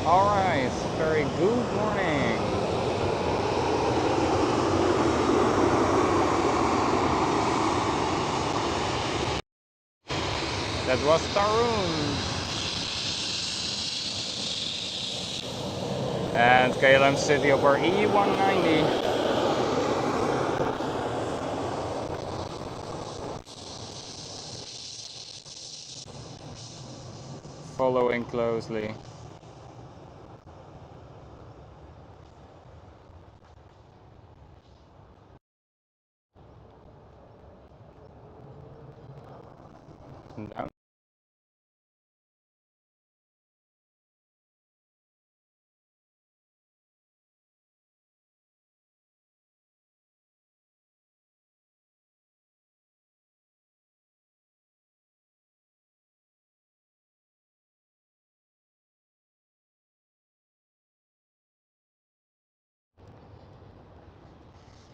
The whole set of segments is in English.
Alright, very good morning. That was Tarun. And KLM City over E190. Following closely. Down.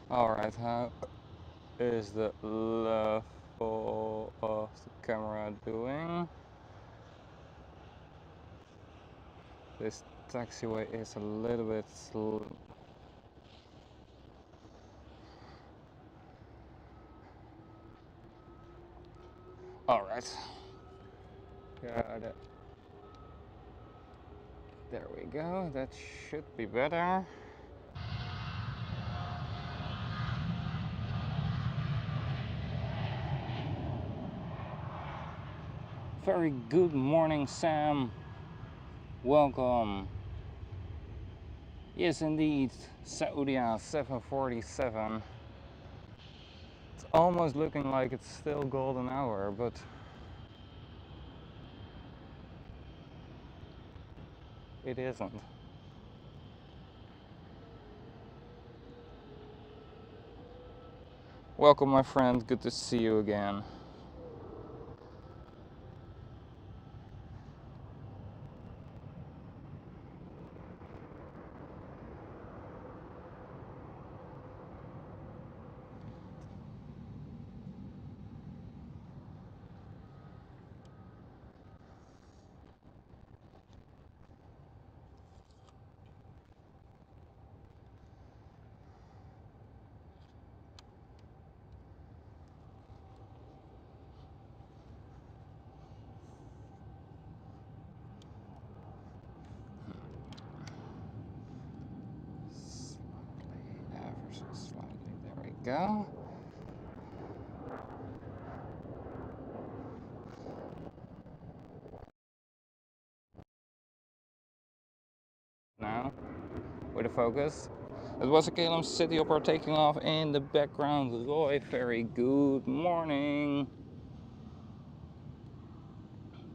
Alright, how is the level of the camera doing? This taxiway is a little bit slow. Alright. Got it. There we go, that should be better. Very good morning, Sam. Welcome. Yes, indeed, Saudia 747. It's almost looking like it's still golden hour, but it isn't. Welcome, my friend. Good to see you again. Ever so slightly. There we go. Now, with the focus. It was a KLM City Opera taking off in the background. Roy, very good morning.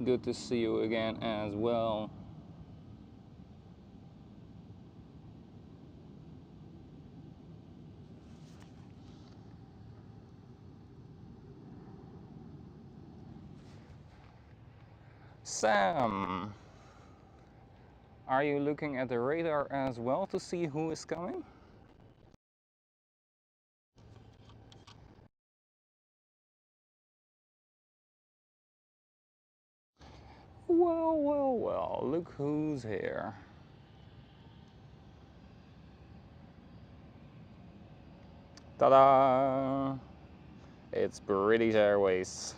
Good to see you again as well. Sam, are you looking at the radar as well to see who is coming? Well, well, well, look who's here. Ta-da! It's British Airways.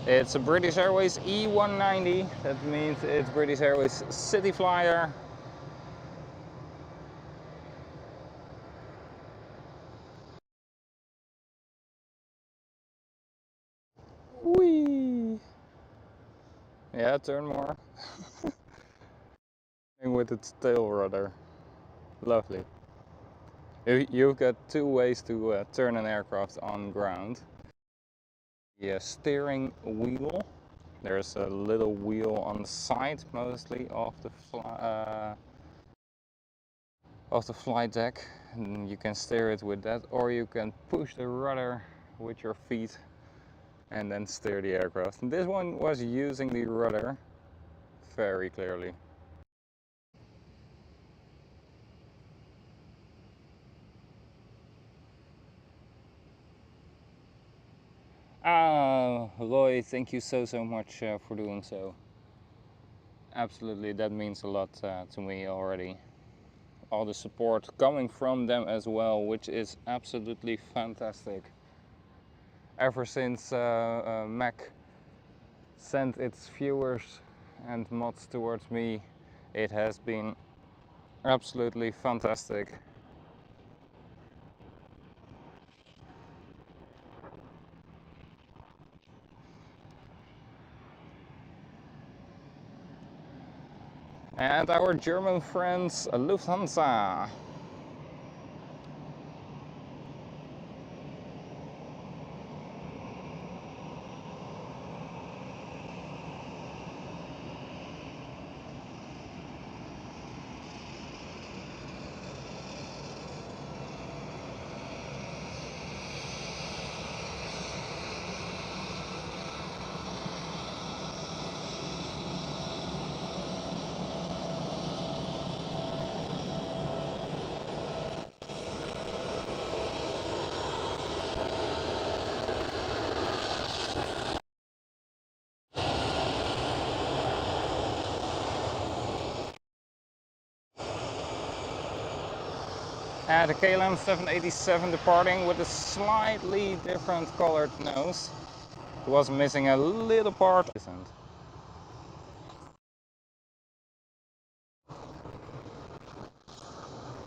It's a British Airways E190. That means it's British Airways Cityflyer. Whee! Yeah, turn more. And with its tail rudder. Lovely. You've got two ways to turn an aircraft on ground. The steering wheel. There's a little wheel on the side, mostly of the flight deck, and you can steer it with that, or you can push the rudder with your feet and then steer the aircraft. And this one was using the rudder very clearly. Roy, thank you so much for doing so. Absolutely, that means a lot to me already. All the support coming from them as well, which is absolutely fantastic. Ever since Mac sent its viewers and mods towards me, it has been absolutely fantastic. And our German friends, Lufthansa. The KLM 787 departing with a slightly different colored nose. It was missing a little part. The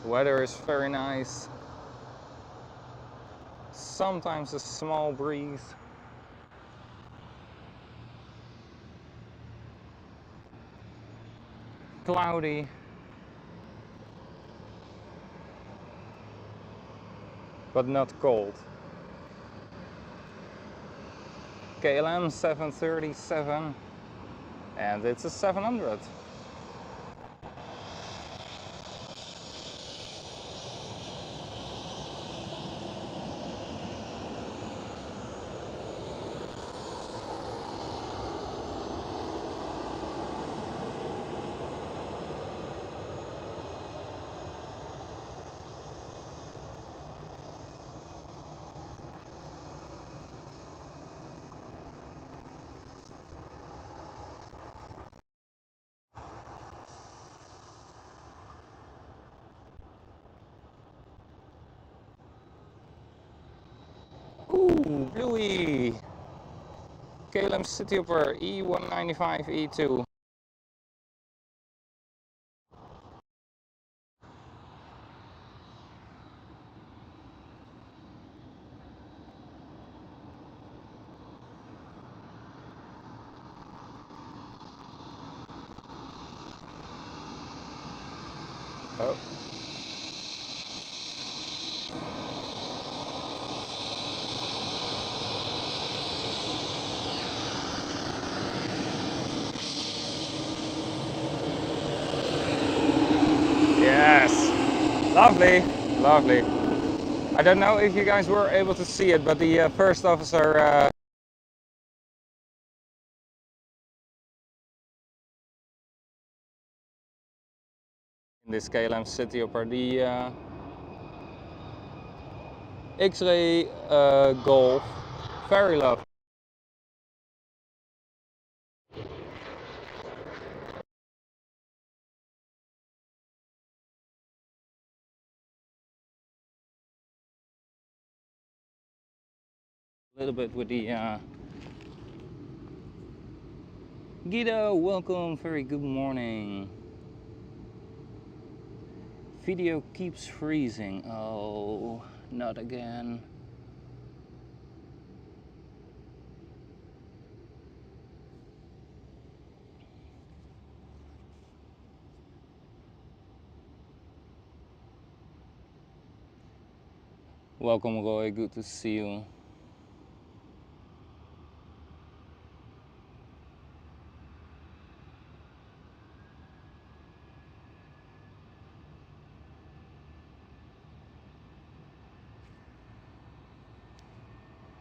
weather is very nice. Sometimes a small breeze. Cloudy. But not cold. KLM 737 and it's a 700. Ooh, Bluey! KLM Cityhopper E195 E2. Oh. Yes! Lovely! Lovely. I don't know if you guys were able to see it, but the first officer in this KLM Cityhopper, the X-ray Golf, very lovely. A little bit with the Guido, welcome, very good morning. Video keeps freezing. Oh, not again. Welcome, Roy, good to see you.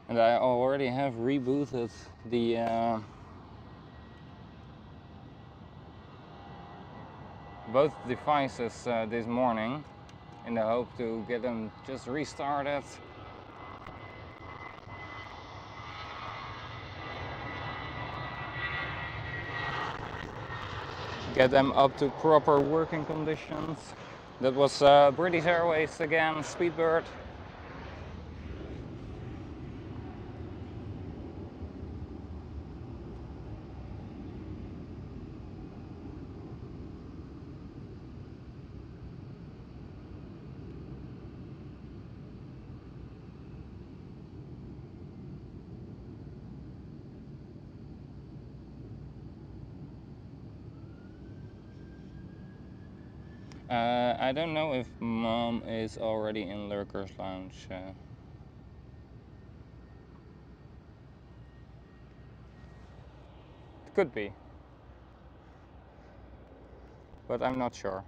And I already have rebooted the both devices this morning in the hope to get them just restarted. Get them up to proper working conditions. That was British Airways again, Speedbird. I don't know if Mom is already in Lurker's Lounge. It could be, but I'm not sure.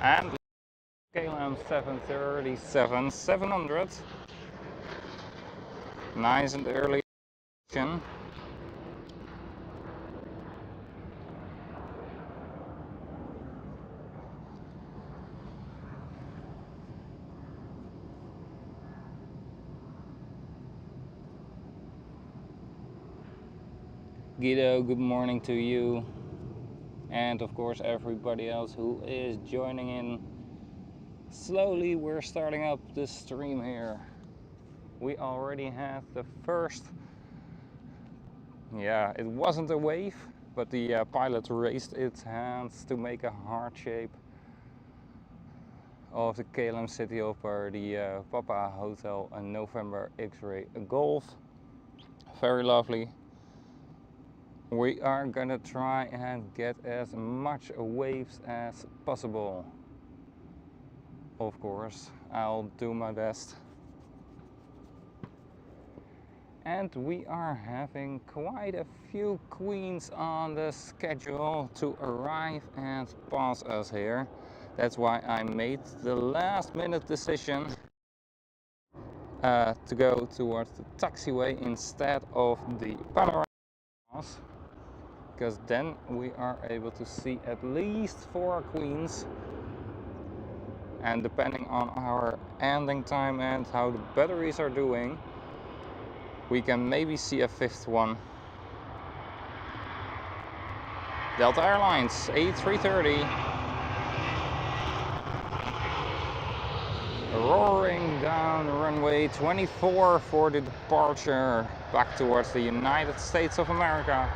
And KLM 737 700, nice and early action. Guido, good morning to you, and of course everybody else who is joining in. Slowly we're starting up the stream here. We already had the first, yeah, it wasn't a wave, but the pilot raised its hands to make a heart shape of the KLM City Hopper, the Papa Hotel and November X-Ray Golf. Very lovely. We are gonna try and get as much waves as possible. Of course, I'll do my best. And we are having quite a few queens on the schedule to arrive and pass us here. That's why I made the last minute decision to go towards the taxiway instead of the panoramic, because then we are able to see at least 4 queens, and depending on our ending time and how the batteries are doing, we can maybe see a 5th one. Delta Airlines A330 roaring down runway 24 for the departure back towards the United States of America.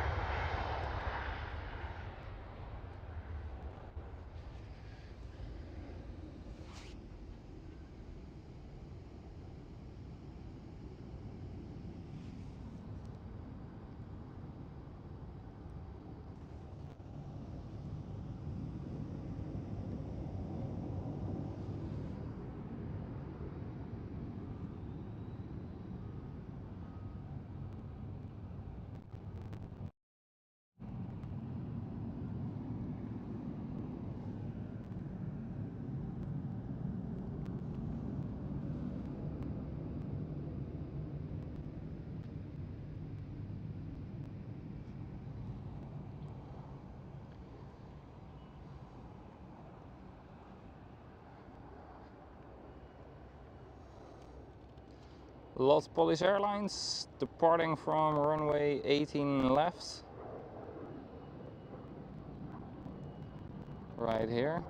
Lost Polish Airlines departing from runway 18 left. Right here.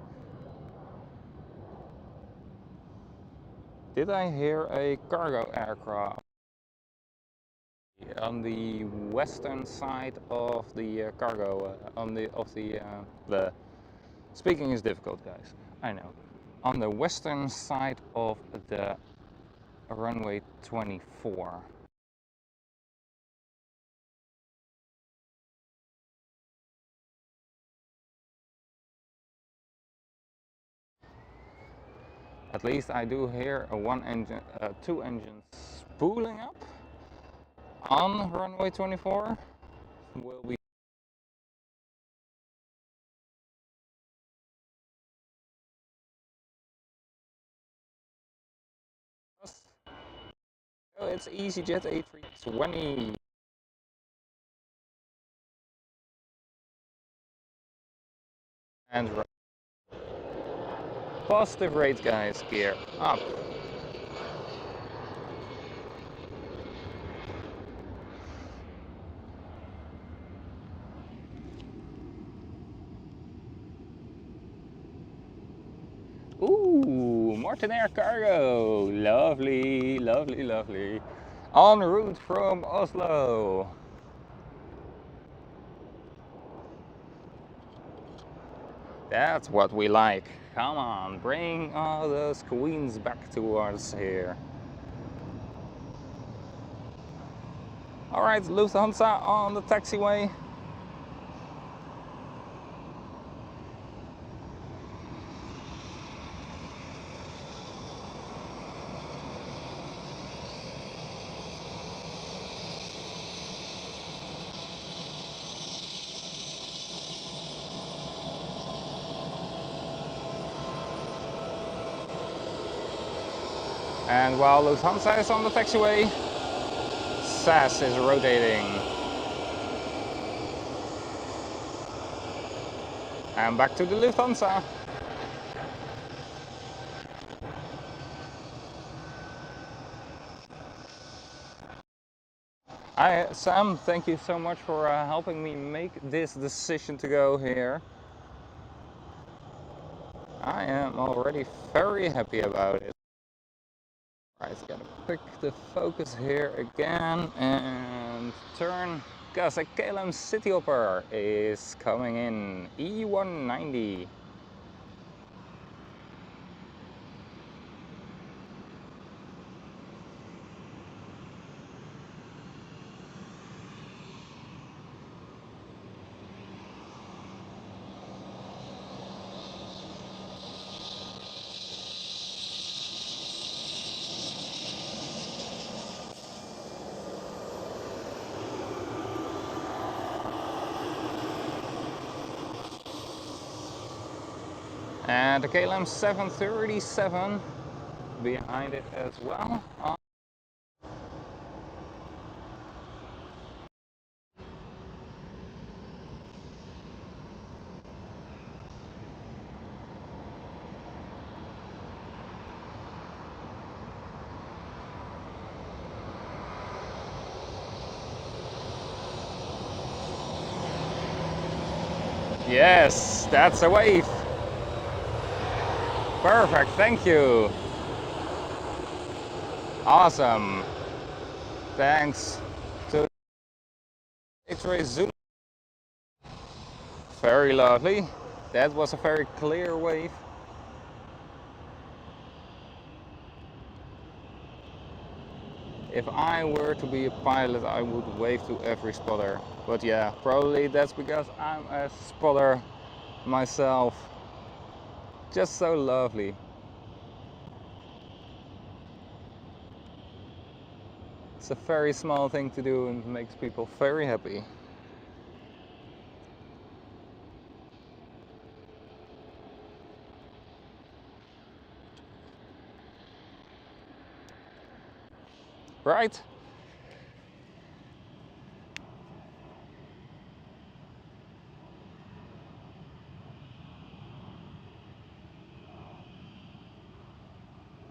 Did I hear a cargo aircraft on the western side of the cargo? The speaking is difficult, guys. I know. On the western side of the runway 24. At least I do hear two engines spooling up on runway 24. Will be oh, it's EasyJet A320. And positive rate, guys, gear up. Ooh, Martin Air Cargo. Lovely, lovely, lovely. En route from Oslo. That's what we like. Come on, bring all those queens back to us here. Alright, Lufthansa on the taxiway. And while Lufthansa is on the taxiway, SAS is rotating. And back to the Lufthansa. Sam, thank you so much for helping me make this decision to go here. I am already very happy about it. Right, gotta pick the focus here again and turn, because a KLM Cityhopper is coming in, E190. And the KLM 737 behind it as well. Yes, that's a wave. Perfect, thank you. Awesome. Thanks to X-ray zoom. Very lovely. That was a very clear wave. If I were to be a pilot, I would wave to every spotter. But yeah, probably that's because I'm a spotter myself. Just so lovely. It's a very small thing to do and makes people very happy. Right?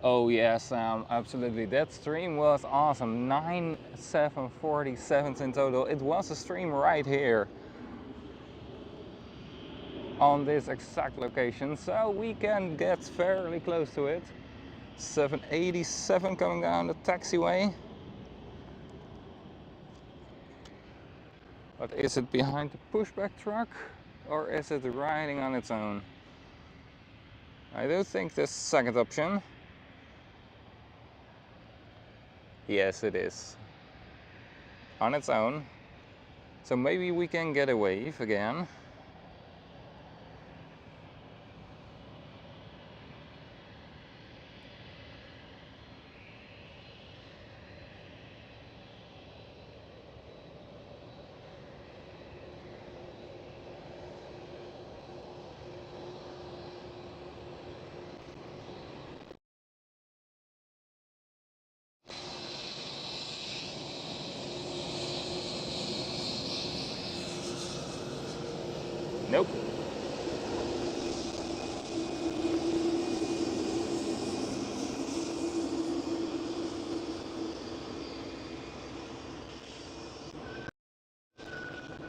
Oh yes, absolutely. That stream was awesome. 9 747s in total. It was a stream right here on this exact location, so we can get fairly close to it. 787 coming down the taxiway. But is it behind the pushback truck or is it riding on its own? I do think the second option. Yes, it is. On its own. So maybe we can get a wave again. Nope.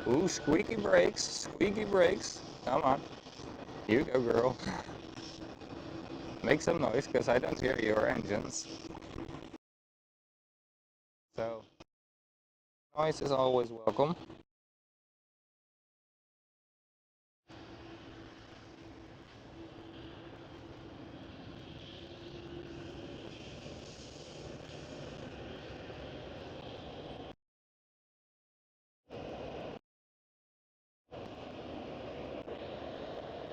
Ooh, squeaky brakes, squeaky brakes. Come on. You go, girl. Make some noise, because I don't hear your engines. So, noise is always welcome.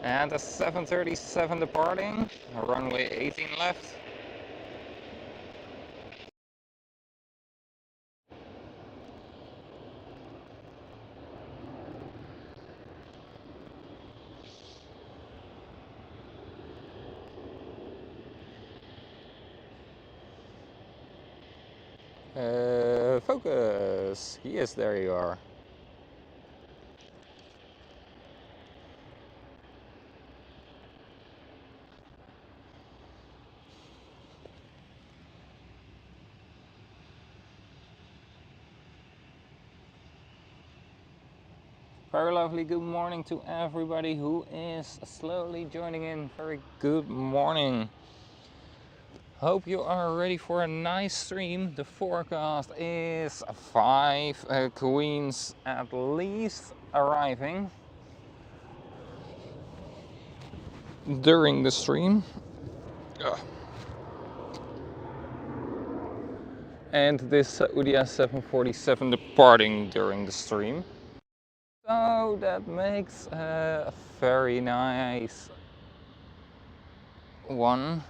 And a 737 departing, runway 18 left. Focus. Yes, there you are. Very lovely good morning to everybody who is slowly joining in. Very good morning. Hope you are ready for a nice stream. The forecast is 5 queens at least arriving during the stream. And this Saudi 747 departing during the stream. So that makes a very nice one.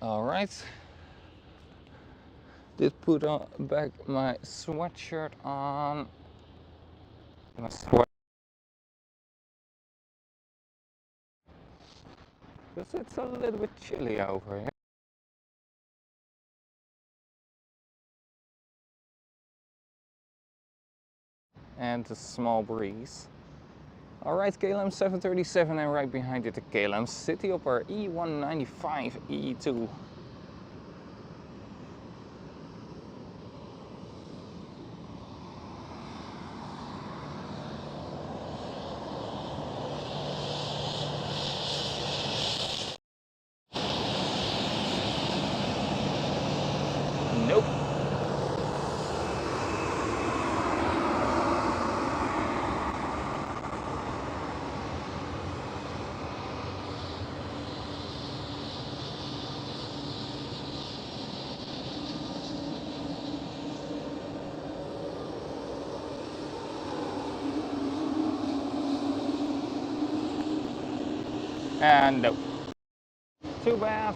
All right. Did put back my sweatshirt on. My sweat. Because it's a little bit chilly over here. And a small breeze. Alright, KLM 737 and right behind it the KLM Cityhopper E195 E2. Nope. And nope. Too bad.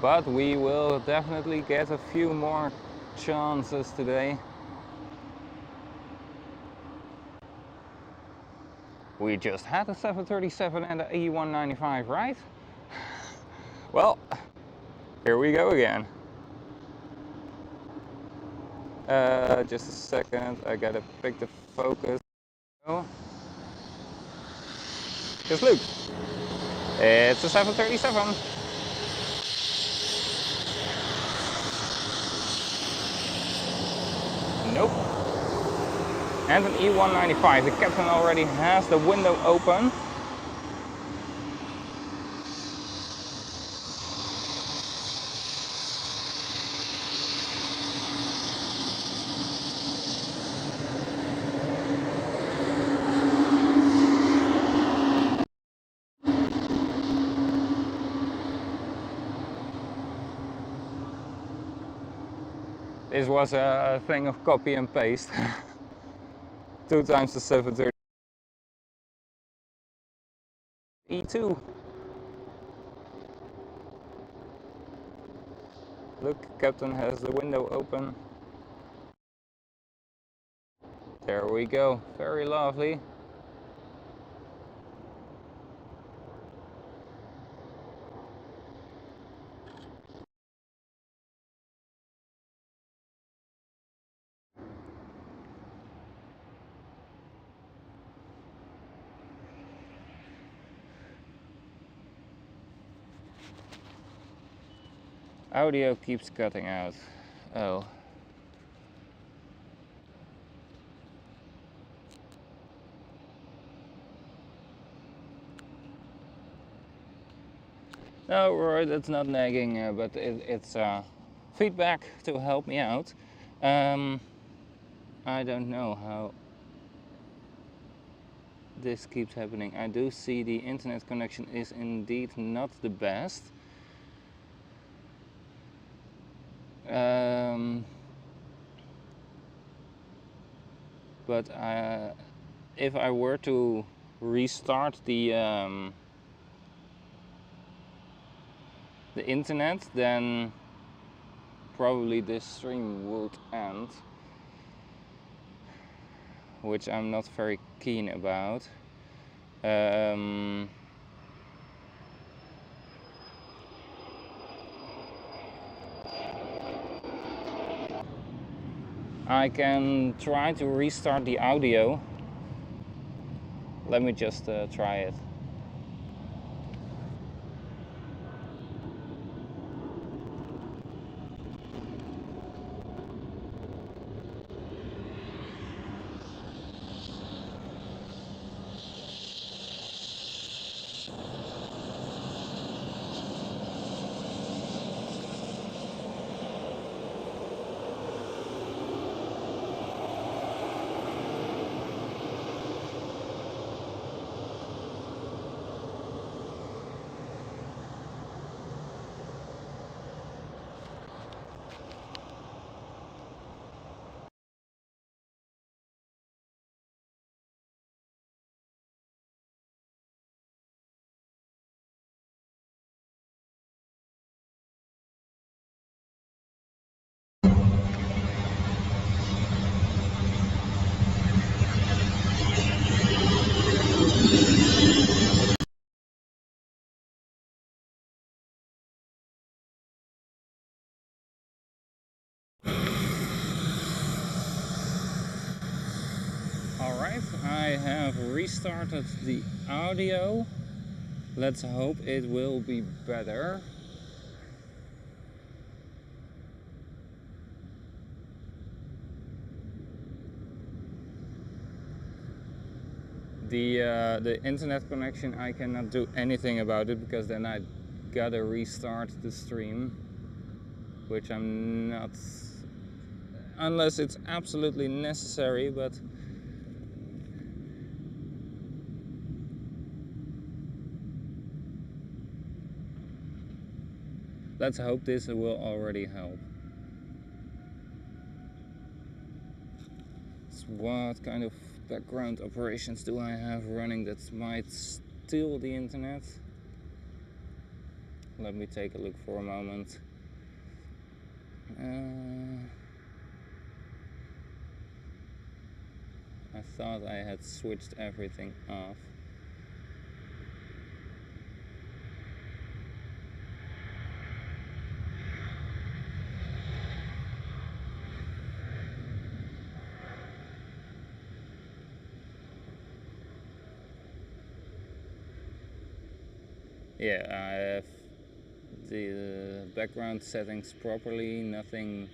But we will definitely get a few more chances today. We just had a 737 and an E195, right? Well, here we go again. Just a second, I gotta pick the focus. Oh. Just look, it's a 737. Nope. And an E195. The captain already has the window open. This was a thing of copy and paste. 2 times the 730 E2. Look, captain has the window open. There we go, very lovely. Audio keeps cutting out. Oh. No, Roy, that's not nagging, but it's feedback to help me out. I don't know how this keeps happening. I do see the internet connection is indeed not the best. But if I were to restart the internet, then probably this stream would end, which I'm not very keen about. I can try to restart the audio. Let me just try it. Alright, I have restarted the audio. Let's hope it will be better. The internet connection, I cannot do anything about it, because then I gotta restart the stream, which I'm not, unless it's absolutely necessary, but let's hope this will already help. So what kind of background operations do I have running that might steal the internet? Let me take a look for a moment. I thought I had switched everything off. Yeah, I have the background settings properly. Nothing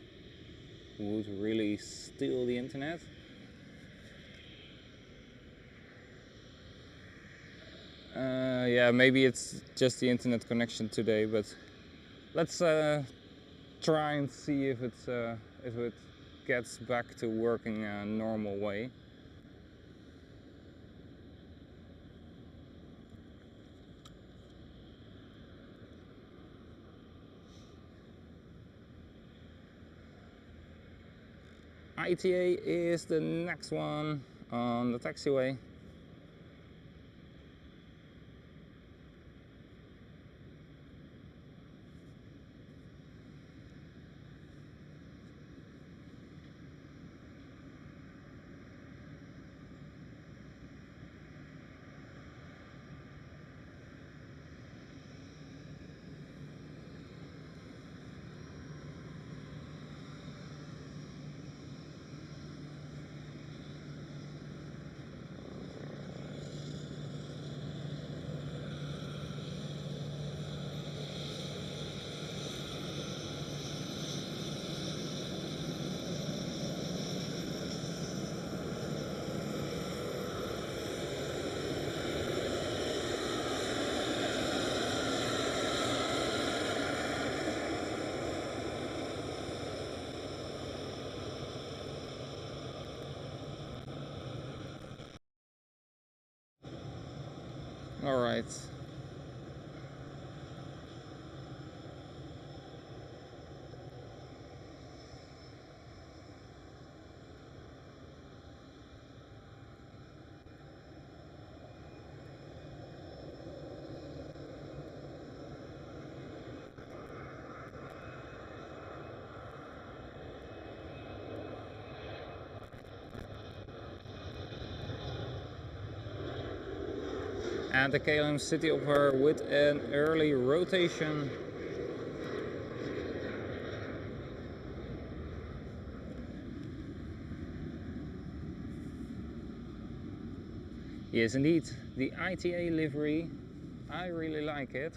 would really steal the internet. Yeah, maybe it's just the internet connection today, but let's try and see if it gets back to working a normal way. ITA is the next one on the taxiway. All right. And the KLM City Hopper with an early rotation. Yes, indeed, the ITA livery, I really like it.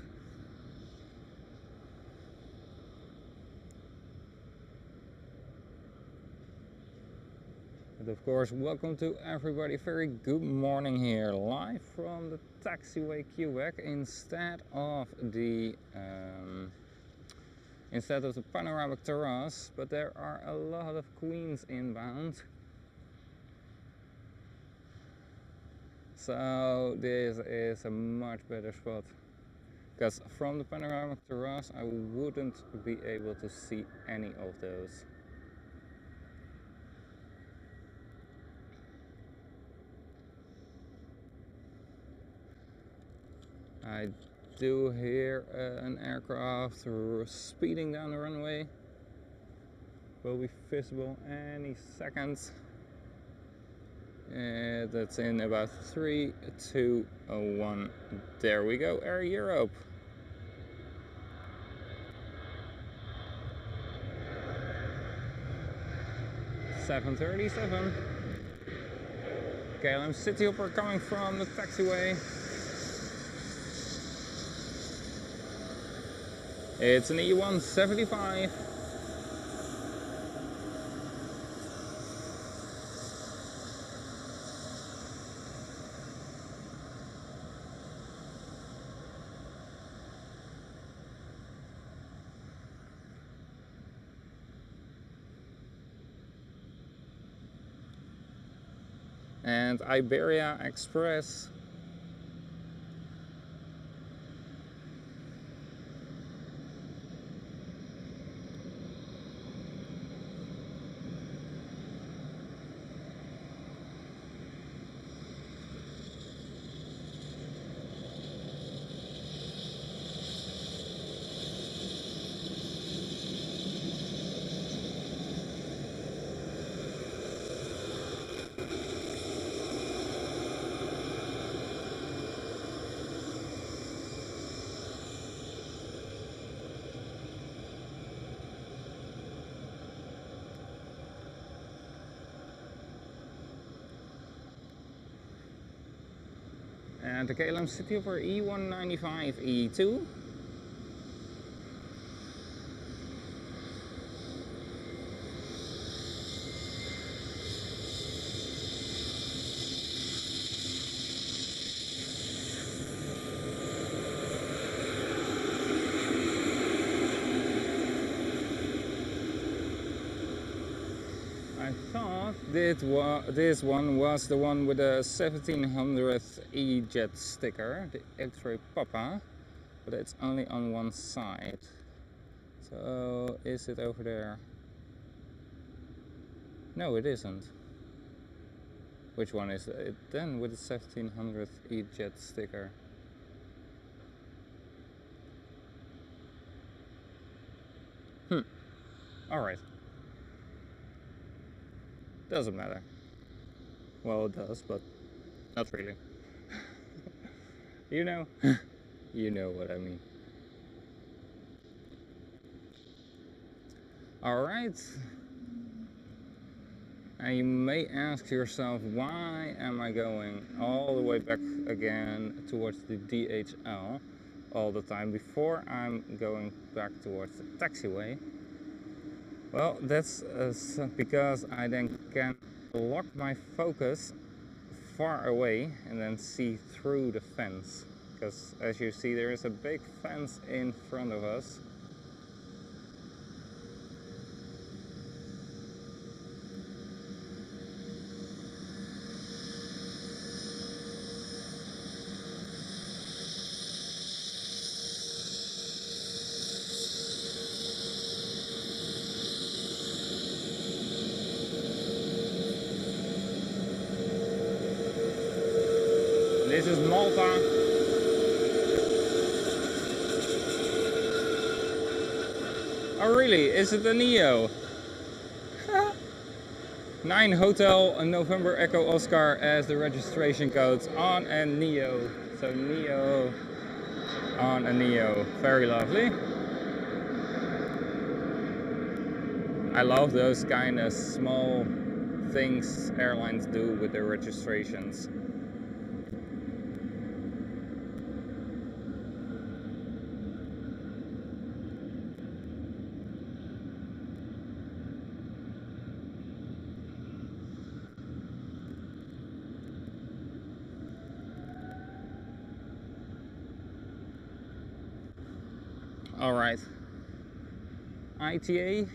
And of course, welcome to everybody. Very good morning here, live from the taxiway Quebec instead of the panoramic terrace. But there are a lot of queens inbound, so this is a much better spot. Because from the panoramic terrace, I wouldn't be able to see any of those. I do hear an aircraft speeding down the runway. Will be visible any second. That's in about 3, 2, 1. There we go, Air Europe. (737). KLM City Hopper coming from the taxiway. It's an E175. And Iberia Express. And the KLM City Hopper E195 E2. I thought this one was the one with the 1700th E-Jet sticker, the X-Ray Papa, but it's only on one side. So is it over there? No, it isn't. Which one is it then with the 1700 E-Jet sticker? Alright. Doesn't matter. Well, it does, but not really. You know? You know what I mean. Alright. And you may ask yourself, why am I going all the way back again towards the DHL all the time before I'm going back towards the taxiway? Well, that's because I then can lock my focus far away and then see through the fence. Because as you see, there is a big fence in front of us. This is Malta. Oh really? Is it a Neo? 9 Hotel November Echo Oscar as the registration codes on a Neo. So Neo on a Neo. Very lovely. I love those kind of small things airlines do with their registrations. All right, ITA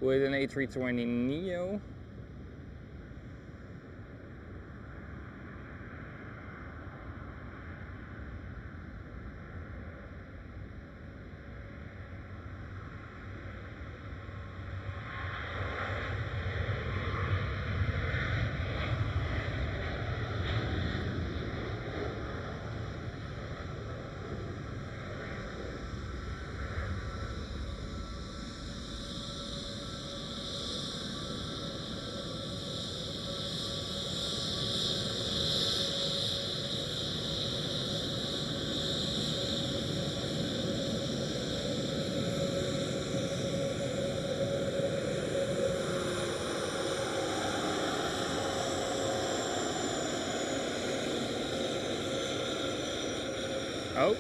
with an A320 Neo. Oh,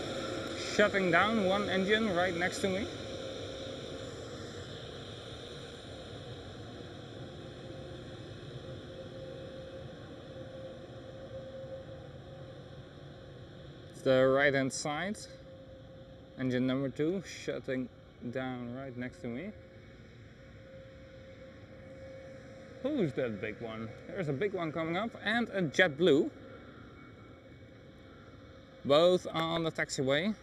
shutting down one engine right next to me. It's the right hand side. Engine number 2 shutting down right next to me. Who's that big one? There's a big one coming up and a JetBlue. Both on the taxiway.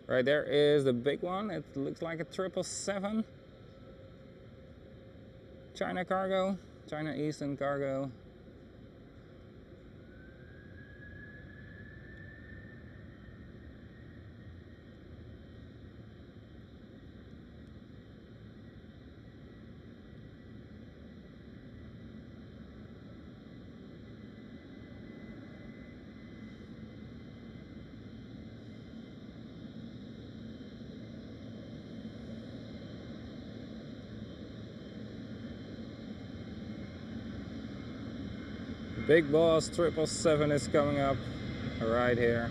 Right there is the big one. It looks like a 777. China cargo, China Eastern cargo. Big Boss 777 is coming up right here.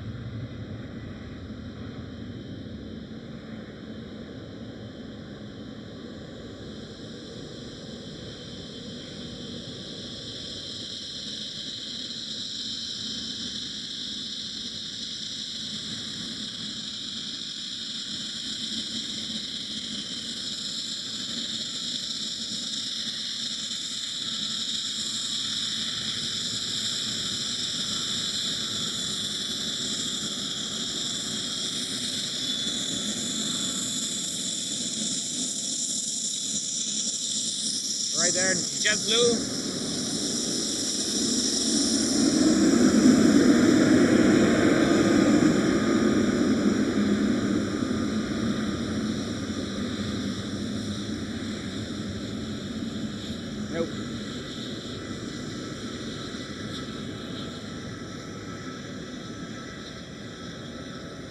right there, JetBlue. Nope.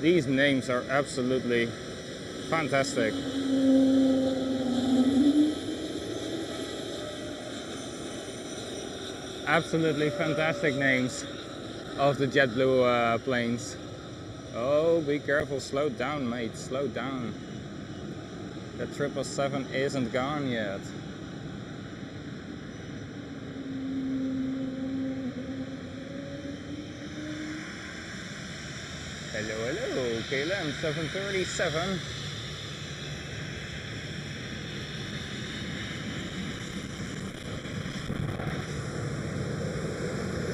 These names are absolutely fantastic. Absolutely fantastic names of the JetBlue planes. Oh, be careful, slow down mate, slow down. The 777 isn't gone yet. Hello, hello, KLM 737.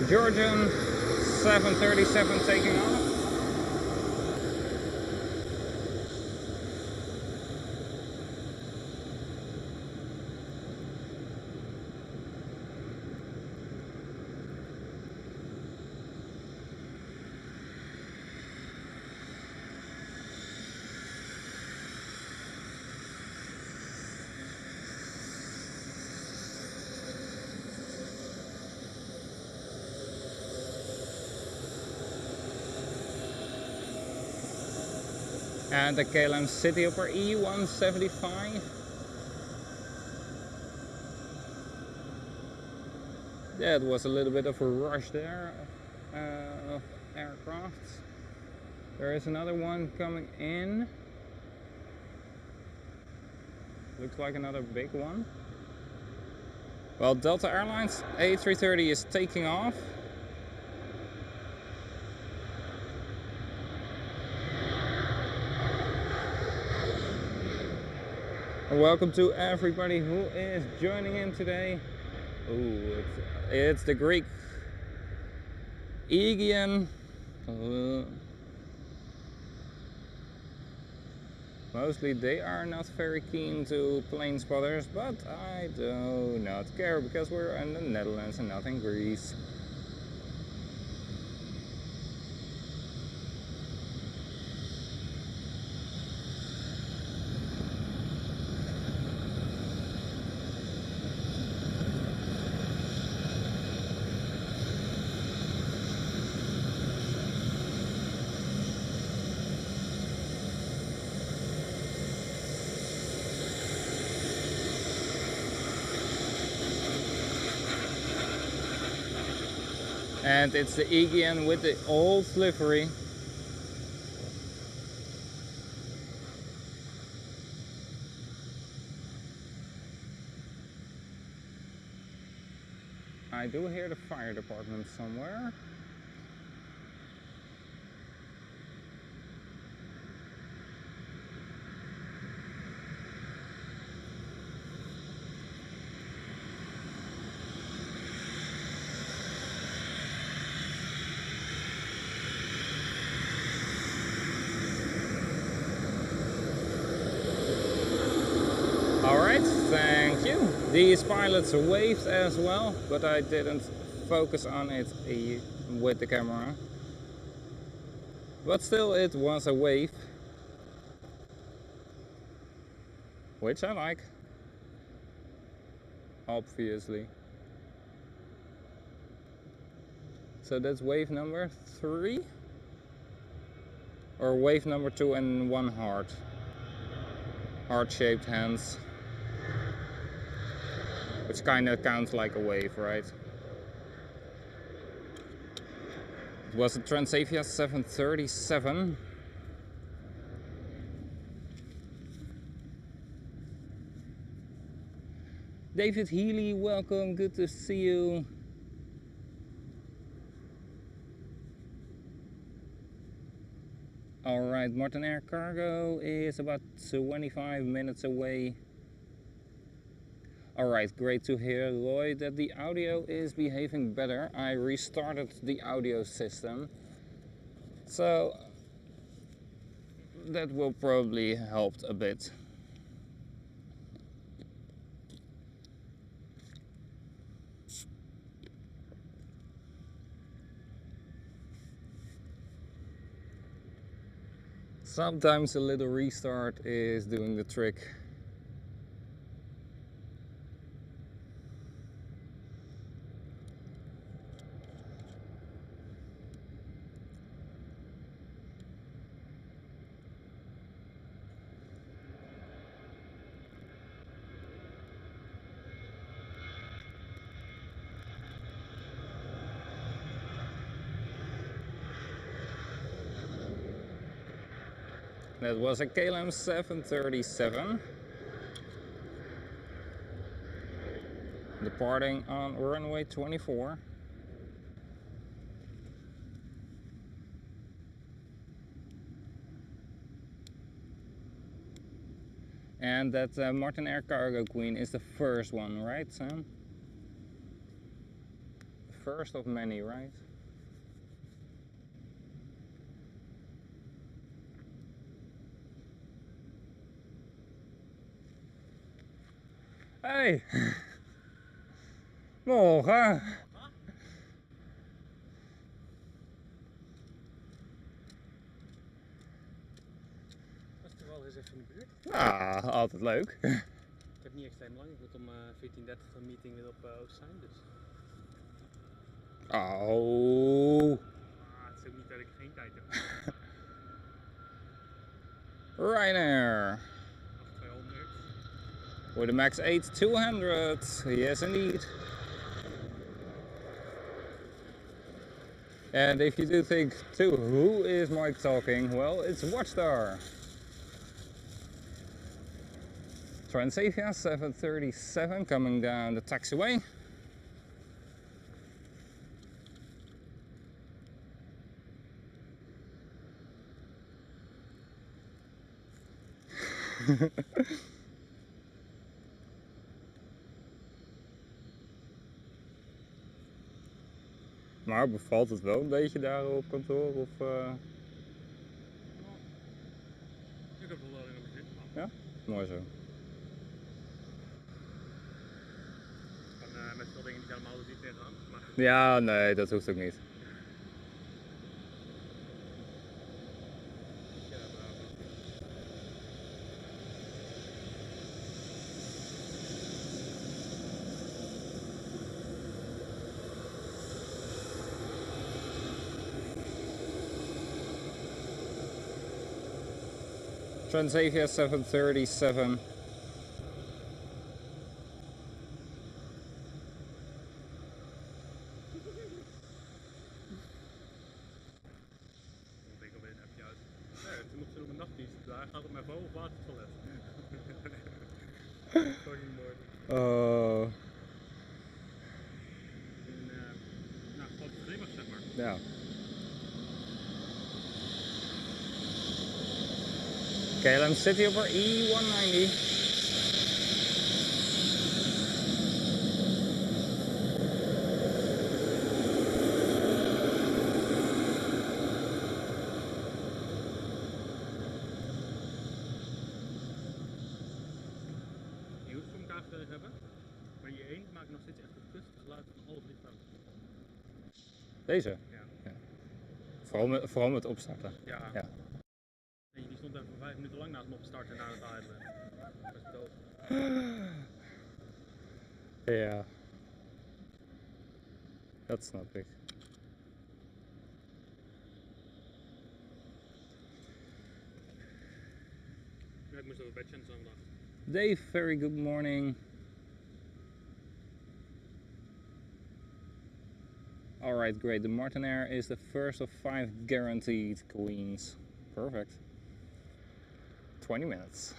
Georgian 737 taking off. And the KLM City Hopper E175. That was a little bit of a rush there, aircraft. There is another one coming in. Looks like another big one. Well, Delta Airlines A330 is taking off. And welcome to everybody who is joining in today. Ooh, it's the Greek Aegean. Mostly they are not very keen to plane spotters, but I do not care because we're in the Netherlands and not in Greece. And it's the Aegean with the old livery. I do hear the fire department somewhere. Alright, thank you. These pilots waved as well, but I didn't focus on it with the camera. But still, it was a wave, which I like, obviously. So that's wave number 3, or wave number 2 and 1 heart-shaped hands, which kind of counts like a wave, right? It was a Transavia 737. David Healy, welcome, good to see you. Alright, Martin Air Cargo is about 25 minutes away. Alright, great to hear, Lloyd, that the audio is behaving better. I restarted the audio system, so that will probably help a bit. Sometimes a little restart is doing the trick. That was a KLM 737 departing on runway 24. And that Martin Air Cargo Queen is the first one, right, Sam? The first of many, right? Hey! Morgen! Dat is toch wel eens even in de buurt. Ah, altijd leuk. Ik heb niet extreem lang. Ik moet om 14:30 een meeting weer op Oost zijn. Dus. Oh. Het is ook niet dat ik geen tijd heb. Ryanair. 200. With a max 8200. Yes, indeed. And if you do think, to who is Mike talking? Well, it's Watchstar. Transavia 737 coming down the taxiway. Maar bevalt het wel een beetje daar op kantoor? Of, Ik heb er wel in op zin. Ja? Mooi zo. Met veel dingen die helemaal niet tegenaan. Maar... Ja, nee, dat hoeft ook niet. Transavia 737. Ik alweer een appje uit. Ja, toen nog zo'n nachtdienst. Daar gaat op mijn vrouw of water toilet. Fucking mooi. Oh. Nou, wat grimmig zeg maar. Ja. KLM City over E190. Je hoeft voor elkaar te hebben, maar je één maakt nog steeds echt het kutste geluid van alle vliegtuigen. Deze? Ja. Ja. Vooral met opstarten. Ja. Ja. En die stond even 5 minuten lang naast me op te starten en naar het idelen. Dat is doof. Ja. Dat snap ik. Ja, ik moest even bedje aan zondag. Dave, very good morning. Alright, great. The Martin Air is the first of 5 guaranteed queens. Perfect. 20 minutes.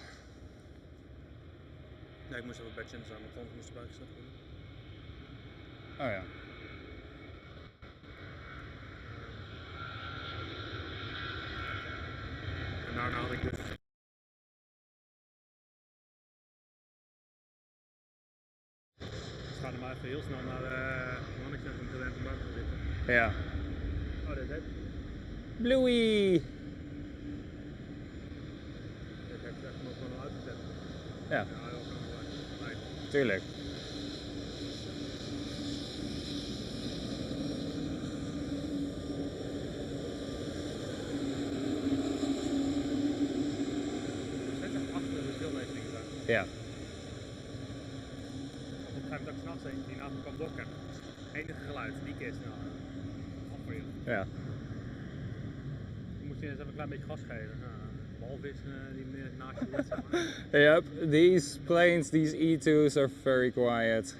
Ja, ik moest even bedje aan want anders moest erbij gezet worden. Oh ja. En daarna had ik dus... Ik ga er maar even heel snel naar de mannetjes om te rennen bank te zitten. Ja. Oh, dit heb Bluey! ik echt nog gewoon uitgezet. Ja, Ja, heel kan wel. Nee. tuurlijk. Ja. Op een gegeven moment dat ik s'nachts die avond kwam dokken. Enige geluid, die keer snel. Af voor je. Ja. Dan moest je eens even een klein beetje gas geven. Walvis die naast je zit, zeg maar. Yep, these planes, these E2s are very quiet.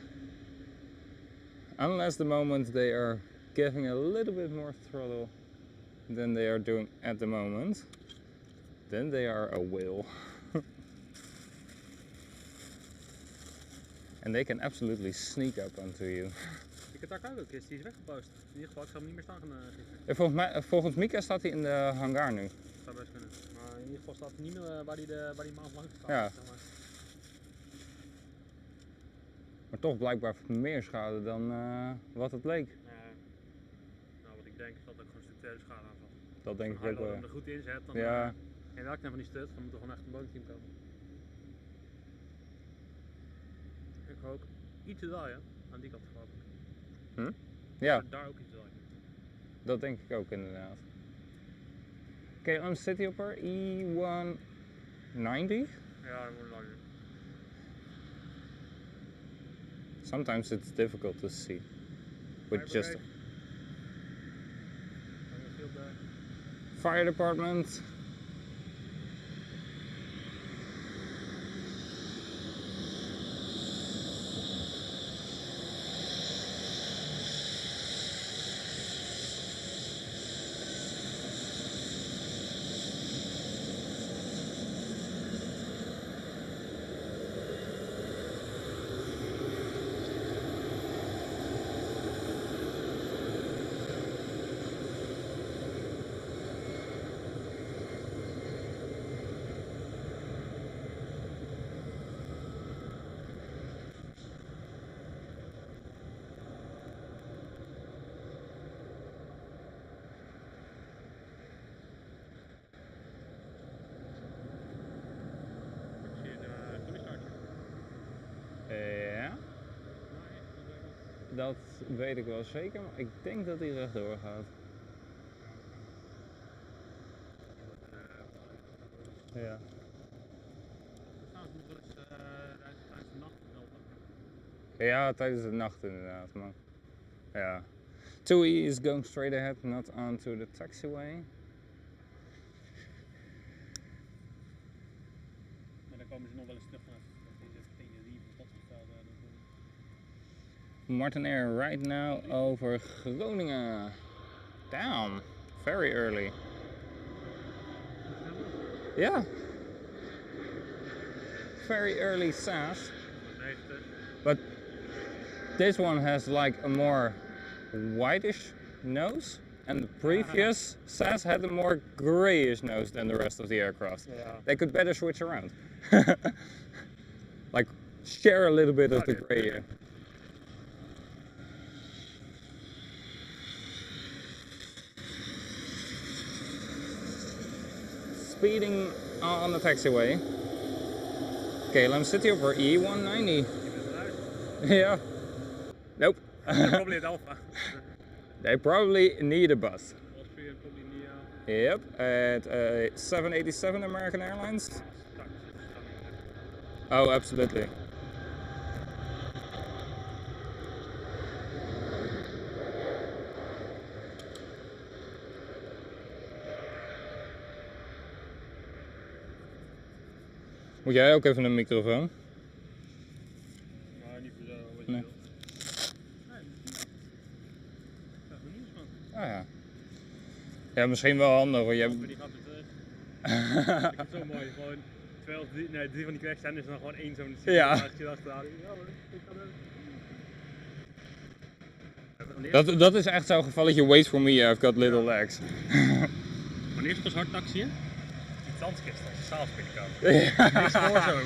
Unless the moment they are giving a little bit more throttle than they are doing at the moment, then they are a whale. And they can absolutely sneak up onto you. Ik heb daar ook eens, die is weggepost. In ieder geval, ik zou hem niet meer staan gisteren. Volgens Mika staat hij in de hangar nu. Dat zou best kunnen. Maar in ieder geval staat hij niet meer waar die maand lang staat. Ja. Zeg maar. Maar toch blijkbaar meer schade dan wat het leek. Nou, wat ik denk is dat ik gewoon een tweede schade aanval. Dat denk ik ook Als je wel. hem er goed in zet, dan Ja. en raakt hem van die stut, dan moet er gewoon echt een bootteam komen. Ik hoop iets te draaien aan die kant geloof ik. Ja, Daar ook iets draaien. dat denk ik ook inderdaad. Oké, I'm Cityhopper E190. Ja, dat wordt langer. Sometimes it's difficult to see with just fire department. Ja, dat weet ik wel zeker, maar ik denk dat hij rechtdoor gaat. Ja. Ja, tijdens de nacht inderdaad, man. Ja. TUI is going straight ahead, not onto the taxiway. Maar dan komen ze nog wel eens terug vanaf deze theorie van Stadsveld. Martin Air right now over Groningen. Damn, very early. Yeah. Very early SAS. But this one has like a more whitish nose, and the previous SAS had a more grayish nose than the rest of the aircraft. Yeah. They could better switch around. Like share a little bit of the gray here. Speeding on the taxiway. KLM Cityhopper E190. Yeah. Nope. Probably at Alpha. They probably need a bus. Austrian probably Neo. Yep, at 787 American Airlines. Oh, absolutely. Moet jij ook even een microfoon? Maar niet voor zo, wat je Nee. wilt. Ah ja. Ja, misschien wel handig, want jij... Maar die gaat weer terug. Ik vind het zo mooi, gewoon drie van die cracks zijn, dus dan gewoon één zo'n Ja. achteraan. Ja hoor, ik ga er... Dat is echt zo'n gevalletje, wait for me, I've got little legs. Wanneer is het pas hard taxiën? Die tandskist als je s'avonds binnenkomt. Ja. Die is gewoon zo.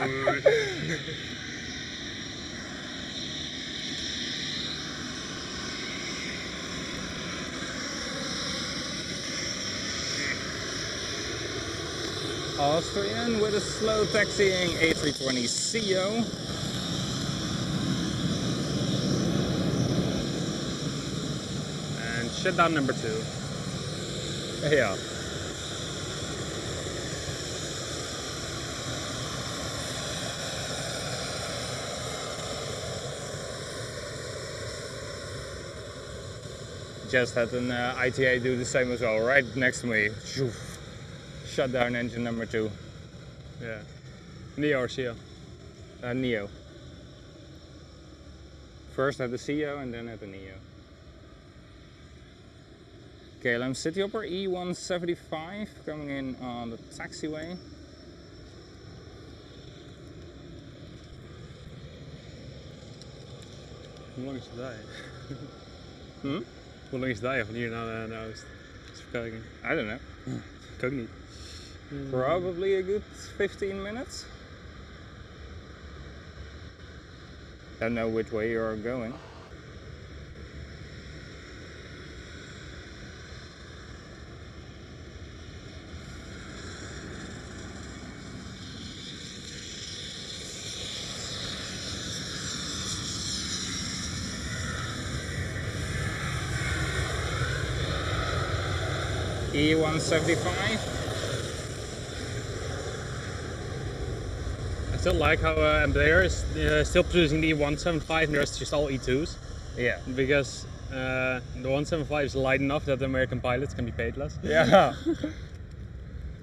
Austrian with a slow taxiing A320ceo. And shutdown number 2. Ja. just had an ITA do the same as well, right next to me. Shut down engine number 2. Yeah. Neo or CO? Neo. First had the CO and then had the Neo. KLM Cityhopper E175 coming in on the taxiway. Hoe lang is het daar? Hm? Hoe lang is het daar van hier naar Oost? Even kijken. I don't know. Ik ook niet. Probably a good 15 minutes. Don't know which way you're going. E175. I still like how Embraer is still producing the E175 and the rest is just all E2s. Yeah. Because the 175 is light enough that the American pilots can be paid less. Yeah.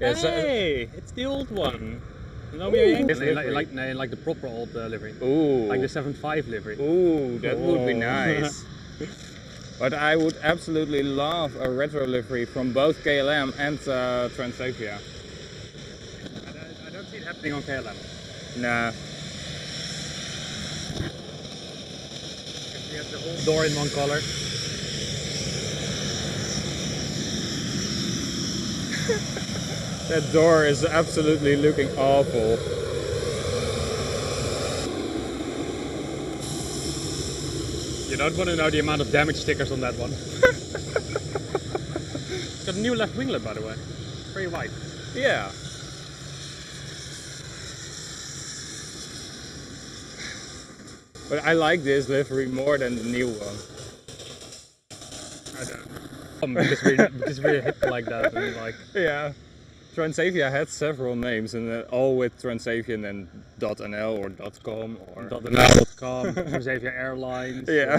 Yeah, Hey, it's the old one. No, like the proper old livery. Ooh. Like the 75 livery. Ooh, that would be Oh. nice. But I would absolutely love a retro livery from both KLM and Transavia. I don't see it happening on KLM. Nah. You have the whole door in one color. That door is absolutely looking awful. You don't want to know the amount of damage stickers on that one. It's got a new left winglet, by the way. Very wide. Yeah. But I like this livery more than the new one. I don't know. Because we're hip like that. And like, Yeah. Transavia had several names, and all with Transavia and .nl or .com or .nl.com, Xavier Airlines. Yeah.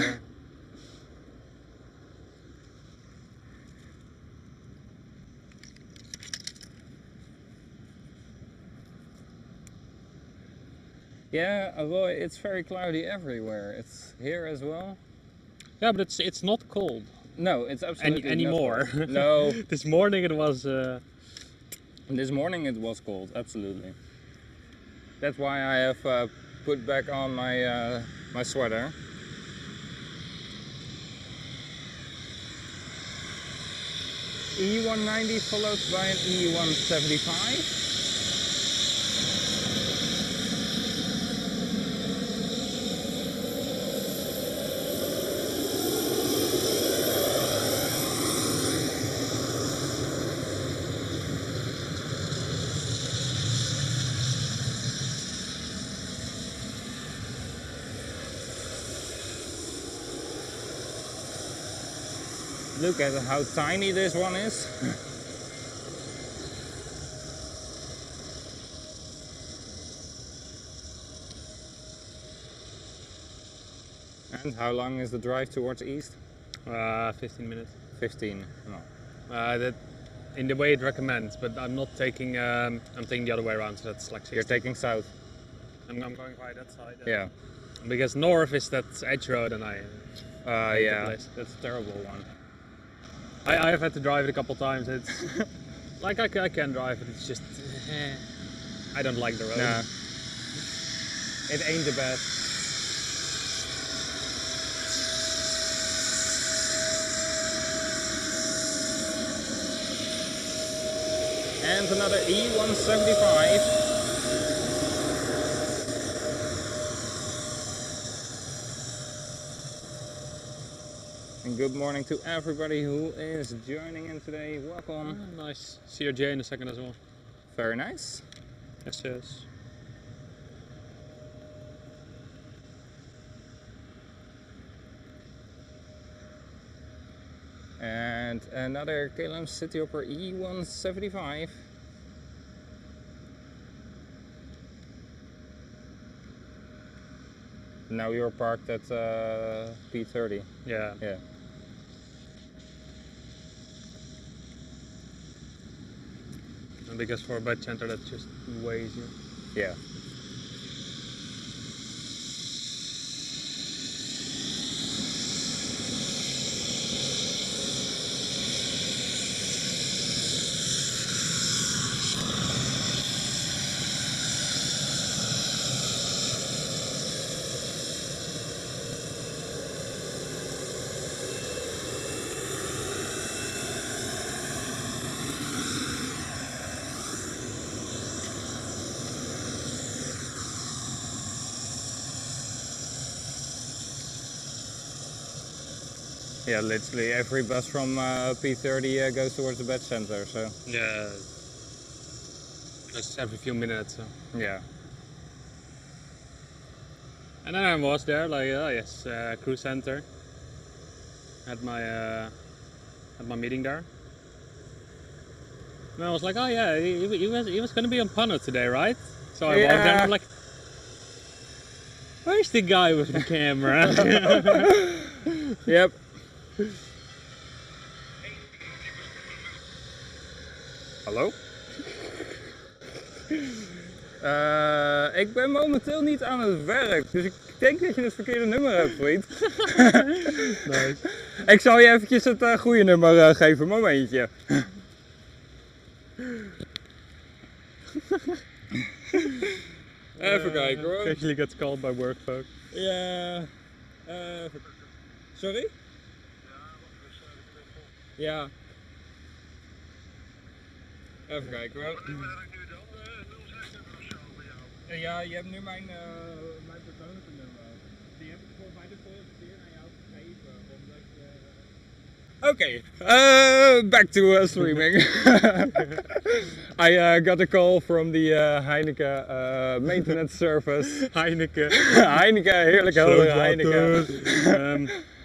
Yeah, well, it's very cloudy everywhere. It's here as well. Yeah, but it's not cold No, it's absolutely not anymore. cold. No, This morning it was. this morning it was cold, absolutely. That's why I have put back on my my sweater. E190 followed by an E175. Look at how tiny this one is. And how long is the drive towards east? 15 minutes. 15. No. That in the way it recommends, but I'm not taking. I'm taking the other way around, so that's like 60. You're taking south. I'm going by that side. Yeah. Because north is that edge road, and I. hate the Yeah. place. That's a terrible one. I have had to drive it a couple times. It's like I can drive it. It's just I don't like the road. Nah. It ain't the best. And another E175. And good morning to everybody who is joining in today. Welcome. Nice. CRJ in a second as well. Very nice. Yes. And another KLM Cityhopper E175. Now you're parked at P30. Yeah. Yeah. And because for a bed center that's just way easier. Yeah. Yeah, literally every bus from P30 goes towards the bed center, so. Yeah. Just every few minutes. So. Yeah. And then I was there, like, oh yes, crew center. Had my meeting there. And I was like, oh yeah, he was gonna be on Pano today, right? So I walked there and I'm like, where's the guy with the camera? Yep. Hallo? Ik ben momenteel niet aan het werk, dus ik denk dat je het verkeerde nummer hebt, vriend. Nice. Ik zal je eventjes het goede nummer geven, momentje. Even kijken hoor. Actually gets called by work folk. Ja. Sorry? Ja. Even kijken hoor. Ja, je hebt nu mijn persoonlijke nummer. Die heb ik volgens mij de vorige keer aan jou gegeven. Okay, back to streaming. I got a call from the Heineken maintenance service. Heineken. Heineken, heerlijk helder Heineken.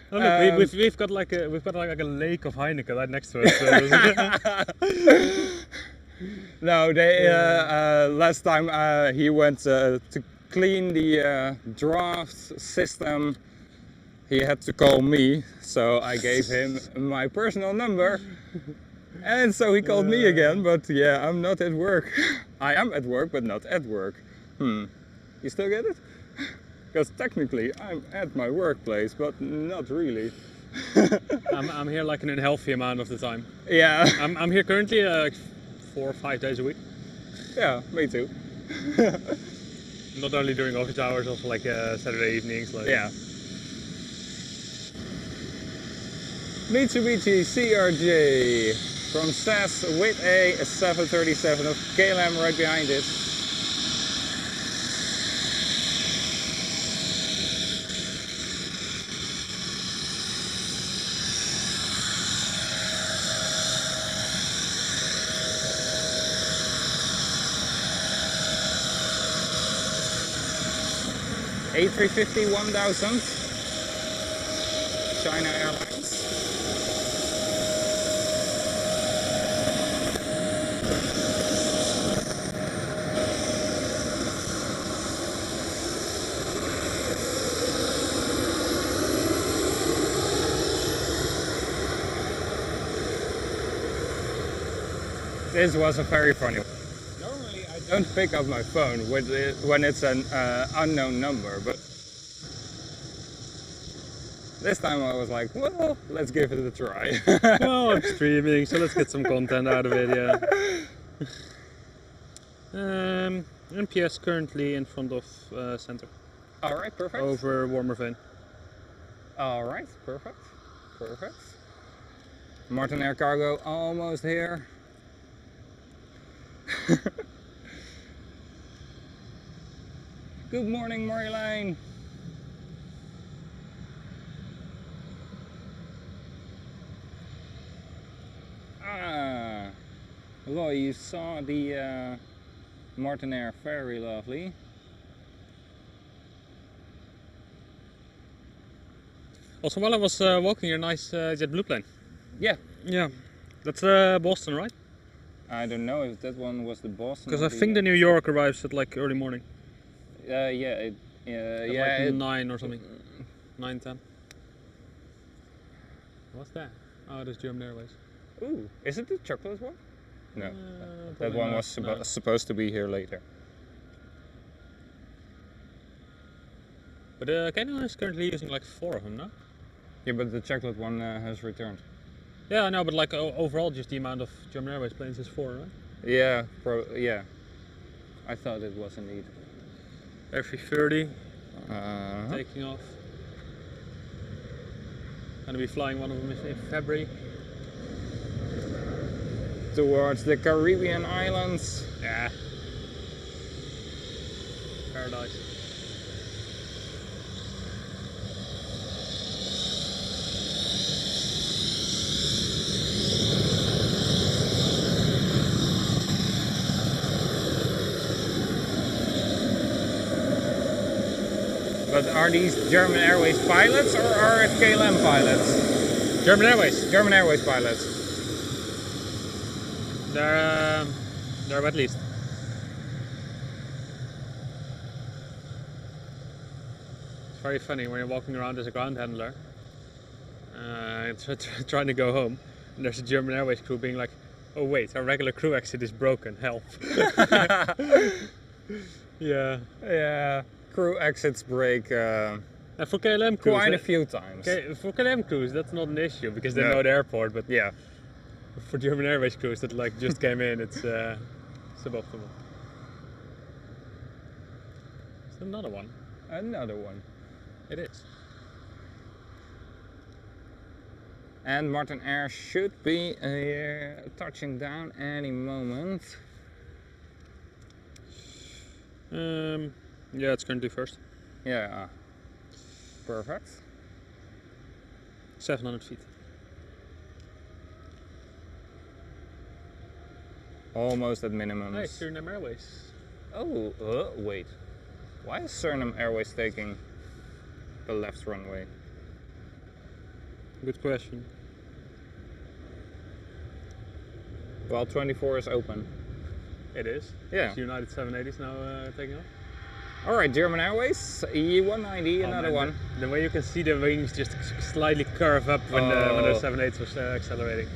Oh, look, we've got like a lake of Heineken right next to us. No, they last time he went to clean the draft system. He had to call me, so I gave him my personal number, and so he called me again. But yeah, I'm not at work. I am at work, but not at work. You still get it? Because technically I'm at my workplace, but not really. I'm here like an unhealthy amount of the time. Yeah. I'm here currently like 4 or 5 days a week. Yeah, me too. Not only during office hours, also like Saturday evenings. Like. Yeah. Mitsubishi CRJ from SAS with a 737 of KLM right behind it. A350-1000 China Airlines. This was a very funny one. Normally I don't pick up my phone when it's an unknown number, but this time I was like, well, let's give it a try. Well, I'm streaming, so let's get some content out of it, yeah. NPS currently in front of center. Alright, perfect. Over Wormerveen. Alright, perfect. Perfect. Martin Air Cargo almost here. Good morning, Marjolein. Roy, you saw the Martin Air, very lovely. Also, while I was walking here, nice JetBlue plane. Yeah. Yeah, that's Boston, right? I don't know if that one was the Boston. Because I think the New York arrives at like early morning. Yeah, yeah, Like 9 or something. 9:10. What's that? Oh, that's German Airways. Ooh, is it the chocolate one? No, that probably one not, was no. supposed to be here later. But Canon is currently using like 4 of them, no? Yeah, but the chocolate one has returned. Yeah, I know, but like overall, just the amount of German Airways planes is 4, right? Yeah, yeah. I thought it was indeed. A330 Uh-huh. taking off. Gonna be flying one of them in February. Towards the Caribbean islands. Yeah. Paradise. But are these German Airways pilots or are it KLM pilots? German Airways. German Airways pilots. They're at least. It's very funny when you're walking around as a ground handler, trying to go home, and there's a German Airways crew being like, "Oh wait, our regular crew exit is broken. Help!" Yeah. Yeah. Crew exits break And for KLM crews, quite a few times. for KLM crews, that's not an issue because they No. know the airport. But Yeah. for German Airways crews that like just came in, it's suboptimal. Is there another one? Another one. It is. And Martin Air should be touching down any moment. Yeah, it's currently first. Yeah. Perfect. 700 feet. Almost at minimum. Hey, Suriname Airways. Oh, wait. Why is Suriname Airways taking the left runway? Good question. Well, 24 is open. It is. Yeah. United 780s now taking off. Alright, German Airways, E190, another one. The way you can see the wings just slightly curve up when the 7.8 was accelerating.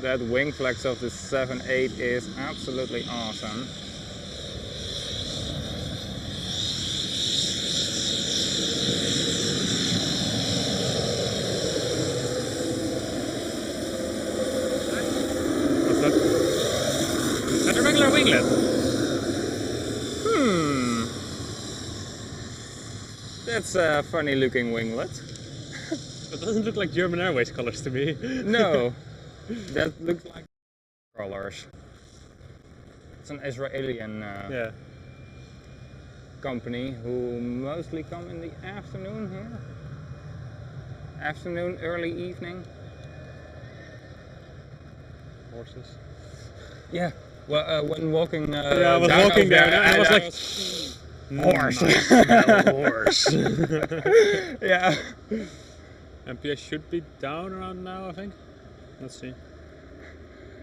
That wing flex of the 7.8 is absolutely awesome. What's that? Is that a regular winglet? That's a funny looking winglet. It doesn't look like German Airways colors to me. No, that looks like colors. It's an Israeli Yeah. company who mostly come in the afternoon here. Afternoon, early evening. Horses. Yeah. Well, when walking. Yeah, I was down walking over there and I was like, horse. Nice smell, horse. Yeah. MPS should be down around now, I think. Let's see.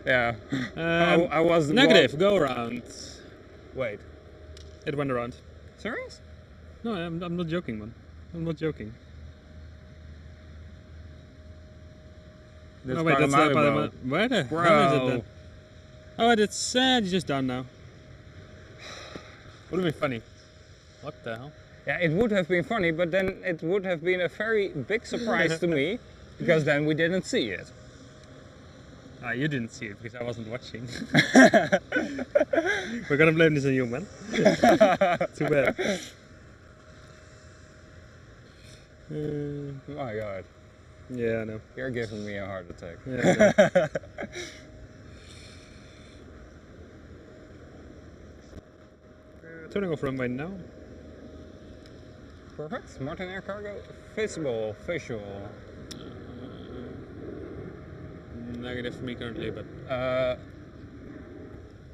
Yeah. I was negative. Go around. Wait. It went around. Serious? No, I'm not joking, man. I'm not joking. That's Oh wait, that's Panoramic, where the bro. hell is it then? Oh, it's just down now. Would have been funny. What the hell? Yeah, it would have been funny, but then it would have been a very big surprise to me, because then we didn't see it. Ah, you didn't see it because I wasn't watching. We're gonna blame this on you, man. Too bad. My God. Yeah, I know. You're giving me a heart attack. Yeah, I know. Turning off runway now. Perfect. Martin Air Cargo, visible, visual. Negative for me currently, but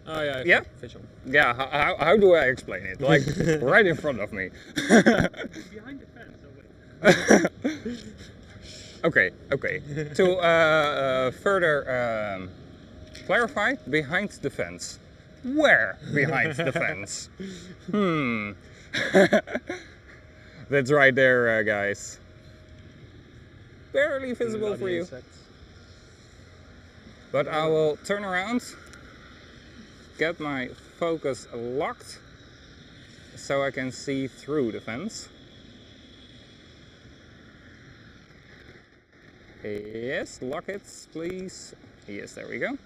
oh yeah, Yeah? visual. Yeah, how do I explain it? Like, right in front of me. Behind the fence, oh wait. Okay. To further clarify, behind the fence. Where behind the fence? That's right there, guys. Barely visible for you. But I will turn around, get my focus locked so I can see through the fence. Yes, lock it, please. Yes, there we go.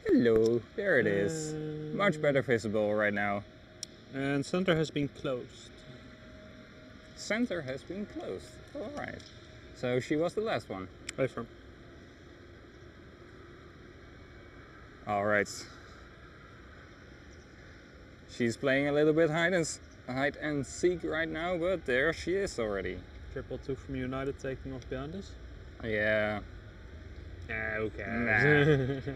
Hello, there it is. Much better visible right now. And center has been closed. Center has been closed. Alright. So she was the last one. Wait for him. Alright. She's playing a little bit hide and seek right now, but there she is already. 222 from United taking off behind us. Yeah. Who cares? Nah.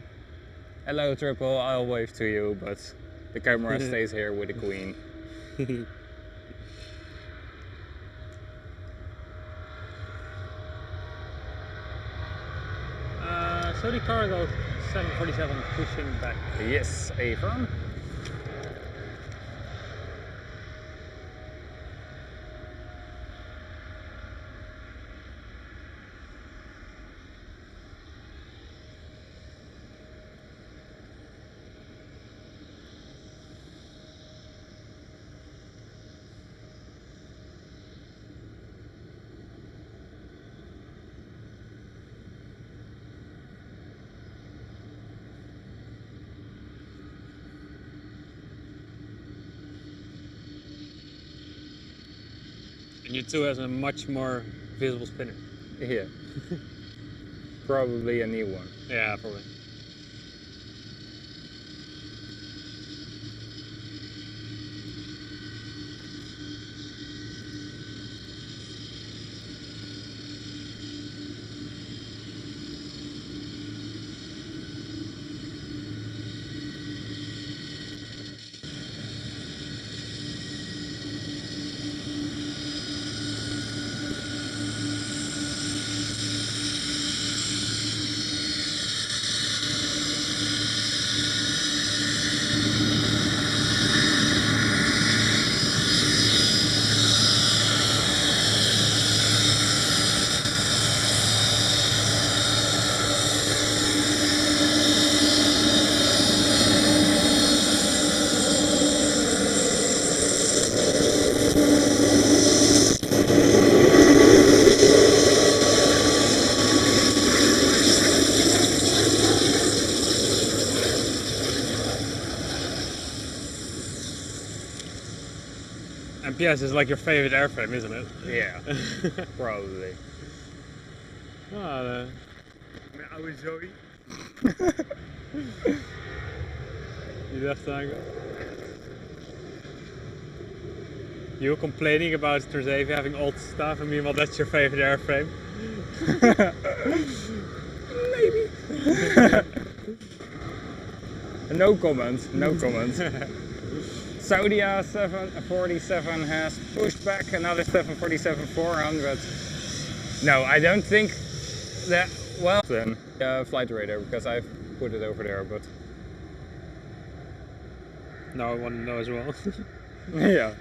Hello Triple, I'll wave to you, but the camera stays here with the Queen. So the cargo 747 pushing back. Yes, affirm. And U2 has a much more visible spinner. Yeah. Probably a new one. Yeah, probably. PS is like your favorite airframe, isn't it? Yeah, probably. Mijn oude Zoe. You left angle. You were complaining about Transavia having old stuff, and meanwhile that's your favorite airframe. Maybe. No comment, no comment. Saudia 747 has pushed back another 747-400. No, I don't think that, well, then flight radar, because I've put it over there, but... No, I want to know as well. Yeah.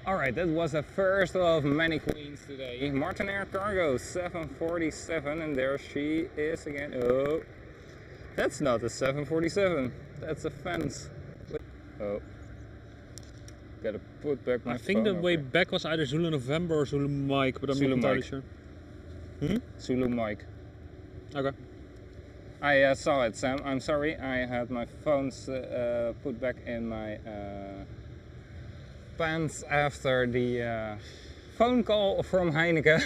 Alright, that was the first of many queens today. Martin Air Cargo 747, and there she is again. Oh, that's not a 747, that's a fence. Oh, gotta put back my I think the phone way over. back was either Zulu November or Zulu Mike, but I'm not entirely sure. Zulu Mike. Okay. I saw it, Sam. I'm sorry, I had my phones put back in my pants after the phone call from Heineken.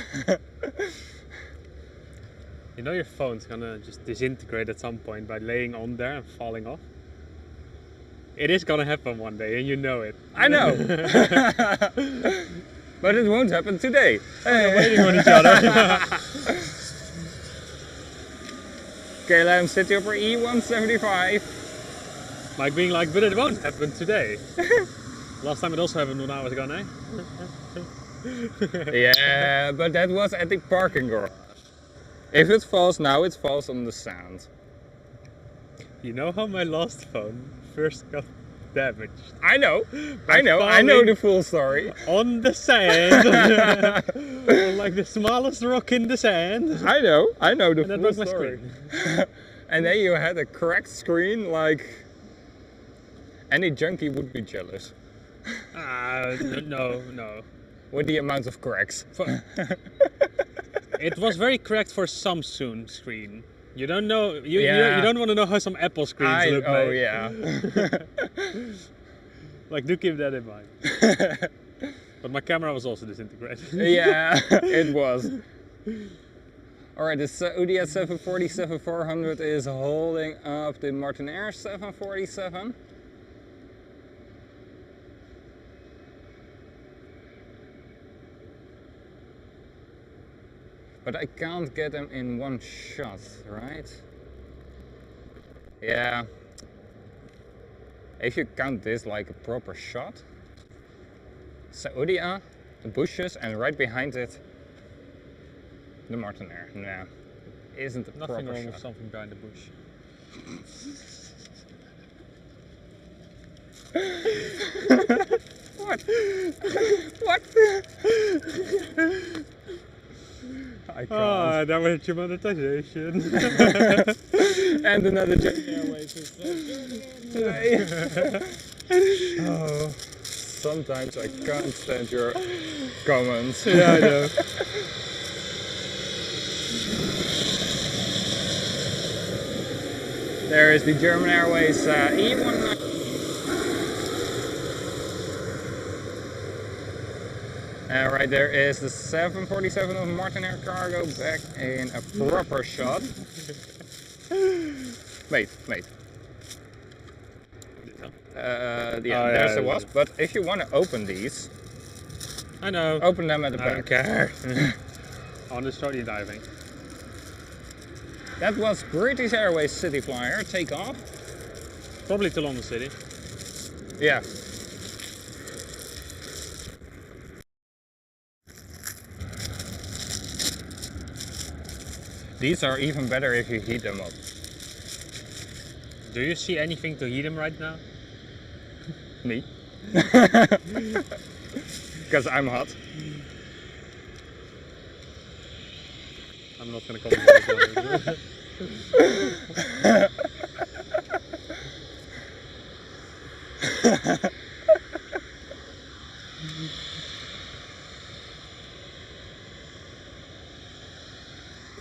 You know your phone's gonna just disintegrate at some point by laying on there and falling off? It is gonna happen one day, and you know it. I know! But it won't happen today. We're waiting on each other. KLM City Upper E175. Mike being like, but it won't happen today. Last time it also happened when I was gone, eh? Yeah, but that was at the parking garage. If it falls now, it falls on the sand. You know how my last phone first got damaged. I know, By I know falling the full story. On the sand, on like the smallest rock in the sand. I know the And that full broke my story. screen. And then you had a cracked screen, like any junkie would be jealous No. with the amount of cracks. It was very correct for Samsung screen. You don't know. You don't want to know how some Apple screens look. Oh mate. yeah. Like, do keep that in mind. But my camera was also disintegrated. Yeah, it was. Alright, the Saudi 747-400 is holding up the Martinair 747. But I can't get them in one shot, right? Yeah. If you count this like a proper shot. Saudia, the bushes, and right behind it, the Martinair. Nah, isn't a Nothing proper wrong shot. with something behind the bush. What? What? I can't. Ah, that was your monetization. And another German Airways is today. Oh, sometimes I can't stand your comments. Yeah, I know. There is the German Airways E1. Right there is the 747 of Martinair Cargo back in a proper shot. Wait. There's the wasp. But if you want to open these, I know. open them at the I back. don't care. I want to start you diving. That was British Airways Cityflyer takeoff. Probably to London City. Yeah. These are even better if you heat them up. Do you see anything to heat them right now? Me? Because I'm hot. I'm not gonna comment on this.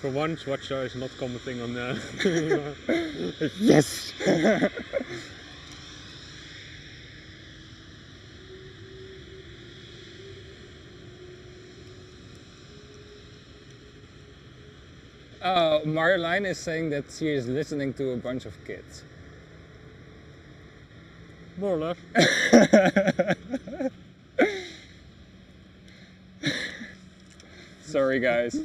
For once, Watcher is not commenting on that. Yes! Oh, Marjolein is saying that she is listening to a bunch of kids. More or less. Sorry guys.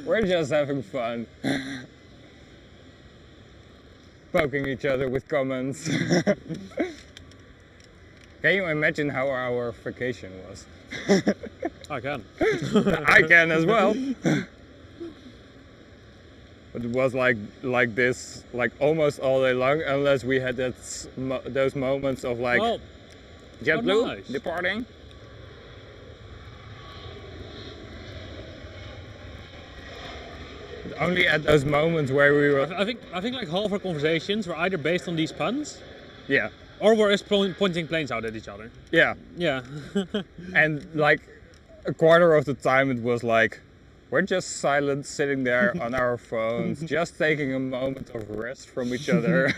We're just having fun. Poking each other with comments. Can you imagine how our vacation was? I can. I can as well. But it was like this, like almost all day long, unless we had those moments of like JetBlue nice. departing. Only at those moments where we were. I think like half our conversations were either based on these puns, Yeah, or were us pointing planes out at each other. yeah. Yeah. And like a quarter of the time it was like, we're just silent, sitting there on our phones, just taking a moment of rest from each other.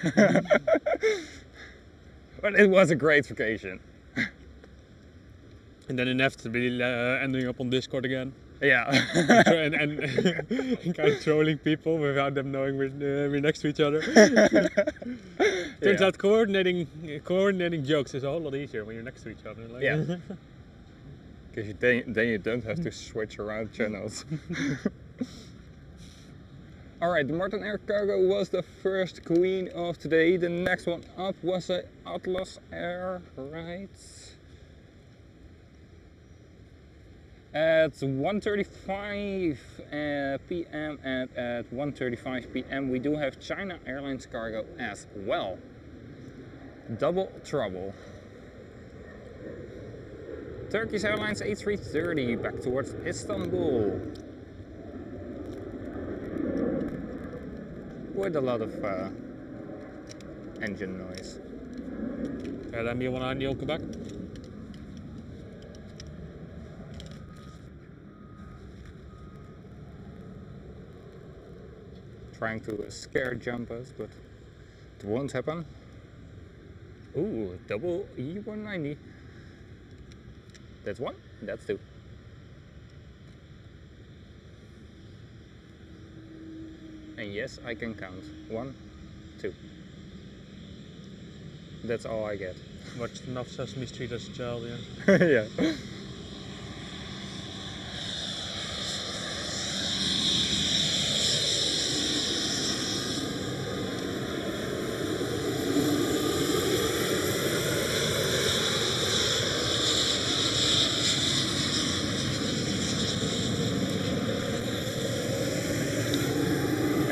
But it was a great vacation. And then inevitably ending up on Discord again. Yeah. and kind of trolling people without them knowing we're next to each other. Turns out coordinating jokes is a whole lot easier when you're next to each other. Like, Yeah. Because then you don't have to switch around channels. Alright, the Martinair Cargo was the first queen of today. The next one up was a Atlas Air, right? At 1:35 p.m. and at 1:35 p.m. we do have China Airlines cargo as well. Double trouble. Turkish Airlines A330 back towards Istanbul. With a lot of engine noise. LM 190 ook back. Trying to scare jump us, but it won't happen. Ooh, double E190. That's one, that's two. And yes, I can count. 1, 2. That's all I get. Watched enough Sesame Street as a child, yeah. Yeah.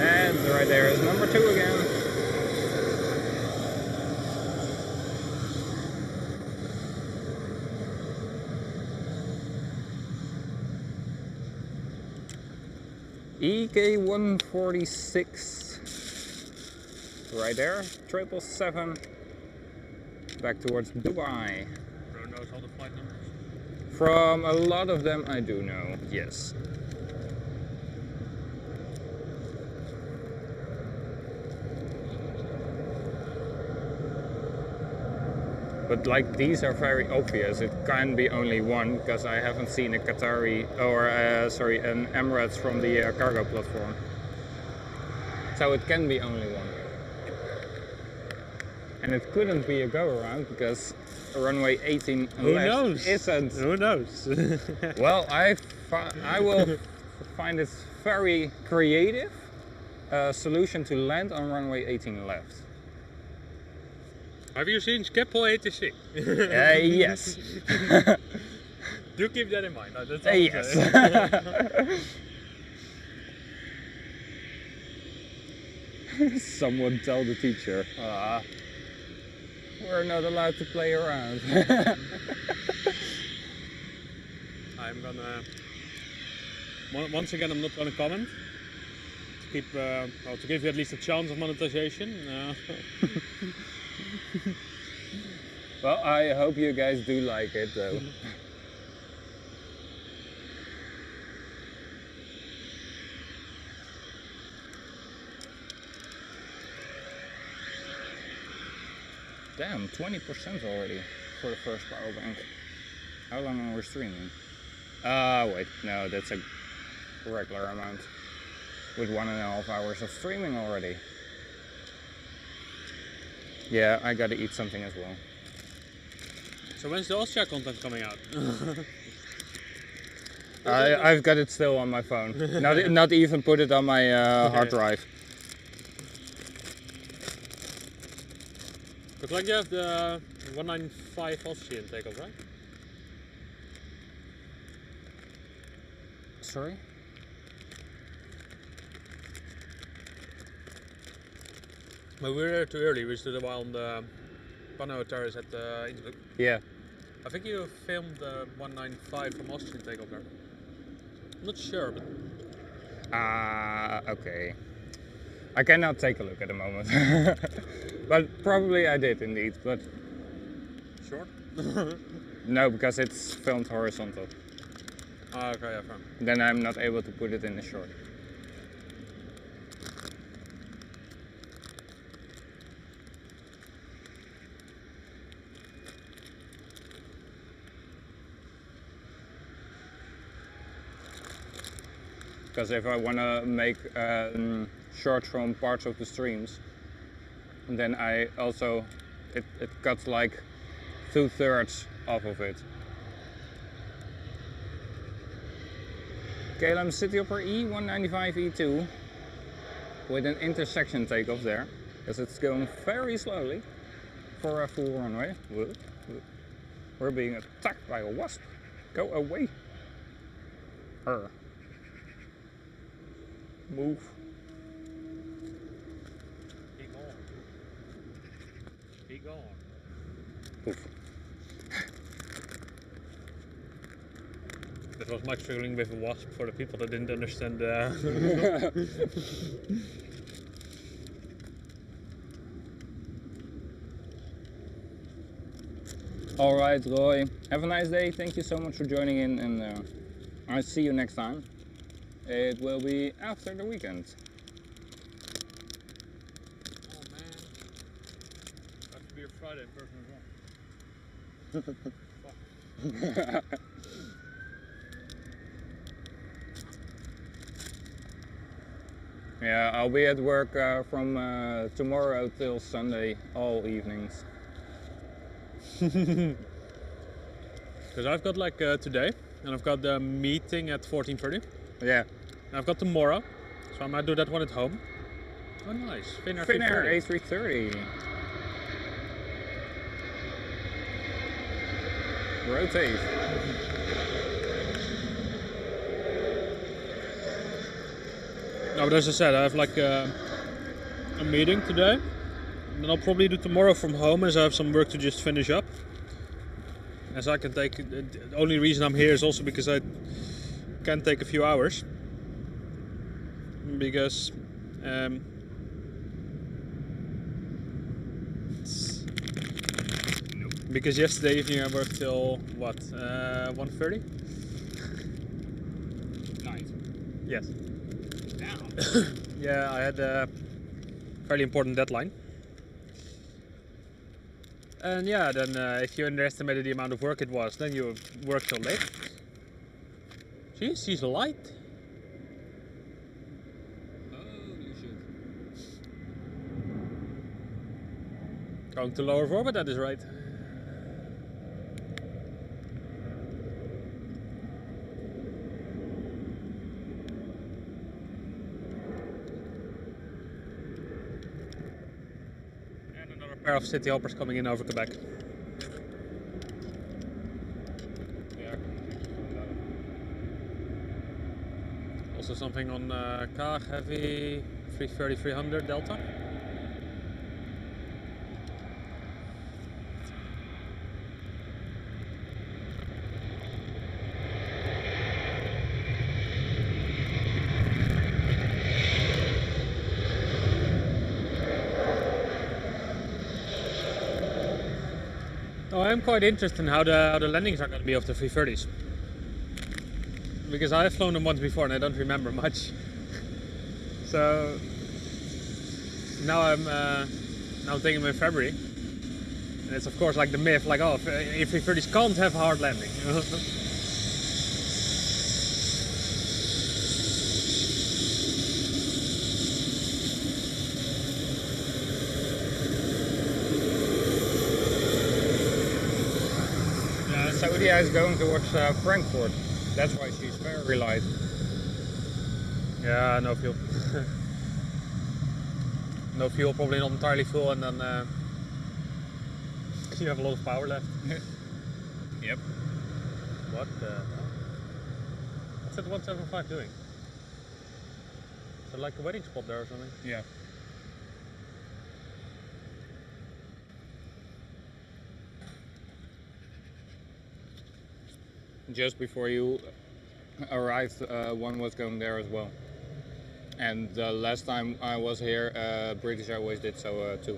And right there is number 2 again. EK146 right there, 777 back towards Dubai. Bro knows all the flight numbers. From a lot of them I do know, yes. But like these are very obvious. It can be only one because I haven't seen a Qatari or an Emirates from the cargo platform. So it can be only one. And it couldn't be a go around because runway 18 Who left knows? isn't. Who knows? Well, I will find it very creative solution to land on runway 18 left. Have you seen Schiphol ATC? Yes. Do keep that in mind. That's all Yes. Someone tell the teacher. We're not allowed to play around. I'm gonna. Once again, I'm not gonna comment. To keep, well, to give you at least a chance of monetization. Well, I hope you guys do like it though. Damn, 20% already for the first power bank. How long are we streaming? Wait, no, that's a regular amount. With 1.5 hours of streaming already. Yeah, I gotta eat something as well. So when's the Austria content coming out? I've got it still on my phone. Not even put it on my hard drive. Looks like you have the 195 Austrian takeoff, right? Sorry? But we were there too early. We stood a while on the Pano terrace at the Innsbruck. Yeah. I think you filmed the 195 from Austrian takeoff there. I'm not sure, but... Okay. I cannot take a look at the moment. But probably I did indeed, but... Sure? No, because it's filmed horizontal. Okay, yeah, fine. Then I'm not able to put it in the short. Because if I want to make shorts from parts of the streams, then I also, it cuts like 2/3 off of it. KLM Cityhopper E195 E2 with an intersection takeoff there, because it's going very slowly for a full runway. We're being attacked by a wasp. Go away. Her. Move. Be gone. Be gone. Poof. That was my struggling with a wasp for the people that didn't understand. All right, Roy. Have a nice day. Thank you so much for joining in, and I'll see you next time. It will be after the weekend. Oh man, that should be a Friday person as well. Yeah, I'll be at work from tomorrow till Sunday, all evenings. Because I've got like today, and I've got the meeting at 14:30. Yeah. And I've got tomorrow, so I might do that one at home. Oh nice, Finnair Finnair 330. A330. Rotate. No, but as I said, I have like a meeting today. And I'll probably do tomorrow from home, as I have some work to just finish up. As I can take, the only reason I'm here is also because I can take a few hours. Because yesterday evening I worked till what, 1:30? Nice. Yes. Damn. Yeah, I had a fairly important deadline. And yeah, then if you underestimated the amount of work it was, then you work till late. Jeez, she's light. Holy shit. Going to lower orbit, that is right. Pair of city hoppers coming in over Quebec. Yeah. Also something on Kaag Heavy 330-300 Delta. Oh, I'm quite interested in how the landings are going to be of the 330s. Because I've flown them once before and I don't remember much. So now I'm taking them in February. And it's of course like the myth, like, oh, if 330s can't have a hard landing. Saudia is going towards Frankfurt. That's why she's very light. Yeah, no fuel. No fuel, probably not entirely full, and then you have a lot of power left. Yep. What the hell? What's that 175 doing? Is it like a wedding spot there or something? Yeah. Just before you arrived, one was going there as well. And the last time I was here, British Airways did so too.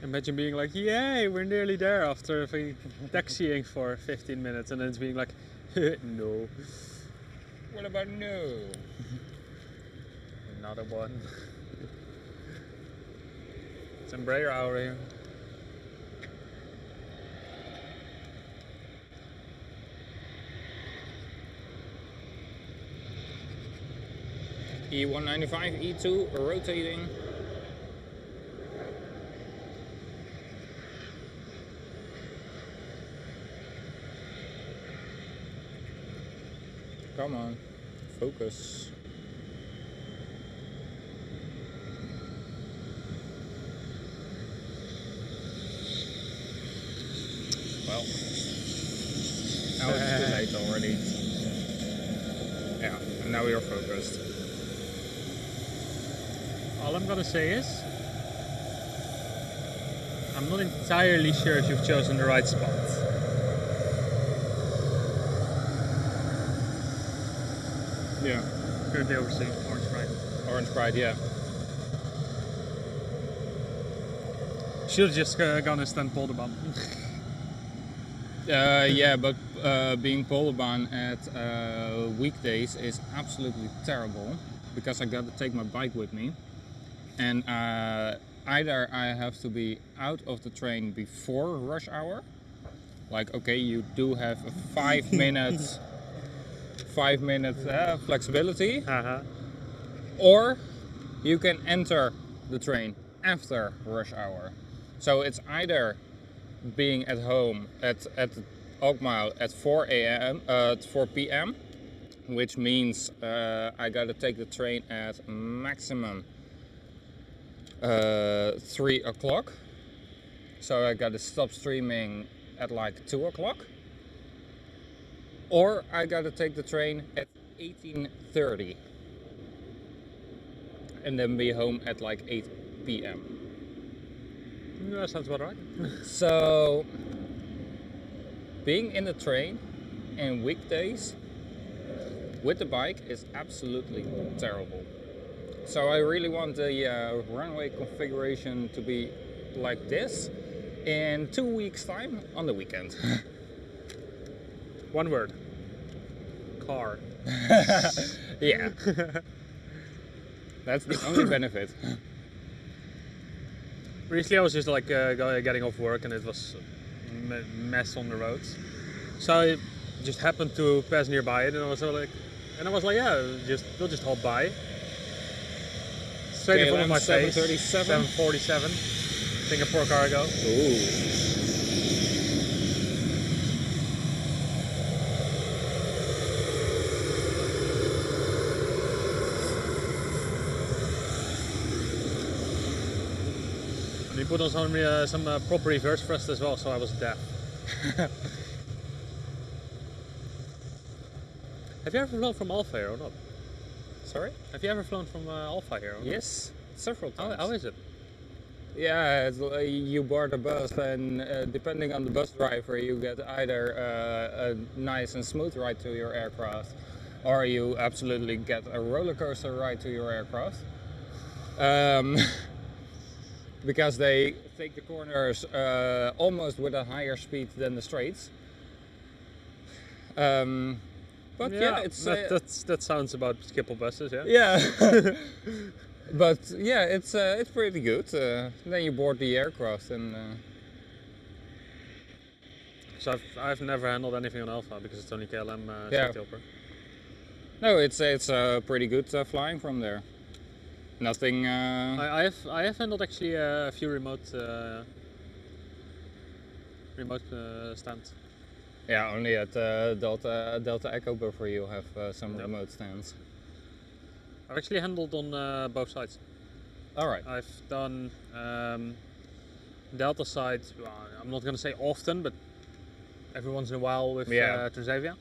Imagine being like, yay, we're nearly there after taxiing for 15 minutes, and then it's being like, no. What about no? Another one. It's Embraer hour here. E195, E2 rotating. Come on, focus. Well, now it's too late already. now you're focused. All I'm gonna say is, I'm not entirely sure if you've chosen the right spot. Yeah. Currently overseeing Orange Pride. Orange Pride, yeah. Should have just gone and stand Polderbahn. Yeah, but being Polderbahn at weekdays is absolutely terrible because I got to take my bike with me, and either I have to be out of the train before rush hour, like okay, you do have a 5 minutes, 5 minutes flexibility, or you can enter the train after rush hour. So it's either being at home at Alkmaar at 4 p.m, which means I gotta take the train at maximum 3 o'clock. So I gotta stop streaming at like 2 o'clock. Or I gotta take the train at 18:30 and then be home at like 8 p.m. Yeah, that sounds about right. So being in the train and weekdays with the bike is absolutely terrible. So I really want the runway configuration to be like this in 2 weeks time on the weekend. One word. Car. Yeah. That's the only benefit. Recently I was just like getting off work and it was a mess on the roads. So I just happened to pass nearby it and I was like, yeah, we'll just hop by. Straight in front of my face. 747. Singapore cargo. Ooh. And he put on some proper reverse thrust as well, so I was deaf. Have you ever flown from Alpha here or not? Sorry? Have you ever flown from Alpha here or not? Yes, several times. How is it? Yeah, you board a bus and depending on the bus driver you get either a nice and smooth ride to your aircraft or you absolutely get a roller coaster ride to your aircraft. Because they take the corners almost with a higher speed than the straights. But yeah, it's that sounds about Schiphol buses, yeah. Yeah. But yeah, it's pretty good. Then you board the aircraft and. So I've never handled anything on Alpha because it's only KLM Yeah. City Hopper. No, it's pretty good flying from there. Nothing. I have handled actually a few remote stands. Yeah, only at Delta Echo Buffer you have some remote stands. I've actually handled on both sides. All right. I've done Delta side. Well, I'm not going to say often, but every once in a while with Transavia.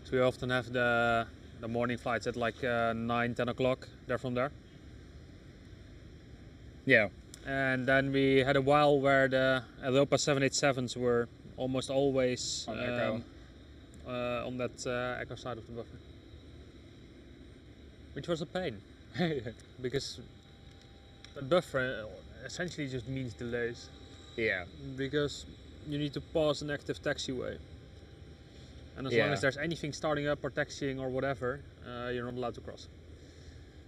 So we often have the morning flights at like 9-10 o'clock. They're from there. Yeah. And then we had a while where the Europa 787s were almost always on Echo. On that Echo side of the buffer. Which was a pain. Because the buffer essentially just means delays. Yeah. Because you need to pass an active taxiway. And as long as there's anything starting up or taxiing or whatever, you're not allowed to cross.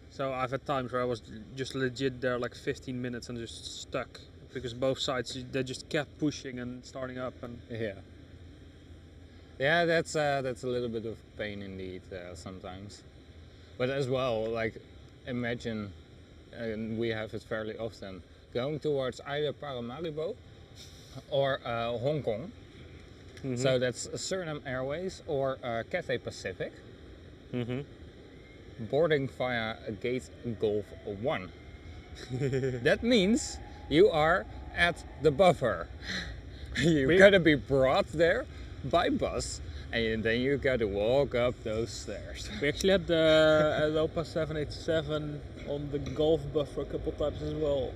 So I've had times where I was just legit there like 15 minutes and just stuck. Because both sides, they just kept pushing and starting up. And yeah, that's a little bit of pain indeed sometimes. But as well, like imagine, and we have it fairly often, going towards either Paramaribo or Hong Kong. Mm-hmm. So that's Suriname Airways or Cathay Pacific. Mm-hmm. Boarding via gate Golf 1. That means you are at the buffer. You're gonna be brought there by bus And then you got to walk up those stairs. We actually had the Lopa 787 on the Golf buffer a couple times as well.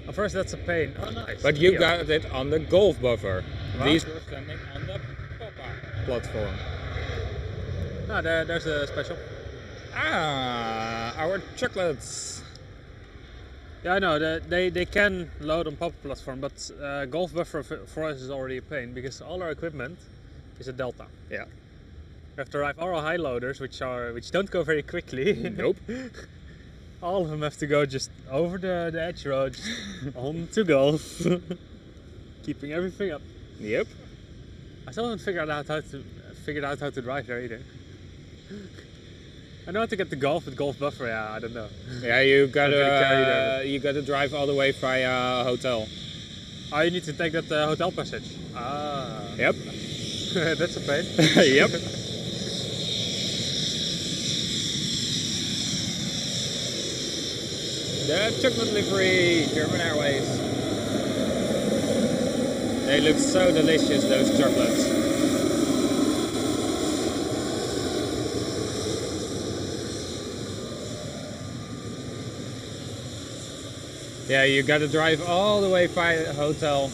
At first that's a pain. Oh nice. But you got it on the Golf buffer. Wow. These were standing on the Papa platform. No, there's a special. Ah, our chocolates. Yeah, I know, they can load on Papa platform, but Golf buffer for us is already a pain because all our equipment is a Delta. Yeah. We have to drive our high loaders, which don't go very quickly. Nope. All of them have to go just over the edge road, just on to Golf, keeping everything up. Yep. I still haven't figured out how to drive there either. I know how to get the Golf, but Golf buffer, yeah, I don't know. Yeah, you gotta drive all the way via hotel. Oh, you need to take that hotel passage. Ah. Yep. That's a pain. Yep. The chocolate livery, German Airways. They look so delicious, those chocolates. Yeah, you gotta drive all the way by the hotel.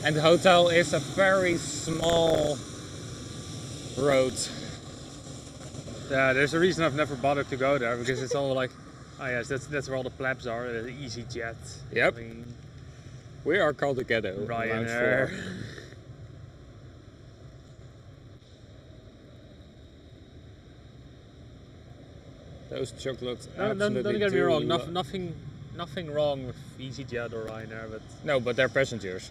And the hotel is a very small road. Yeah, there's a reason I've never bothered to go there, because it's all like, oh yes, that's where all the plebs are, the EasyJet. Yep. I mean, We are called the ghetto. Ryanair. Those chocolates. Don't absolutely get me do wrong, lo- nothing wrong with EasyJet or Ryanair, but No, but they're passengers.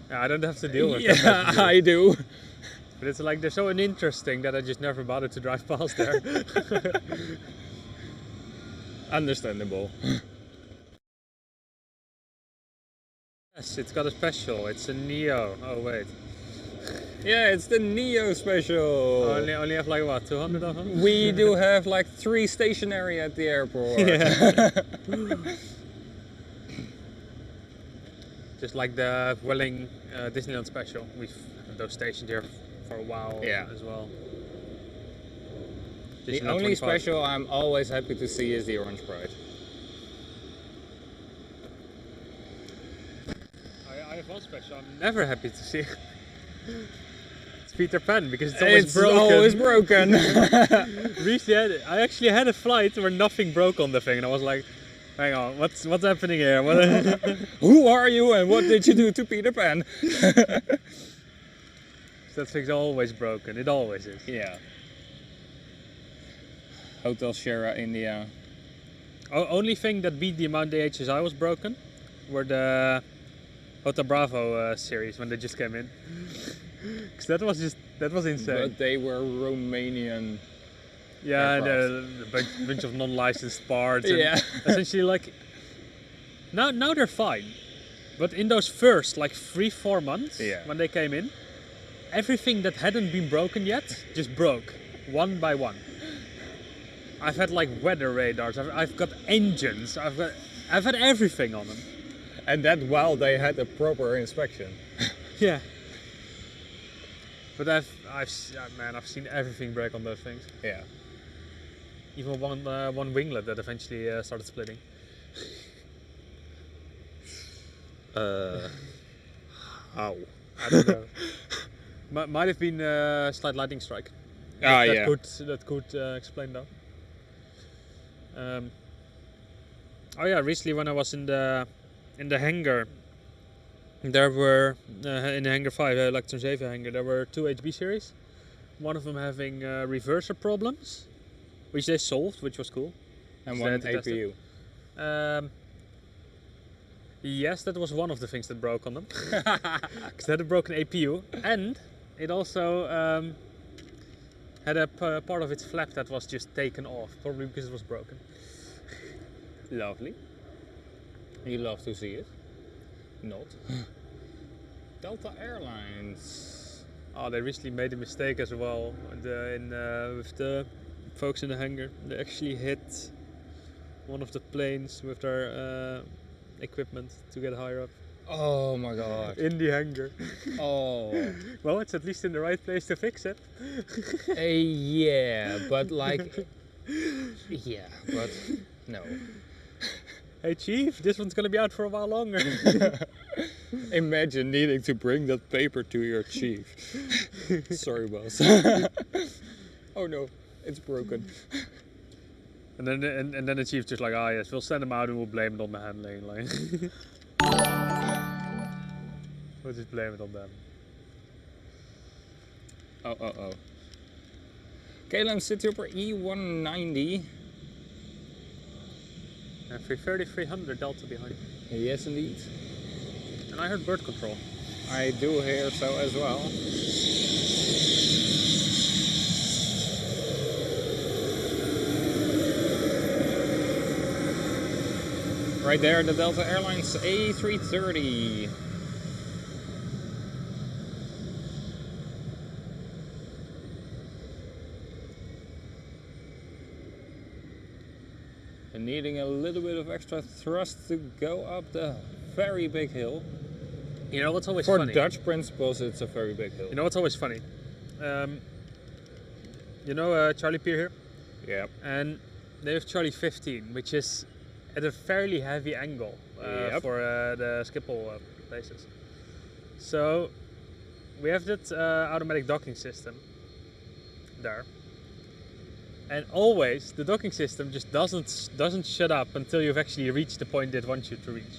yeah, I don't have to deal with Yeah, that. I do. But it's like they're so uninteresting that I just never bothered to drive past there. Understandable. Yes, it's got a special. It's a Neo. Oh wait, Yeah, it's the Neo special. only have like what, 200 of them? We do have like 3 stationary at the airport. Yeah. Just like the Welling Disneyland special. We've had those stationed here for a while Yeah. as well. The Disneyland only 25. special I'm always happy to see is the Orange Pride. I have one special I'm never happy to see. It's Peter Pan, because it's always broken. Always broken. Recently, I actually had a flight where nothing broke on the thing, and I was like, hang on, what's happening here? Who are you and what did you do to Peter Pan? That thing's always broken. It always is. Yeah. Hotel Shera, India. Only thing that beat the amount the HSI was broken were the Hotel Bravo series when they just came in. Because that was insane. But they were Romanian. Yeah, and aircraft. a bunch of non-licensed parts. And Yeah. essentially, like, now they're fine. But in those first, like, 3-4 months, Yeah. when they came in, everything that hadn't been broken yet just broke, one by one. I've had, like, weather radars, I've got engines, I've had everything on them. And that while they had a proper inspection. Yeah. But I've seen everything break on those things. Yeah. Even one winglet that eventually started splitting. Ow. I don't know. Might have been a slight lightning strike. Ah, that yeah. could explain that. Oh yeah, recently when I was in the hangar, there were in the hangar 5, like 7 hangar, there were 2 HB series. One of them having reverser problems, which they solved, which was cool. And So one they had to test APU. Yes, that was one of the things that broke on them. Because they had a broken APU, and it also had a part of its flap that was just taken off, probably because it was broken. Lovely. You love to see it. Not. Delta Airlines. Oh, they recently made a mistake as well with the folks in the hangar. They actually hit one of the planes with their equipment to get higher up. Oh my god. in the hangar. Oh. Well, it's at least in the right place to fix it. Yeah, but like... Yeah, but no. Hey chief, this one's gonna be out for a while longer. Imagine needing to bring that paper to your chief. Sorry, boss. Oh no, it's broken. And then the chief's just like, ah yes, we'll send him out and we'll blame it on the handling. Like, we'll just blame it on them. Oh. KLM Cityhopper E190. And 330, 300 Delta behind. Yes, indeed. And I heard bird control. I do hear so as well. Right there, the Delta Airlines A330. And needing a little bit of extra thrust to go up the very big hill. You know what's always For funny? Dutch principles, it's a very big hill. You know what's always funny? You know Charlie Pier here? Yeah. And they have Charlie 15, which is at a fairly heavy angle for the Schiphol places. So we have that automatic docking system there. And always the docking system just doesn't shut up until you've actually reached the point it wants you to reach.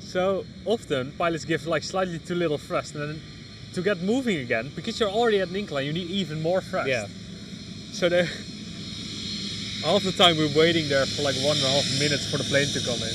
So often pilots give like slightly too little thrust, and then to get moving again, because you're already at an incline, you need even more thrust. Yeah. So half the time we're waiting there for like 1.5 minutes for the plane to come in.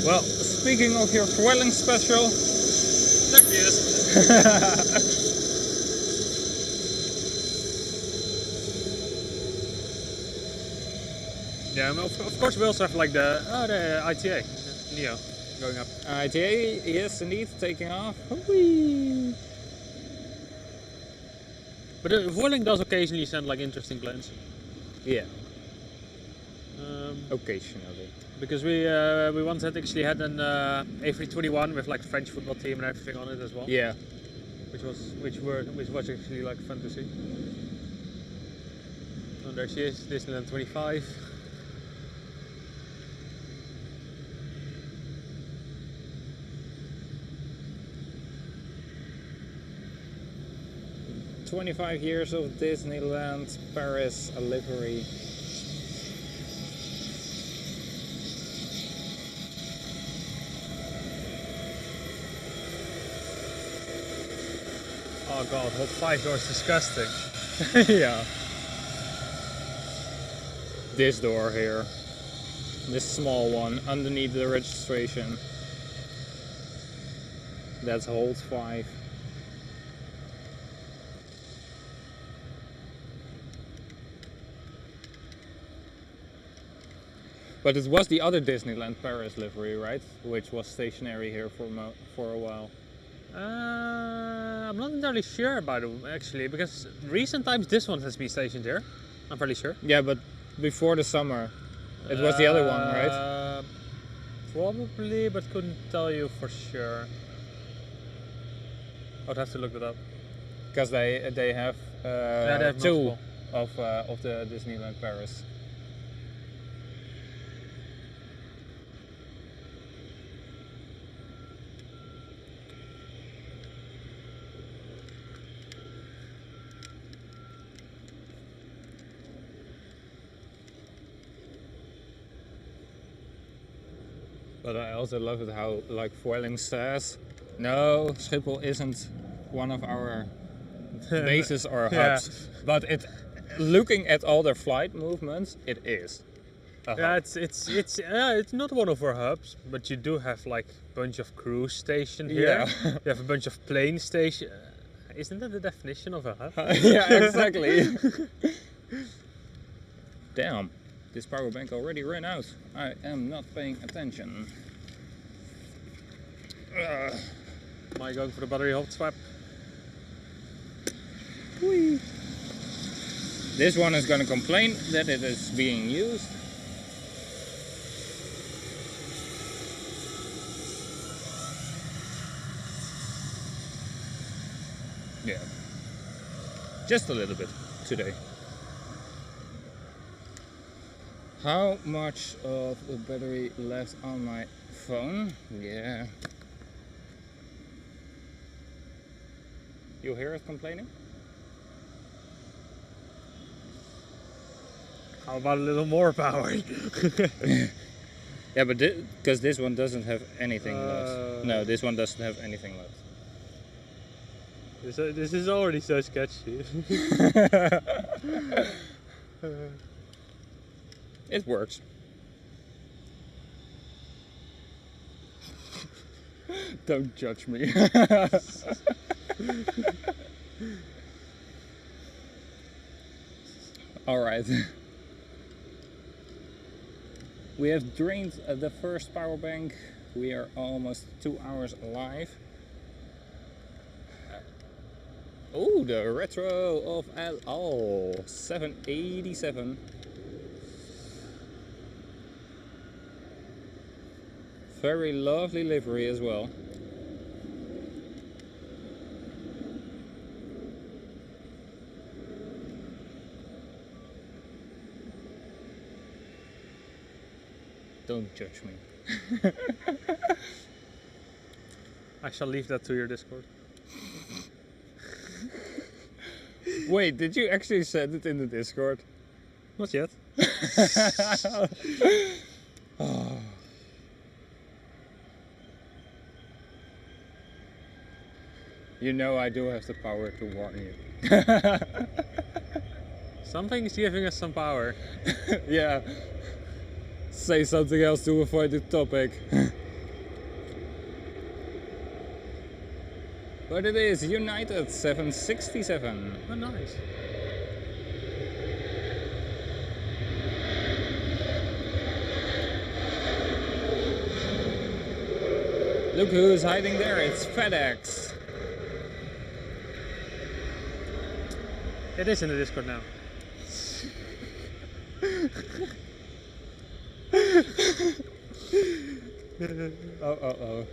Well, speaking of your Vueling special, There he is. Yeah, and of course we also have like the ITA, Neo, going up. ITA, yes indeed, taking off. Whee! But Vueling does occasionally send like interesting planes. Yeah, occasionally. Because we once actually had an A321 with like French football team and everything on it as well. Yeah. Which was actually like fun to see. And there she is, Disneyland 25. "25 years of Disneyland Paris, a livery." Oh god, hot 5 door is disgusting. Yeah. This door here. This small one underneath the registration. That's hold 5. But it was the other Disneyland Paris livery, right? Which was stationary here for a while. I'm not entirely sure about it actually, because recent times this one has been stationed here. I'm fairly sure. Yeah, but before the summer, it was the other one, right? Probably, but couldn't tell you for sure. I'd have to look that up. Because they have, they have two multiple. of the Disneyland Paris. But I also love it how, like, Vueling says, no, Schiphol isn't one of our bases or hubs. But looking at all their flight movements, it is. Yeah, it's not one of our hubs, but you do have like a bunch of cruise stations here. Yeah. You have a bunch of plane stations. Isn't that the definition of a hub? Yeah, exactly. Damn, this power bank already ran out. I am not paying attention. Am I going for the battery hot swap? Whee. This one is going to complain that it is being used. Yeah, just a little bit today. How much of the battery left on my phone? Yeah. You hear it complaining? How about a little more power? Yeah, but because this one doesn't have anything left. No, this one doesn't have anything left. This is already so sketchy. It works. Don't judge me. Alright. We have drained the first power bank. We are almost 2 hours live. Oh, the retro of LO 787. Very lovely livery as well. Don't judge me. I shall leave that to your Discord. Wait, did you actually send it in the Discord? Not yet. Oh. You know I do have the power to warn you. Something's giving us some power. Yeah. Say something else to avoid the topic. But it is United 767. Oh, nice. Look who's hiding there, it's FedEx. It is in the Discord now. Oh.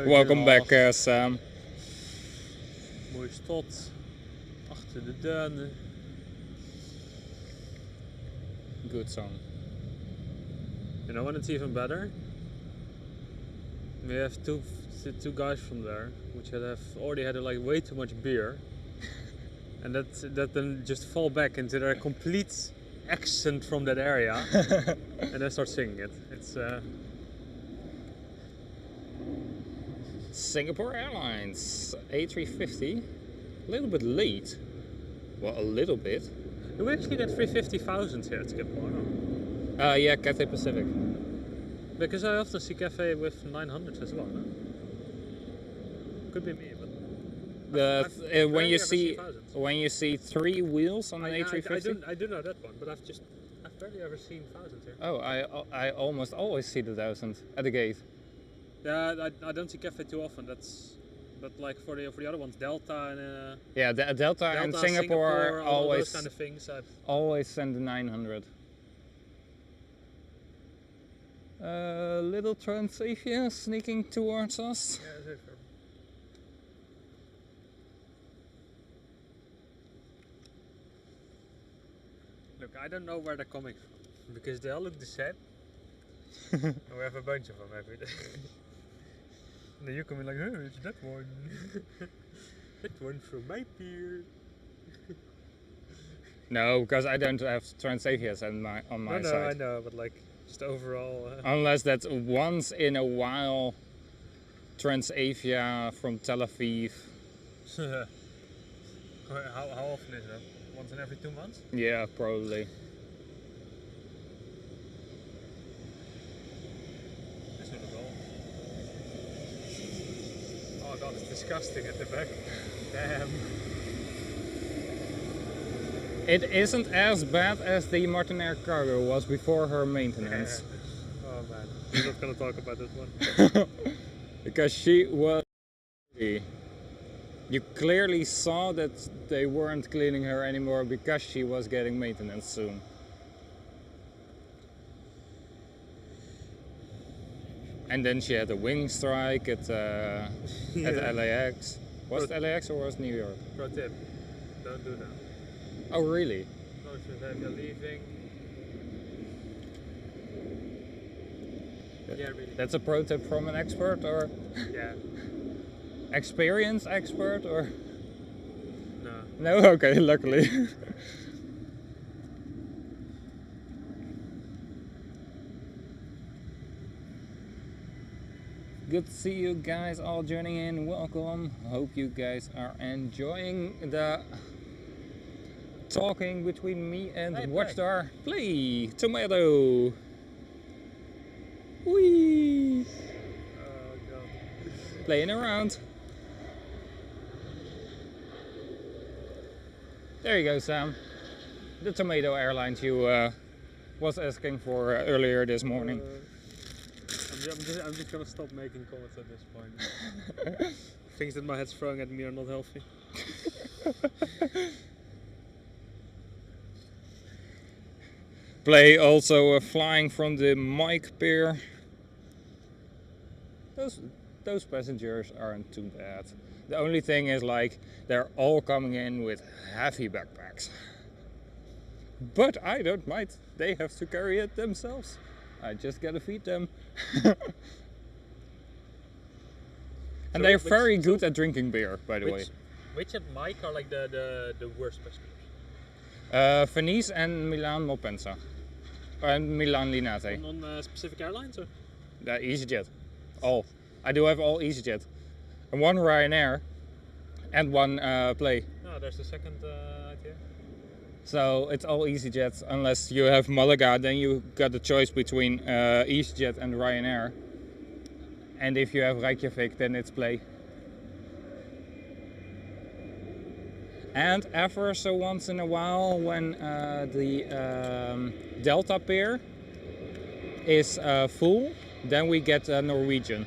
Welcome back, Sam. Mooi stot. Achter de duinen. Good song. You know when it's even better? We have two guys from there, which have already had like way too much beer, and that then just fall back into their complete accent from that area, and then start singing it. It's Singapore Airlines A350, a little bit late. Well, a little bit. Do we actually get 350,000 here at Schiphol? Yeah, Cathay Pacific. Because I often see Cafe with 900 as well. No? Could be me, but when you see 3 wheels on an A350. I do know that one, but I've barely ever seen 1,000 here. Oh, I almost always see the 1,000 at the gate. Yeah, I don't see Cafe too often. But like for the other ones, Delta and yeah, Delta and Singapore always those kind of things. Always send the 900. Little Transavia sneaking towards us. Yeah, very fair. Look, I don't know where they're coming from because they all look the same. And we have a bunch of them every day. And then you come in like, oh, it's that one. That one's from my pier. No, because I don't have Transavias on my side. No, I know, but like just overall. Unless that's once in a while Transavia from Tel Aviv. How often is that? Once in every 2 months? Yeah, probably. This one as well. Oh god, it's disgusting at the back. Damn. It isn't as bad as the Martinair cargo was before her maintenance. Oh man. We're not gonna talk about that one. Because she was... You clearly saw that they weren't cleaning her anymore because she was getting maintenance soon. And then she had a wing strike at LAX. Was it LAX or was it New York? Pro tip, don't do that. Oh really? No, if you're leaving. Yeah, really. That's a pro tip from an expert, or Yeah. experienced expert, or? No. No? Okay, luckily. Good to see you guys all joining in. Welcome. Hope you guys are enjoying the talking between me and Watchstar. Play tomato. Whee! Oh god. Playing around. There you go, Sam. The tomato airlines you was asking for earlier this morning. I'm just gonna stop making comments at this point. Things that my head's throwing at me are not healthy. Play also flying from the Mike Pier. Those passengers aren't too bad. The only thing is, like, they're all coming in with heavy backpacks. But I don't mind. They have to carry it themselves. I just gotta feed them. And they're very good at drinking beer, by the way. Which at Mike are like the worst passengers? Venice and Milan Malpensa. And Milan Linate. On specific airlines or? EasyJet. All. I do have all EasyJet. And one Ryanair. And one Play. No, there's the second ITA. So it's all EasyJet, unless you have Malaga, then you got the choice between EasyJet and Ryanair. And if you have Reykjavik, then it's Play. And ever so once in a while, when the Delta Pier is full, then we get Norwegian.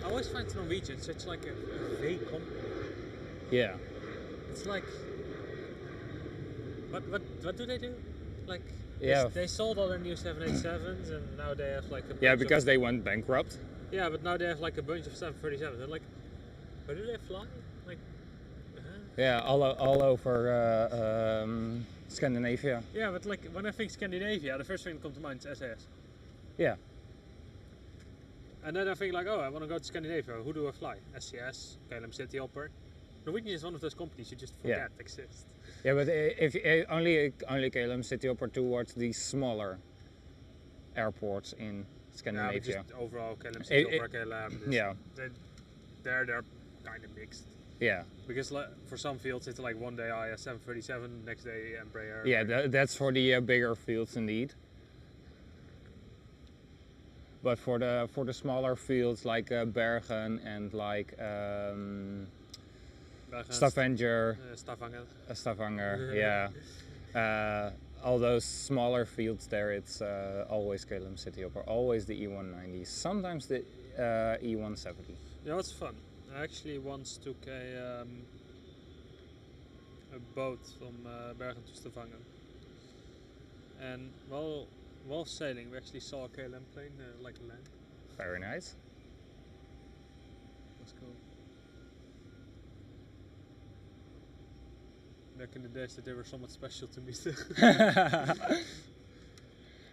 I always find Norwegian such like a vague company. Yeah. It's like, what do they do? Like, yeah, they sold all their new 787s and now they have like a bunch because they went bankrupt. Yeah, but now they have like a bunch of 737s. They're like, where do they fly? Like, yeah, all over Scandinavia. Yeah, but like when I think Scandinavia, the first thing that comes to mind is SAS. Yeah. And then I think like, oh, I want to go to Scandinavia. Who do I fly? SCS, KLM Cityhopper. Norwegian is one of those companies you just forget exist. Yeah, but if only KLM Cityhopper towards the smaller airports in Scandinavia. Yeah, but just overall KLM Cityhopper, KLM. Yeah. They're kind of mixed. Yeah. Because for some fields it's like one day IS 737, next day Embraer. Yeah, that's for the bigger fields indeed. But for the smaller fields like Bergen and like Stavanger, Stavanger, yeah. All those smaller fields there, it's always KLM Cityhopper, always the E190, sometimes the E170. You know, it's fun. I actually once took a boat from Bergen to Stavanger, and while sailing, we actually saw a KLM plane like land. Very nice. That's cool. Back in the days that they were somewhat special to me still.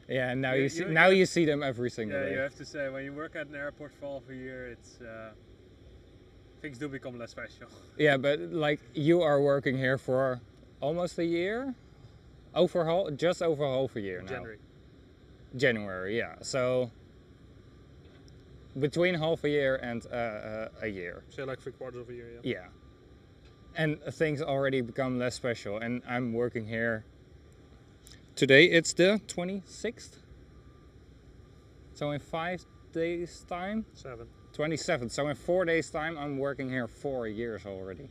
Yeah, and now you see them every single day. Yeah, you have to say, when you work at an airport for half a year, it's things do become less special. Yeah, but like you are working here for almost a year? Just over half a year now. January, yeah. So between half a year and a year. So like 3/4 of a year, yeah. Yeah. And things already become less special, and I'm working here. Today it's the 26th. So in 5 days time? 27th. So in 4 days time I'm working here 4 years already.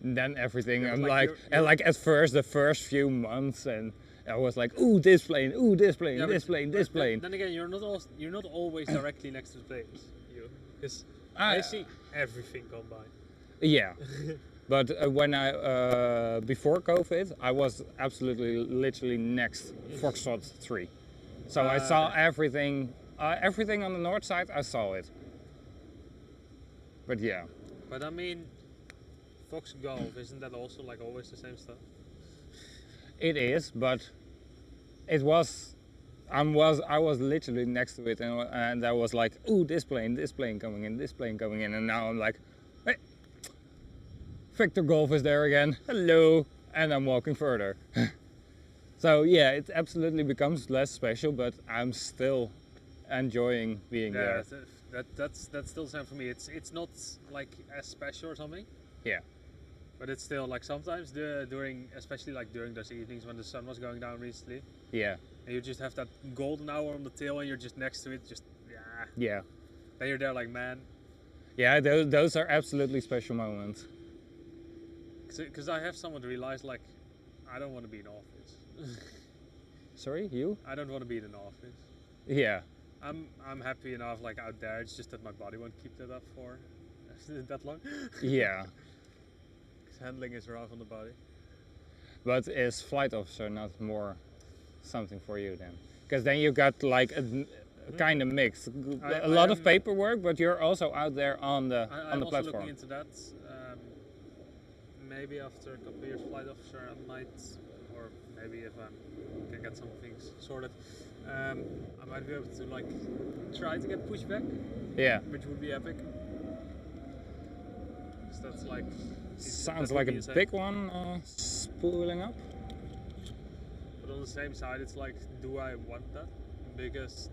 And then everything, Yeah, I'm like like, you're- and like at first, the first few months, and I was like, ooh, this plane, ooh, this plane, Yeah, this but- plane, this but plane. Then again, you're not always directly next to the planes. Because I- I see everything come by. Yeah. But when before COVID, I was absolutely literally next Foxtrot 3. So I saw everything, everything on the north side, I saw it. But yeah. But I mean, Fox Golf, isn't that also like always the same stuff? It is, but it was, I was literally next to it, and I was like, ooh, this plane coming in, this plane coming in, and now I'm like, hey, Victor Golf is there again, hello, and I'm walking further. So yeah, it absolutely becomes less special, but I'm still enjoying being there. That's still the same for me. It's not like as special or something. Yeah. But it's still like sometimes especially like during those evenings when the sun was going down recently, Yeah. and you just have that golden hour on the tail and you're just next to it, just Yeah. Then you're there like, man. Yeah, those are absolutely special moments. Because I have someone to realize like, I don't want to be in office. Sorry, you? I don't want to be in an office. Yeah. I'm happy enough like out there. It's just that my body won't keep that up for that long. Yeah. Handling is rough on the body. But is flight officer not more something for you then? Because then you got like a kind of mix, a lot of paperwork, but you're also out there on the I'm the also platform. looking into that. Maybe after a couple of years flight officer, I might, or maybe if I can get some things sorted, I might be able to like try to get pushback. Yeah. Which would be epic. So that's like. Sounds like a big one spooling up. But on the same side, it's like, do I want that? Because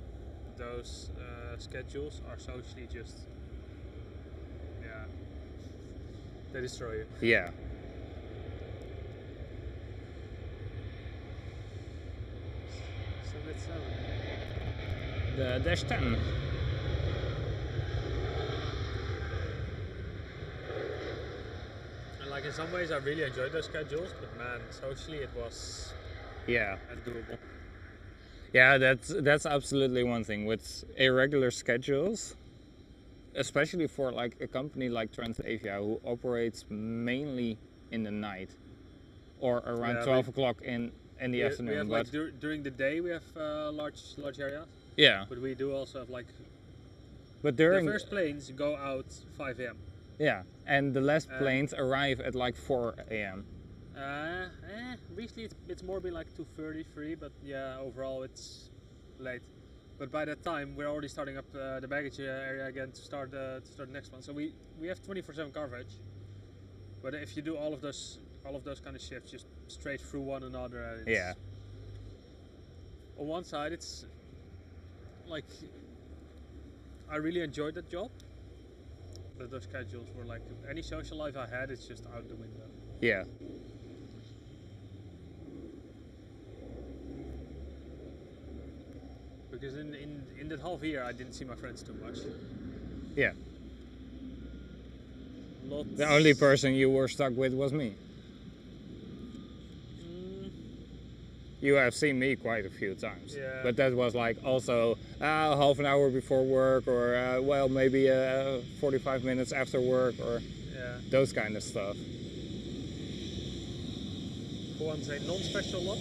those schedules are socially just, they destroy you. Yeah. So that's The Dash 10. like in some ways I really enjoyed those schedules, but man, socially it was undoable. Yeah, that's absolutely one thing with irregular schedules, especially for like a company like Transavia who operates mainly in the night or around 12 o'clock in the afternoon. We have but like during the day we have large areas. Yeah. But we do also have like. But during the first planes go out 5 a.m. Yeah, and the last planes arrive at like 4 a.m. Recently it's more been like 2:30, 3, but yeah, overall it's late. But by that time we're already starting up the baggage area again to start the next one. So we have 24/7 coverage. But if you do all of those kind of shifts just straight through one another, Yeah. On one side it's like I really enjoyed that job. But those schedules were like any social life I had, it's just out the window. Yeah. Because in that half year I didn't see my friends too much. Yeah. Lots. The only person you were stuck with was me. You have seen me quite a few times. Yeah. But that was like also half an hour before work, or well, maybe 45 minutes after work, or those kind of stuff. For one say non-special lot.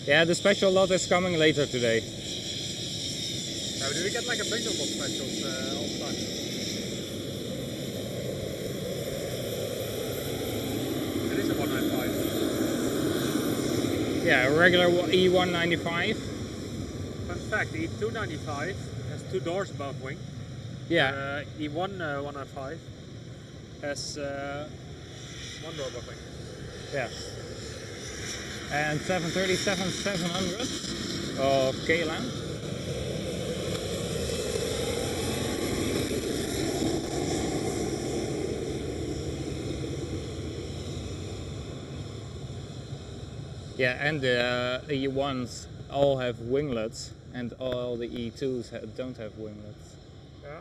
Yeah, the special lot is coming later today. Do we get like a big lot specials all the time? It is a 195. Yeah, a regular E195. Fun fact, the E295 has 2 doors above wing. Yeah. E1 195 has 1 door above wing. Yeah. And 737-700 of KLM. Yeah, and the E1s all have winglets, and all the E2s don't have winglets. Yeah.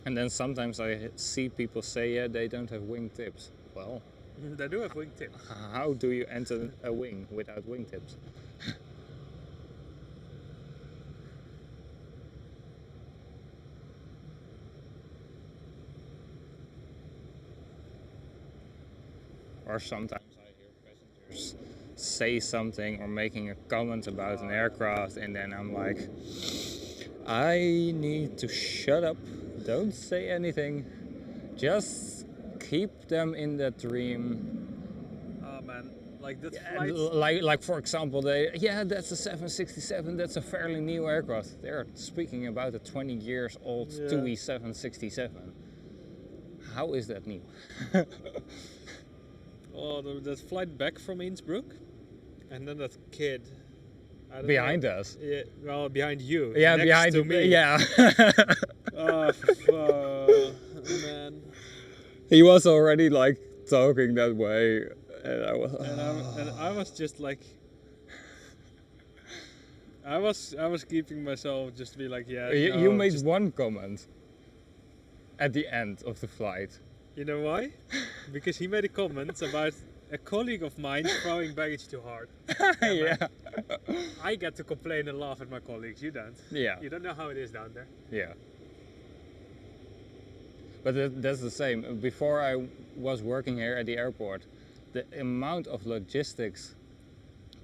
And then sometimes I see people say, yeah, they don't have wingtips. Well, They do have wingtips. how do you enter a wing without wingtips? Or sometimes I hear passengers say something or making a comment about an aircraft, and then I'm like, I need to shut up, don't say anything, just keep them in that dream. Oh man, like that Yeah, flight. like for example, that's a 767, that's a fairly new aircraft. They're speaking about a 20 years old TUI 767. How is that new? Oh, that flight back from Innsbruck, and then that kid. I don't Behind know. us. Yeah, well, behind you. Yeah, next behind to me. Yeah. Oh, man. He was already like talking that way, and I was. And I was just like, I was keeping myself just to be like, yeah. You no, made just, one comment at the end of the flight. You know why? Because he made a comment about a colleague of mine throwing baggage too hard. Yeah. I get to complain and laugh at my colleagues. You don't. Yeah. You don't know how it is down there. Yeah. But that's the same. Before I was working here at the airport, the amount of logistics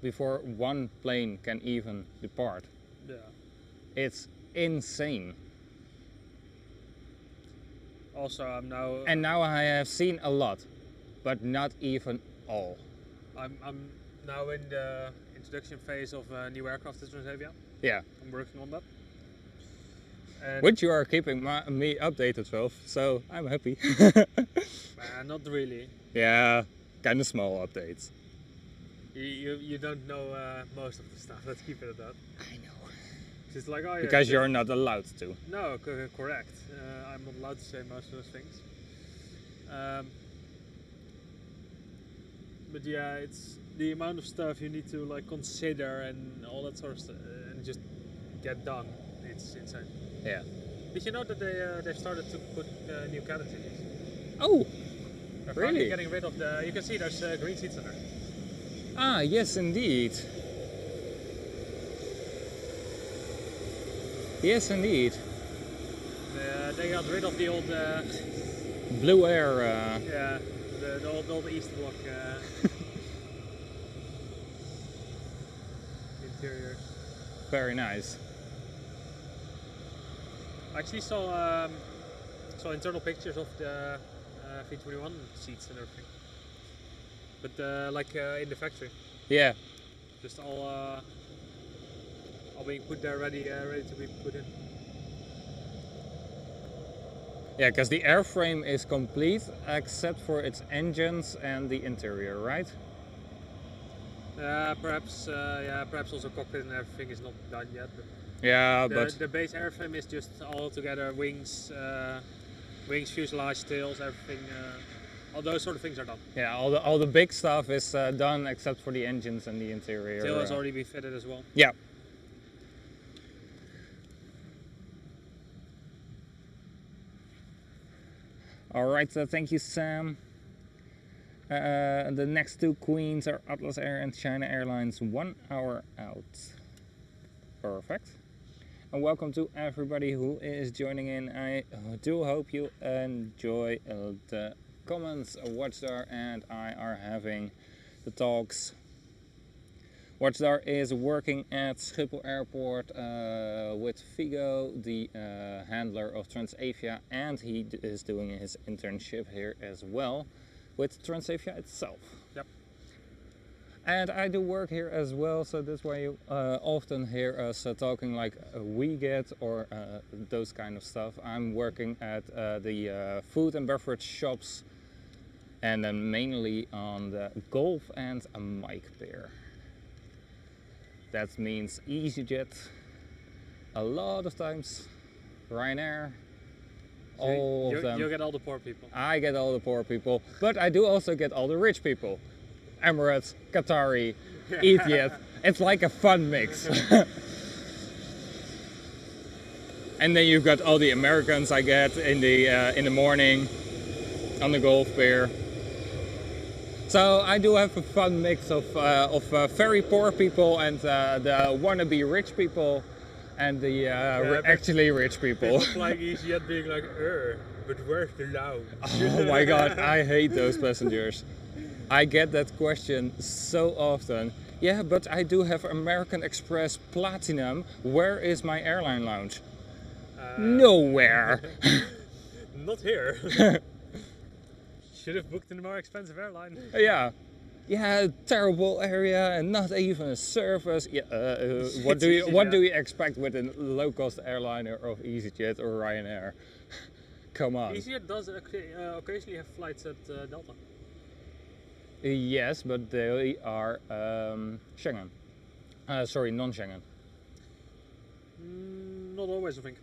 before one plane can even depart, Yeah. it's insane. Also, I'm now. And now I have seen a lot, but not even all. I'm now in the introduction phase of a new aircraft at Transavia. Yeah. I'm working on that. And Which you are keeping me updated with, so I'm happy. not really. Yeah, kind of small updates. You don't know most of the stuff. Let's keep it at that. I know. It's like, oh yeah. Because you're not allowed to. No, correct. I'm not allowed to say most of those things. But yeah, it's the amount of stuff you need to like consider and all that sort of stuff, and just get done. It's insane. Yeah. Did you know that they've started to put new cabin seats? Oh, They're finally really? getting rid of the. You can see there's green seats in there. Ah, yes, indeed. Yes, indeed. They got rid of the old. Blue Air. Yeah, the old East Block interiors. Very nice. I actually saw internal pictures of the V21 seats and everything, but like in the factory, Yeah. just all being put there, ready to be put in. Yeah, because the airframe is complete except for its engines and the interior, right? Perhaps also cockpit and everything is not done yet. But Yeah, but the base airframe is just all together: wings, fuselage, tails, everything. All those sort of things are done. yeah, all the big stuff is done except for the engines and the interior. Tail has already been fitted as well. Yeah. All right, so thank you, Sam. The next two queens are Atlas Air and China Airlines, 1 hour out. Perfect. And welcome to everybody who is joining in. I do hope you enjoy the comments. Watchdar and I are having the talks. Watchdar is working at Schiphol Airport with Figo, the handler of Transavia, and he is doing his internship here as well with Transavia itself. Yep. And I do work here as well, so that's why you often hear us talking like we get or those kind of stuff. I'm working at the food and beverage shops, and then mainly on the Golf and Mike Pier. That means EasyJet, a lot of times, Ryanair, all of them. You get all the poor people. I get all the poor people, but I do also get all the rich people. Emirates, Qatari, EasyJet. It's like a fun mix. And then you've got all the Americans I get in the morning on the Gulf Pier. So I do have a fun mix of very poor people and the wannabe rich people and the actually rich people. People flying EasyJet being like, but where's the lounge? Oh my god, I hate those passengers. I get that question so often. Yeah, but I do have American Express Platinum. Where is my airline lounge? Nowhere. Not here. Should have booked in a more expensive airline. Yeah, terrible area and not even a service. Yeah, what do you expect with a low-cost airliner of EasyJet or Ryanair? Come on. EasyJet does occasionally have flights at Delta. Yes, but they are Schengen. Sorry, non-Schengen. Not always, I think.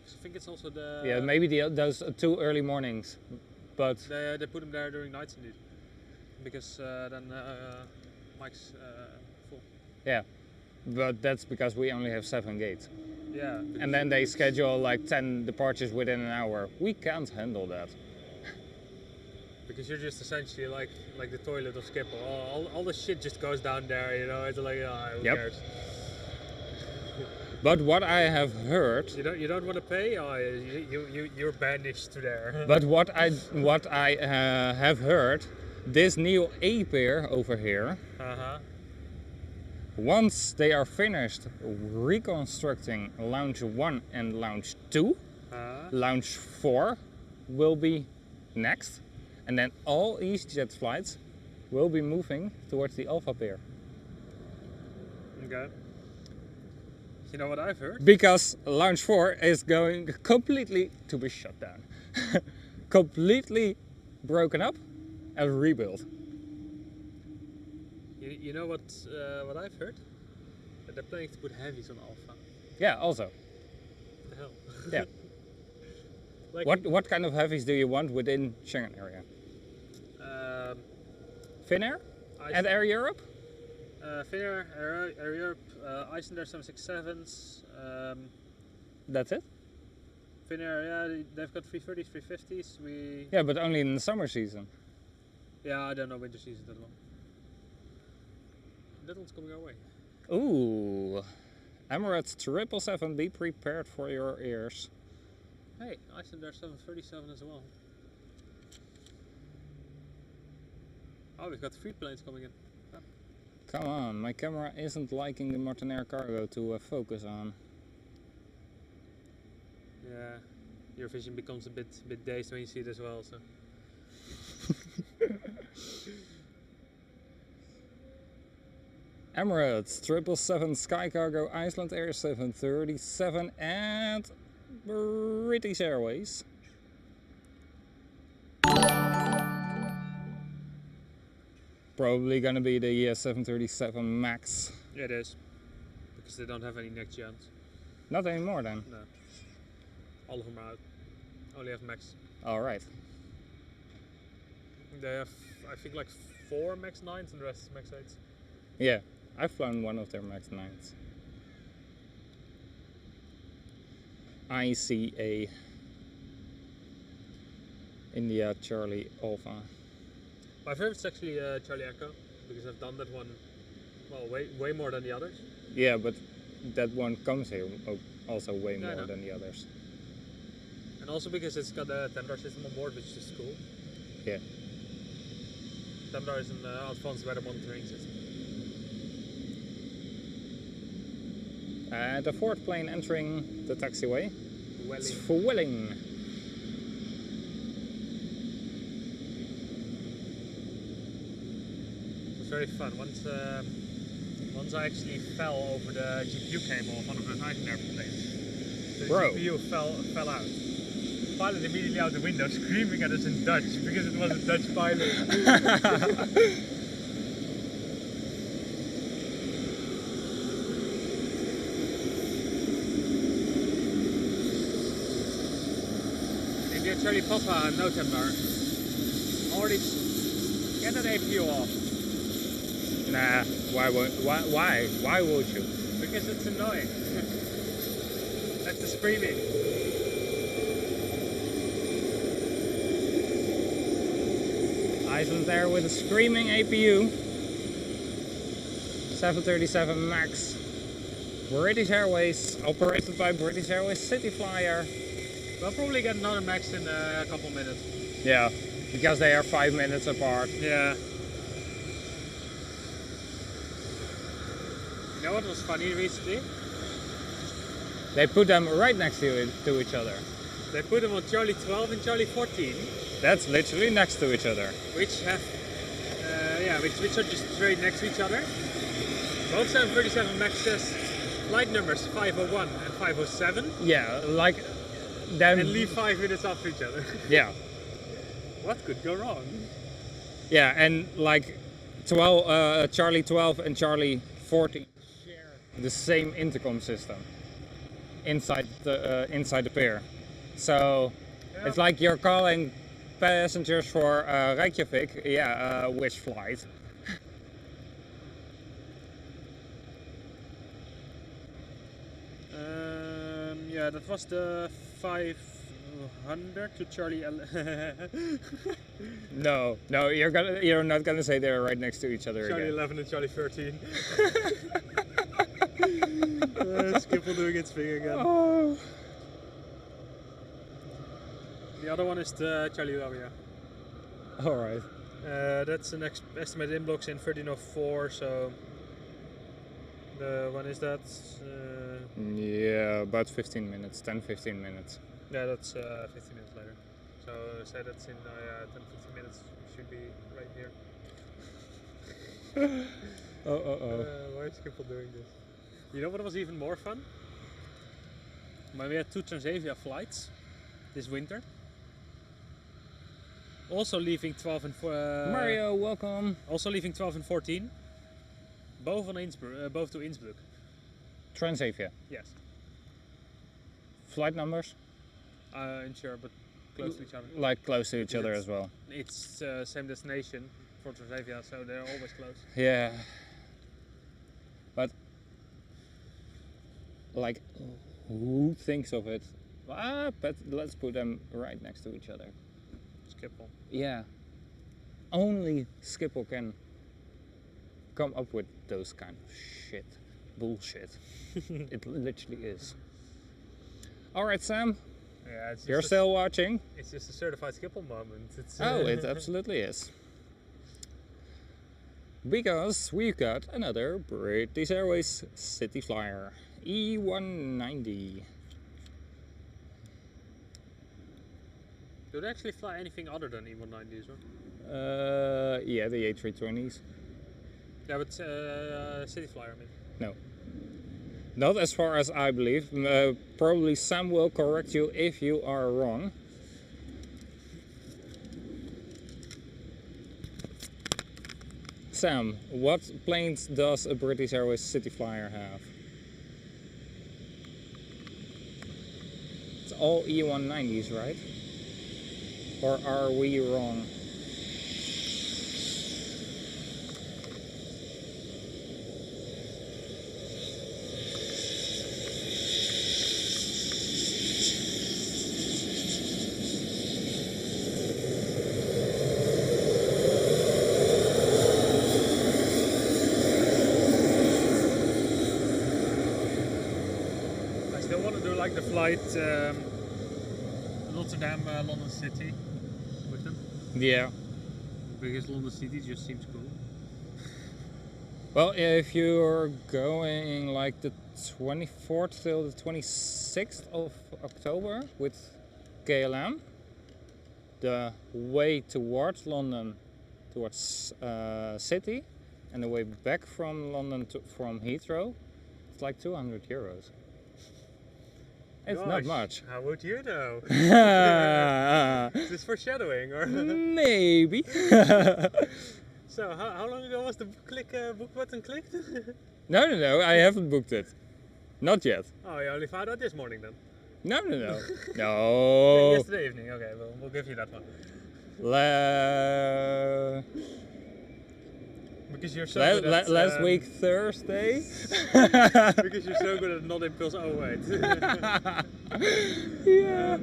I think it's also the... Yeah, maybe those 2 early mornings, but... They put them there during nights indeed. Because then Mike's full. Yeah, but that's because we only have 7 gates. Yeah. And then they schedule like 10 departures within an hour. We can't handle that. Because you're just essentially like the toilet of Schiphol. All the shit just goes down there, you know. It's like, who cares? But what I have heard, you don't want to pay. You're banished to there. But what I have heard, this new A pair over here. Once they are finished reconstructing Lounge 1 and Lounge 2, Lounge 4 will be next, and then all EasyJet flights will be moving towards the Alpha pair. Okay. You know what I've heard? Because Lounge 4 is going completely to be shut down. Completely broken up and rebuilt. You know what I've heard? That they're planning to put heavies on Alpha. Yeah, also. What the hell? Yeah. Like what kind of heavies do you want within Schengen area? Finnair? And Air Europe? Finnair, Air Europe, Icelandair 767s. That's it? Finnair, yeah, they've got 330s, 350s. Yeah, but only in the summer season. Yeah, I don't know winter season that long. That one's coming our way. Ooh, Emirates 777, be prepared for your ears. Hey, Icelandair 737 as well. Oh, we've got 3 planes coming in. Oh. Come on, my camera isn't liking the Martinair cargo to focus on. Yeah, your vision becomes a bit dazed when you see it as well. So. Emirates 777, Sky Cargo, Iceland Air 737 and British Airways. Probably gonna be the 737 Max. Yeah, it is. Because they don't have any next gens. Not anymore then? No. All of them are out. Only have Max. Alright. They have, I think, like 4 Max 9s and the rest is Max 8s. Yeah, I've flown one of their Max 9s. ITA India Charlie Alpha. My favorite is actually Charlie Echo, because I've done that one, well, way more than the others. Yeah, but that one comes here also way more than the others. And also because it's got a Tendar system on board, which is cool. Yeah. Tendar is an advanced weather monitoring system. The 4th plane entering the taxiway. Welling. It's Welling. It was very fun. Once I actually fell over the GPU cable of one of the Icelandair planes. The GPU fell out. The pilot immediately out the window screaming at us in Dutch because it was a Dutch pilot. India Charlie Papa, no Tendar. Already get that APU off. Nah, why would you? Because it's annoying. with the screaming. Iceland Air with a screaming APU. 737 Max. British Airways, operated by British Airways Cityflyer. We'll probably get another Max in a couple minutes. Yeah, because they are 5 minutes apart. Yeah. You know what was funny recently? They put them right next to each other. They put them on Charlie 12 and Charlie 14. That's literally next to each other. Which have, which are just straight next to each other. Both 737 Maxes, flight numbers 501 and 507. Yeah, like them. And leave 5 minutes after each other. Yeah. What could go wrong? Yeah, and like 12, Charlie 12 and Charlie 14 share the same intercom system inside the pair. So Yeah. it's like you're calling passengers for Reykjavik. Yeah, which flight? Yeah, that was the 500 to Charlie. No, you're not gonna say they're right next to each other Charlie again. 11 and Charlie 13. Schiphol doing its thing again. Oh. The other one is the Charlie Romeo. All right. That's an estimated inbox in 1304, so when is that? Yeah, about 15 minutes, 10-15 minutes. Yeah, that's 15 minutes later. So say that's in 10-15 minutes, should be right here. Why is Schiphol doing this? You know what was even more fun? When we had 2 Transavia flights this winter. Also leaving 12 and Mario, welcome. Also leaving 12 and 14. Both on Innsbruck, both to Innsbruck. Transavia. Yes. Flight numbers? Unsure, but close to each other. Like close to each other as well. It's same destination for Transavia, so they're always close. Yeah. But like, who thinks of it? But let's put them right next to each other. Schiphol. Yeah. Only Schiphol can come up with those kind of shit. Bullshit. It literally is. Alright, Sam. Yeah, it's You're still watching? It's just a certified Schiphol moment. It's, Oh, it absolutely is. Because we've got another British Airways Cityflyer E190. Do they actually fly anything other than E190s? Right? Yeah, the A320s. Yeah, but Cityflyer, I mean. No. Not as far as I believe. Probably Sam will correct you if you are wrong. Sam, what planes does a British Airways Cityflyer have? It's all E190s, right? Or are we wrong? I still want to do like the flight Rotterdam, London City with them. Yeah. Because London City just seems cool. Well, if you're going like the 24th till the 26th of October with KLM, the way towards London, towards City, and the way back from London from Heathrow, it's like €200. It's not much. How would you know? Is this foreshadowing or? Maybe. So how long ago was the book button clicked? No, I haven't booked it. Not yet. Oh, you only found out this morning then? No. No. Yesterday evening, okay, well, we'll give you that one. Because you're so good at... last week Thursday. Because you're so good at not impulse. Oh wait. Yeah,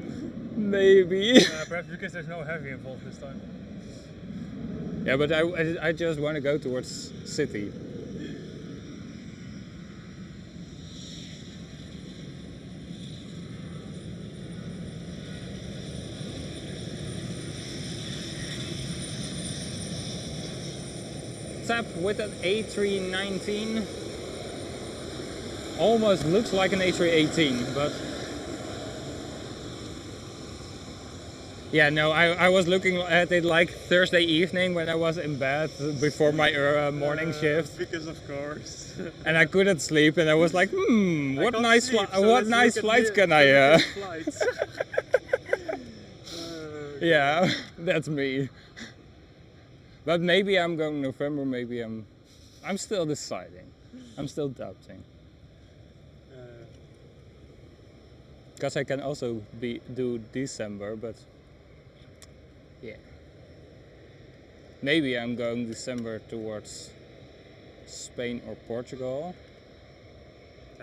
maybe. Perhaps because there's no heavy involved this time. Yeah, but I just want to go towards city. Tap with an A319. Almost looks like an A318, but yeah, no, I was looking at it like Thursday evening when I was in bed before my morning shift. Because of course. And I couldn't sleep, and I was like, what nice flights can I? Yeah, that's me. But maybe I'm going November. Maybe I'm still deciding. I'm still doubting. Because I can also do December, but yeah. Maybe I'm going December towards Spain or Portugal.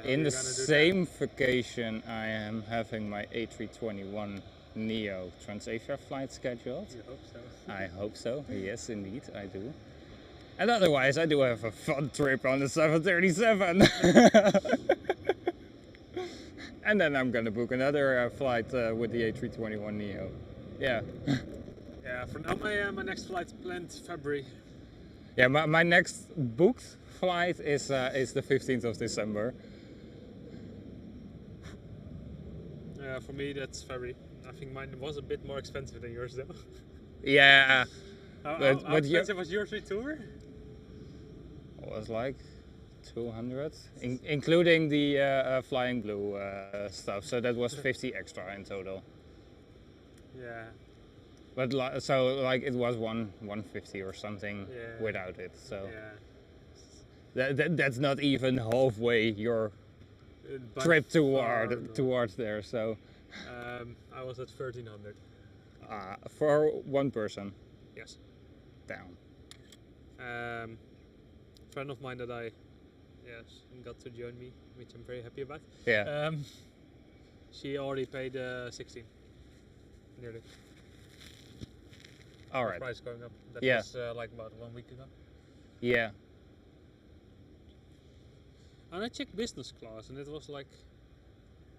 In the same vacation, I am having my A321 Neo Transasia flight scheduled. You hope so. I hope so. Yes, indeed, I do. And otherwise, I do have a fun trip on the 737. And then I'm gonna book another flight with the A321 Neo. Yeah. Yeah. For now, my next flight's planned February. Yeah, my next booked flight is the 15th of December. Yeah, for me that's February. I think mine was a bit more expensive than yours though. Yeah. How expensive was your retour? It was like 200, including the Flying Blue stuff. So that was 50 extra in total. Yeah. But so like it was 150 or something without it. So that's not even halfway your trip towards there. So I was at 1300. For one person. Yes. Down. Friend of mine that I got to join me, which I'm very happy about. Yeah. She already paid 16. Nearly. All right. Price going up. That was like about 1 week ago. Yeah. And I checked business class, and it was like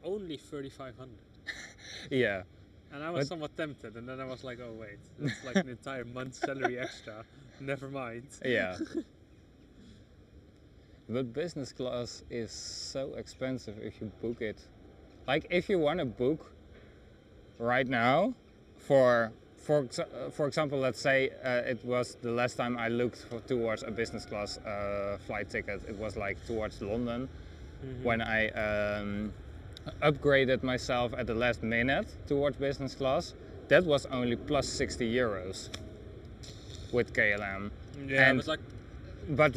only 3,500. Yeah. And I was somewhat tempted, and then I was like, oh wait, that's like an entire month's salary extra. Never mind. Yeah. But business class is so expensive if you book it. Like if you want to book right now for example, let's say it was the last time I looked towards a business class flight ticket. It was like towards London when I upgraded myself at the last minute towards business class. That was only plus 60 euros with KLM. Yeah, and but like. But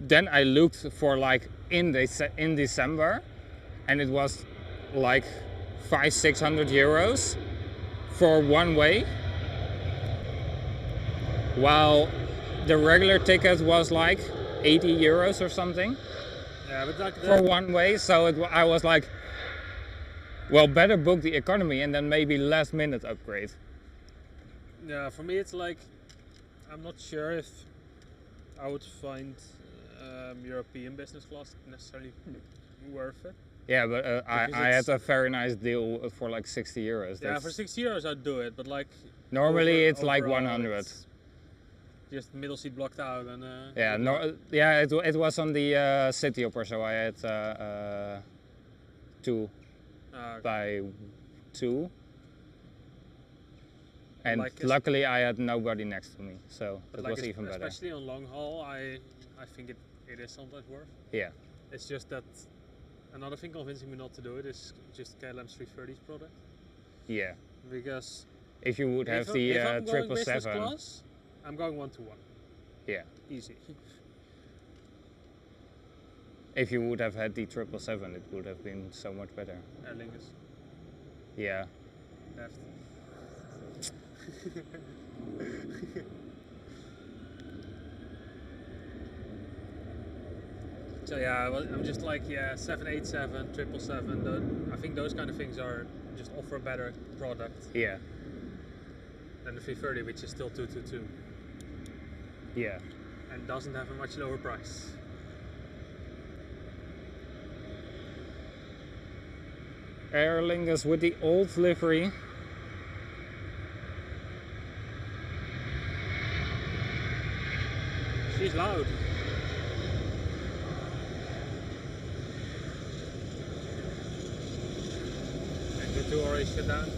then I looked for like in December, and it was like 500-600 euros for one way, while the regular ticket was like 80 euros or something. Yeah, but like for one way. So I was like, well, better book the economy and then maybe last minute upgrade. Yeah, for me it's like, I'm not sure if I would find European business class necessarily worth it. Yeah, but I had a very nice deal for like 60 euros. Yeah, for 60 euros I'd do it, but like... Normally it's like 100. Just middle seat blocked out and... it was on the city hopper, so I had 2 by 2. And like luckily I had nobody next to me, so it was even better. Especially on long haul, I think it is sometimes worth. Yeah. It's just that another thing convincing me not to do it is just KLM's 330's product. Yeah. Because if you would have the 777, class, I'm going 1-1. Yeah. Easy. If you would have had the 777, it would have been so much better. Aer Lingus. Yeah. Left. So yeah, I'm just like 787, 777. I think those kind of things are just offer a better product. Yeah. Than the 330, which is still 222. Yeah. And doesn't have a much lower price. Aer Lingus with the old livery. She's loud. And the two already shut down.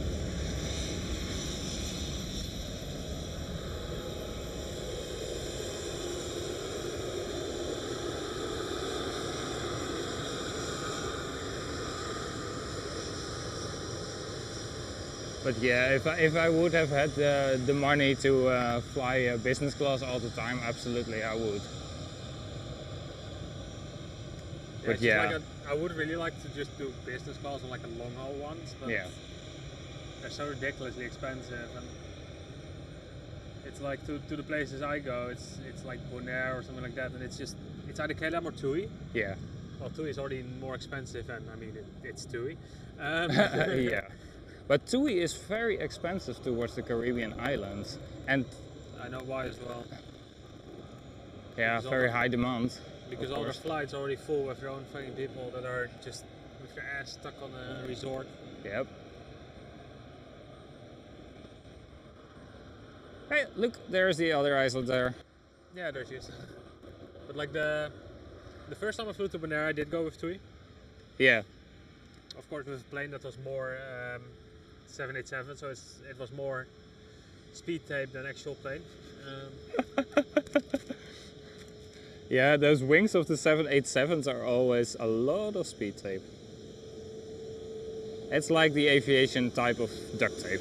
But yeah, if I would have had the money to fly business class all the time, absolutely I would. But yeah, like I would really like to just do business class on like a long haul ones, but yeah, they're so ridiculously expensive, and it's like to the places I go, it's like Bonaire or something like that, and it's either KLM or TUI. yeah. Well, TUI is already more expensive, and I mean it's TUI. Yeah. But TUI is very expensive towards the Caribbean islands, and I know why as well. yeah, Because very high demand. Because all the flights are already full with your own fucking people that are just with their ass stuck on a resort. Yep. Hey, look, there's the other island there. Yeah, there she is. But like the first time I flew to Bonaire, I did go with TUI. Yeah. Of course, with a plane that was more 787, so it was more speed tape than actual plane. Yeah, those wings of the 787s are always a lot of speed tape. It's like the aviation type of duct tape.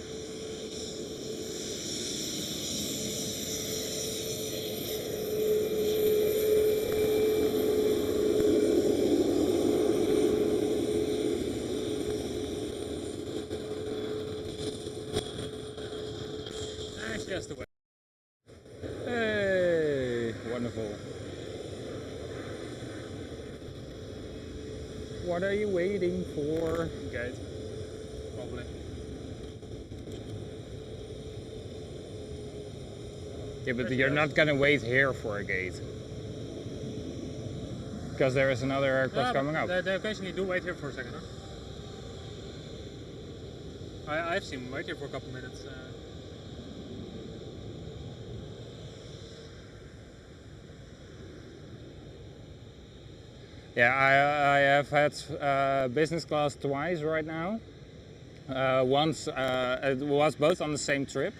Actually, that's the way. Hey, wonderful. What are you waiting for? Gate, probably. Yeah, but There she you're goes. not gonna wait here for a gate. Because there is another aircraft coming up. They occasionally do wait here for a second, huh? I've seen them wait here for a couple minutes. Yeah, I have had business class twice right now. Once it was both on the same trip.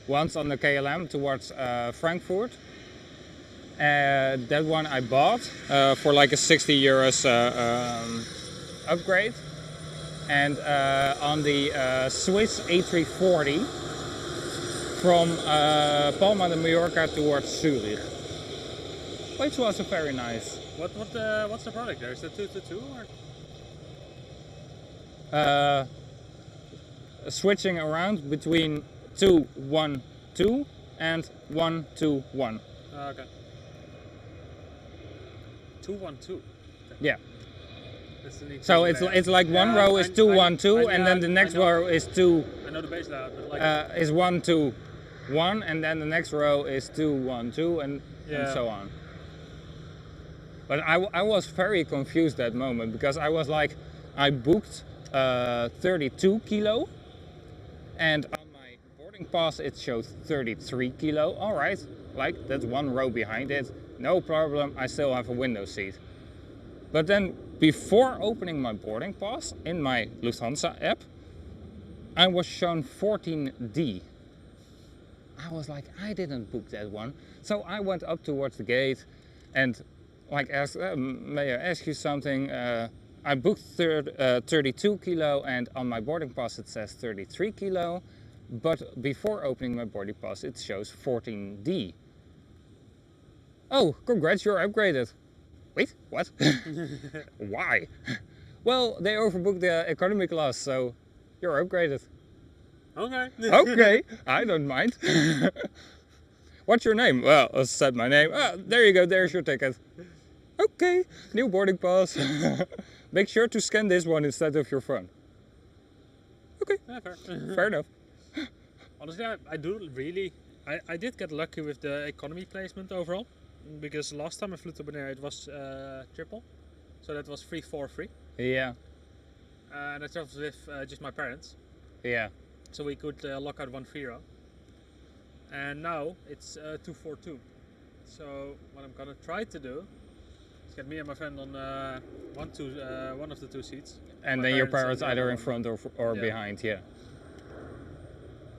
Once on the KLM towards Frankfurt. That one I bought for like a 60 euros upgrade. And on the Swiss A340 from Palma de Mallorca towards Zurich, which was very nice. What's the product there? Is that 222 or? Switching around between 212 and 121. Okay. 212. Yeah. That's the neat So thing it's like one row is 212 and then the next row is I know the base layout, but like is 121 and then the next row is 212 and so on. But I was very confused that moment because I was like, I booked 32 kilo and on my boarding pass it showed 33 kilo. All right, like that's one row behind it. No problem, I still have a window seat. But then before opening my boarding pass in my Lufthansa app, I was shown 14D. I was like, I didn't book that one. So I went up towards the gate and like asked, may I ask you something? I booked 32 kilo and on my boarding pass it says 33 kilo. But before opening my boarding pass it shows 14D. Oh, congrats, you're upgraded. Wait, what? Why? Well, they overbooked the economy class, so you're upgraded. okay. Okay, I don't mind. What's your name? Well, I said my name. Oh, there you go, there's your ticket. Okay, new boarding pass. Make sure to scan this one instead of your phone. Okay, Yeah, fair. fair enough. Honestly, I do really. I did get lucky with the economy placement overall, because last time I flew to Bonaire it was triple, so that was 343, Yeah, and I traveled with just my parents, yeah. so we could lock out 130, and now it's 242. So what I'm gonna try to do is get me and my friend on one of the two seats, And my then your parents parents and the either other in one. front or Yeah. behind, yeah.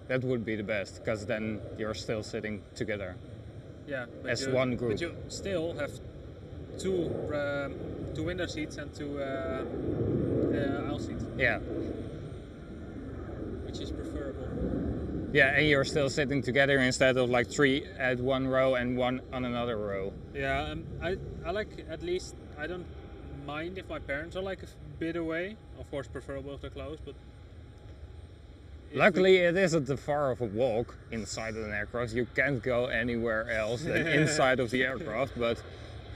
That would be the best, because then you're still sitting together. Yeah, but As one group. But you still have two window seats and two aisle seats, Yeah. which is preferable. Yeah, and you're still sitting together instead of like 3 at one row and 1 on another row. Yeah, I like, at least I don't mind if my parents are like a bit away. Of course, preferable if they're close, but if Luckily, it isn't that far of a walk inside of an aircraft. You can't go anywhere else than inside of the aircraft, but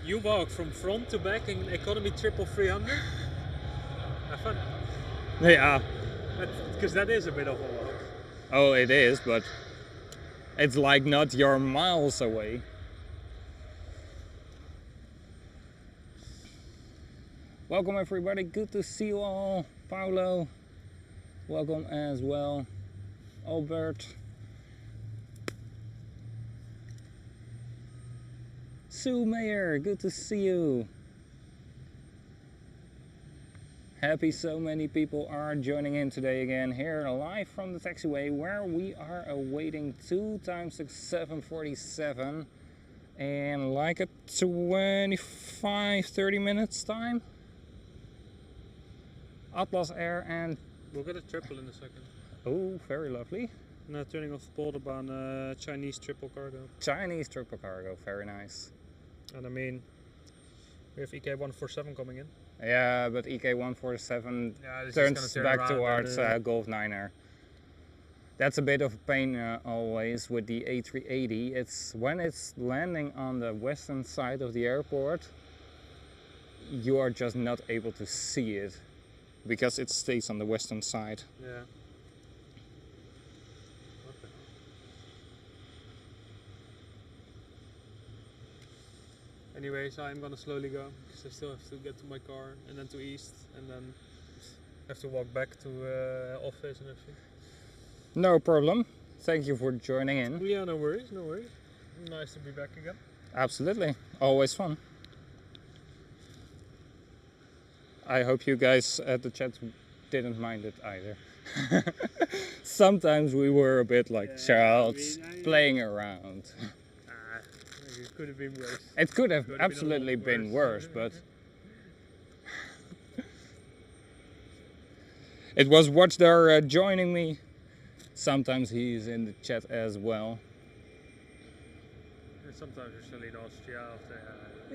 you walk from front to back in economy 300, have fun. yeah. Because that is a bit of a walk. Oh, it is, but it's like not you're miles away. Welcome everybody, good to see you all. Paulo, welcome as well. Albert. Sue Mayer, good to see you. Happy so many people are joining in today again here live from the taxiway where we are awaiting 2x6 747 in like a 25-30 minutes time. Atlas Air and We'll get a triple in a second. oh, very lovely. Now turning off the Polderbahn, Chinese triple cargo. Chinese triple cargo, very nice. And I mean, we have EK 147 coming in. Yeah, but EK 147 Yeah, this is turns gonna turn back around towards and, Golf 9er. That's a bit of a pain always with the A380. It's when it's landing on the western side of the airport, you are just not able to see it because it stays on the western side. Yeah. Okay. Anyways, I'm gonna slowly go because I still have to get to my car and then to East and then have to walk back to office and everything. No problem. Thank you for joining in. Yeah, no worries, no worries. Nice to be back again. Absolutely. Always fun. I hope you guys at the chat didn't mind it either. Sometimes we were a bit like Yeah, childs I mean, playing around. It could have been worse. It could have Could have been a lot absolutely been worse, but it was Watchdar joining me. Sometimes he's in the chat as well. And sometimes you're still in Austria of the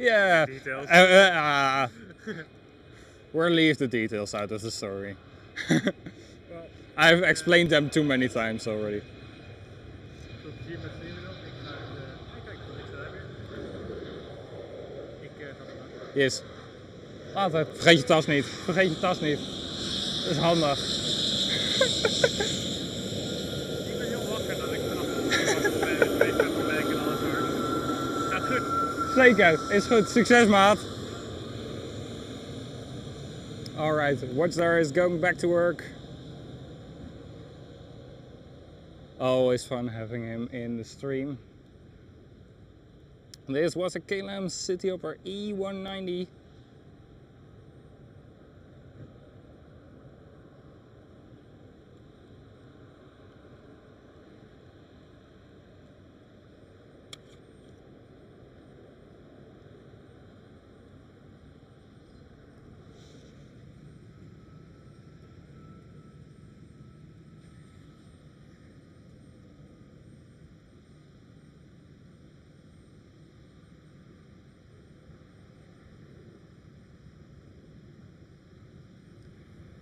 Yeah. details. We'll leave the details out of the story. Well, I've explained them too many times already. tot hier met Steven op. Ik ga kijk, ik sta daar weer. Ik ga ervan. Yes. Later. Vergeet je tas niet. Vergeet je tas niet. Dat is handig. Ik ben heel wakker dat ik vanaf de twee gaat werken en alles maar. Gaat goed. Zeker. Is goed. Succes, maat. Alright. Watchdar is going back to work. Always fun having him in the stream. This was a KLM Cityhopper E190.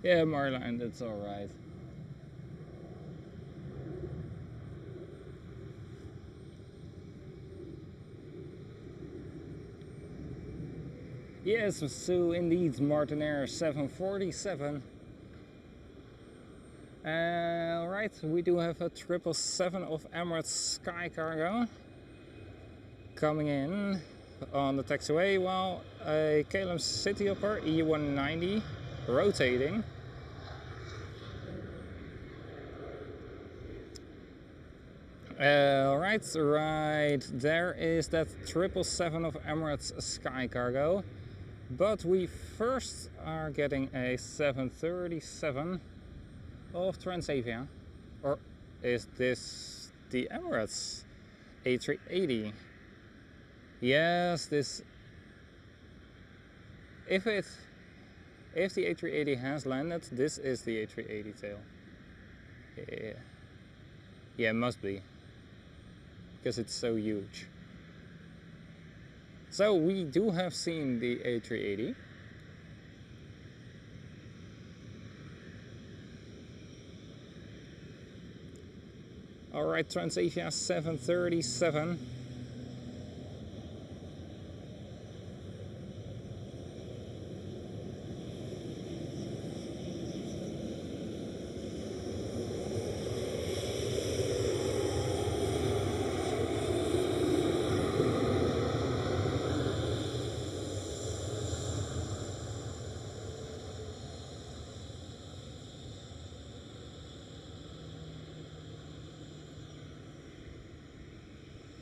Yeah, Marlijn, that's alright. Yes, so indeed, Martinair 747. Alright, we do have a 777 of Emirates Sky Cargo coming in on the taxiway, while a KLM Cityhopper E190 rotating. Right there is that 777 of Emirates Sky Cargo, but we first are getting a 737 of Transavia. Or is this the Emirates A380? Yes, this. If the A380 has landed, this is the A380 tail. Yeah, it must be, because it's so huge. So we do have seen the A380. Alright, Transavia 737.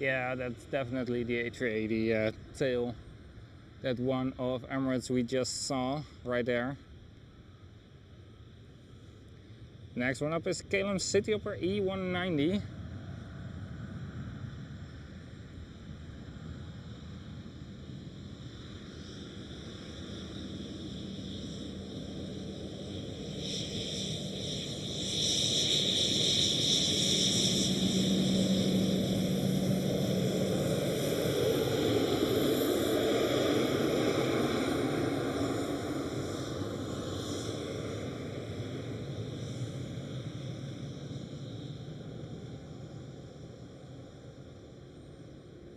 Yeah, that's definitely the A380 tail. That one of Emirates we just saw right there. Next one up is KLM Cityhopper E190.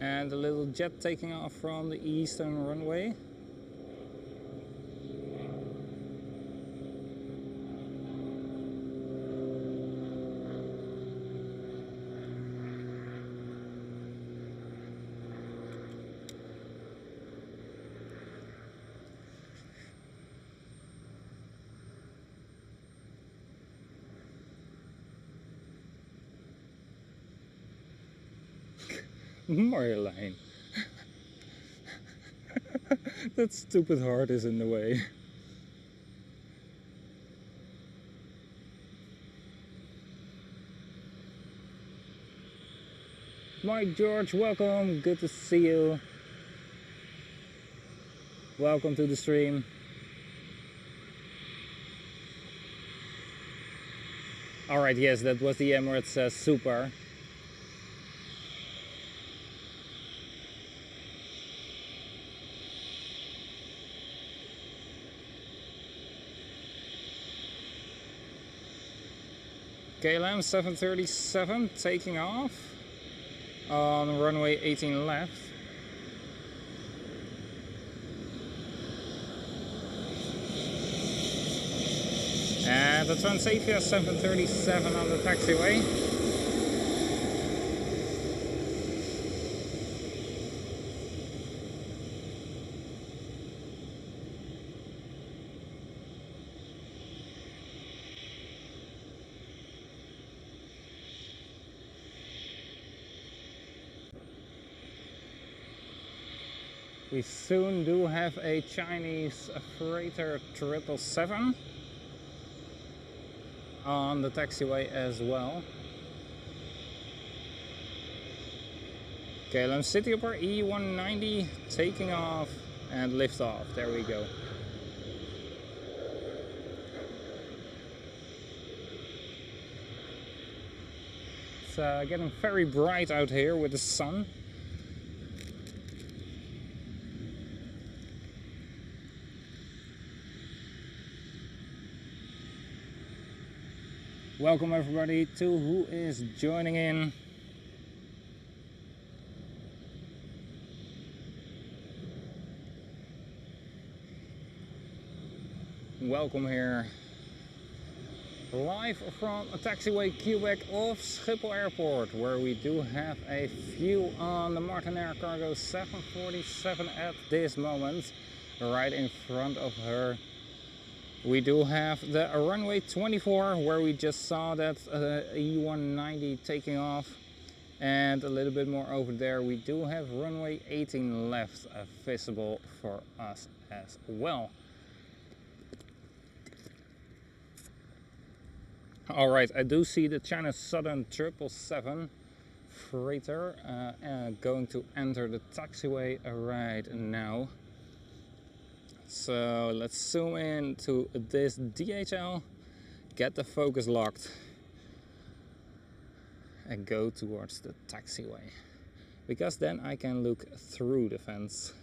And a little jet taking off from the eastern runway. Marjolein. That stupid heart is in the way. Mike George, welcome. Good to see you. Welcome to the stream. Alright, yes, that was the Emirates Super. KLM 737 taking off on runway 18 left. And the Transavia 737 on the taxiway. We soon do have a Chinese freighter 777 on the taxiway as well. KLM Cityhopper E190 taking off and lift off. There we go. It's getting very bright out here with the sun. Welcome everybody to who is joining in. welcome here. Live from a taxiway Quebec of Schiphol Airport, where we do have a view on the Martin Cargo 747 at this moment. Right in front of her we do have the runway 24, where we just saw that E190 taking off. And a little bit more over there we do have runway 18 left visible for us as well. Alright, I do see the China Southern 777 freighter going to enter the taxiway right now. So let's zoom in to this DHL, get the focus locked, and go towards the taxiway, because then I can look through the fence.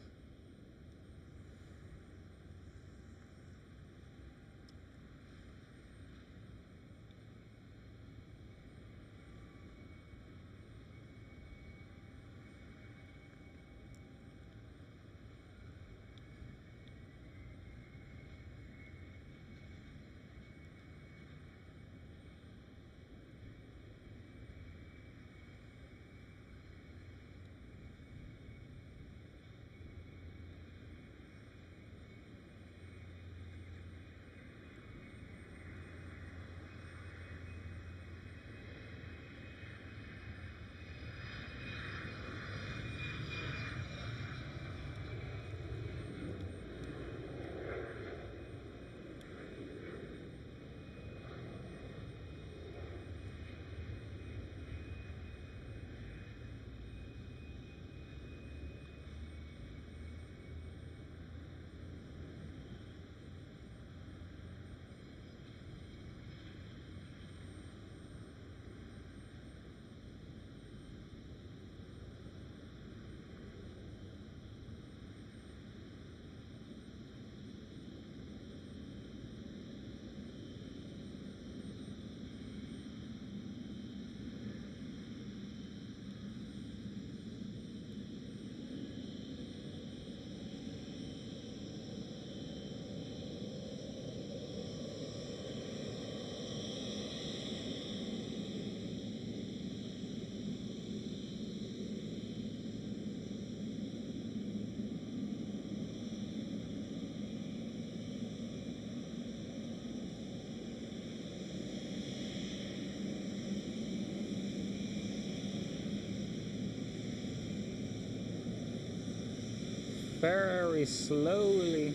Very slowly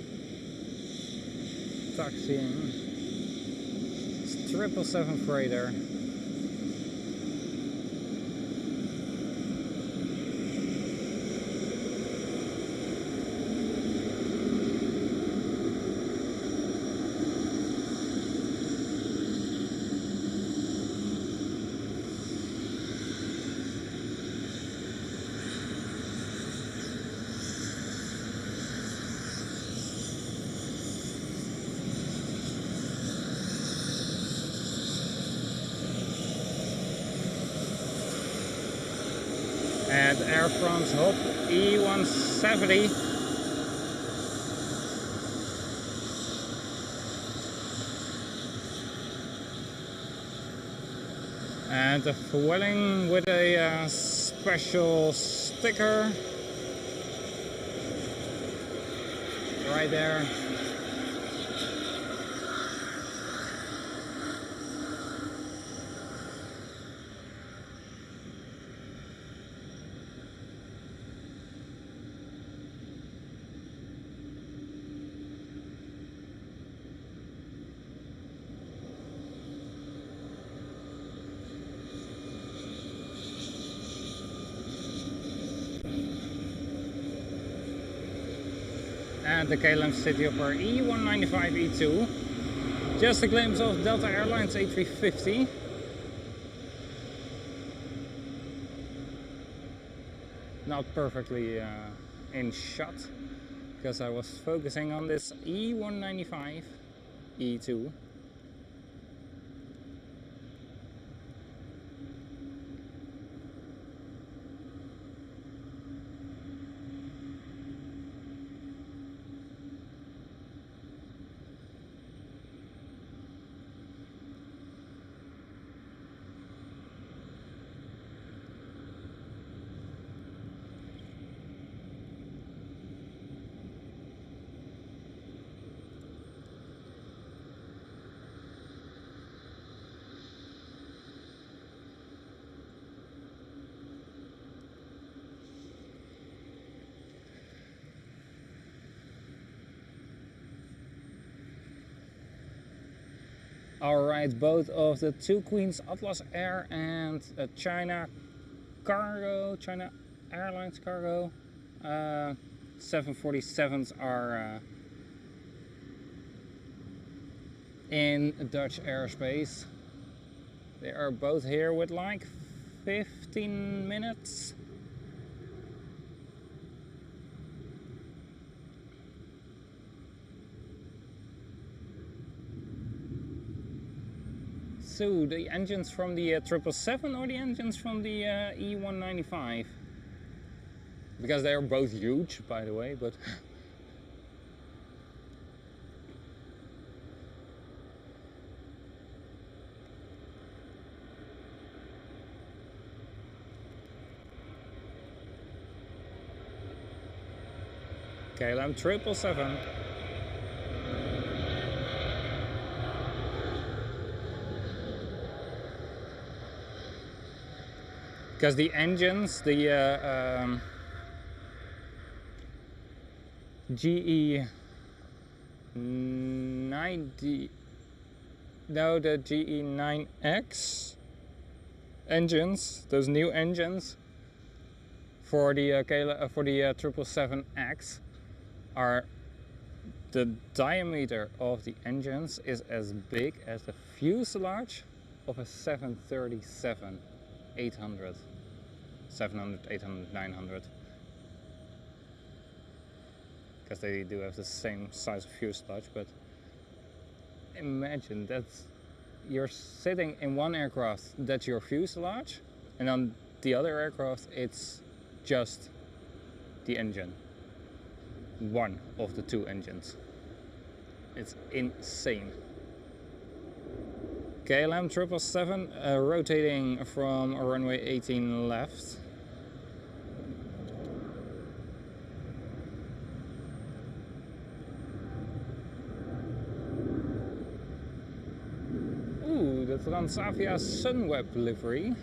taxiing. It's 777 freighter. And Air France Hop E170. And the Vueling with a special sticker right there. And the KLM City Hopper E195 E2. Just a glimpse of Delta Airlines A350. Not perfectly in shot, because I was focusing on this E195 E2. Alright, both of the two Queens Atlas Air and China Airlines cargo 747s are in Dutch airspace. They are both here with like 15 minutes. So the engines from the 777 or the engines from the E195? Because they are both huge, by the way, but KLM 777. Because the engines, the GE 90, no, the GE 9X engines, those new engines for the 777X, are the diameter of the engines is as big as the fuselage of a 737 800, 700, 800, 900. Because they do have the same size of fuselage, but imagine that you're sitting in one aircraft, that's your fuselage, and on the other aircraft it's just the engine. One of the two engines. It's insane. KLM 777 rotating from runway 18 left. Ooh, the Transavia Sunweb livery.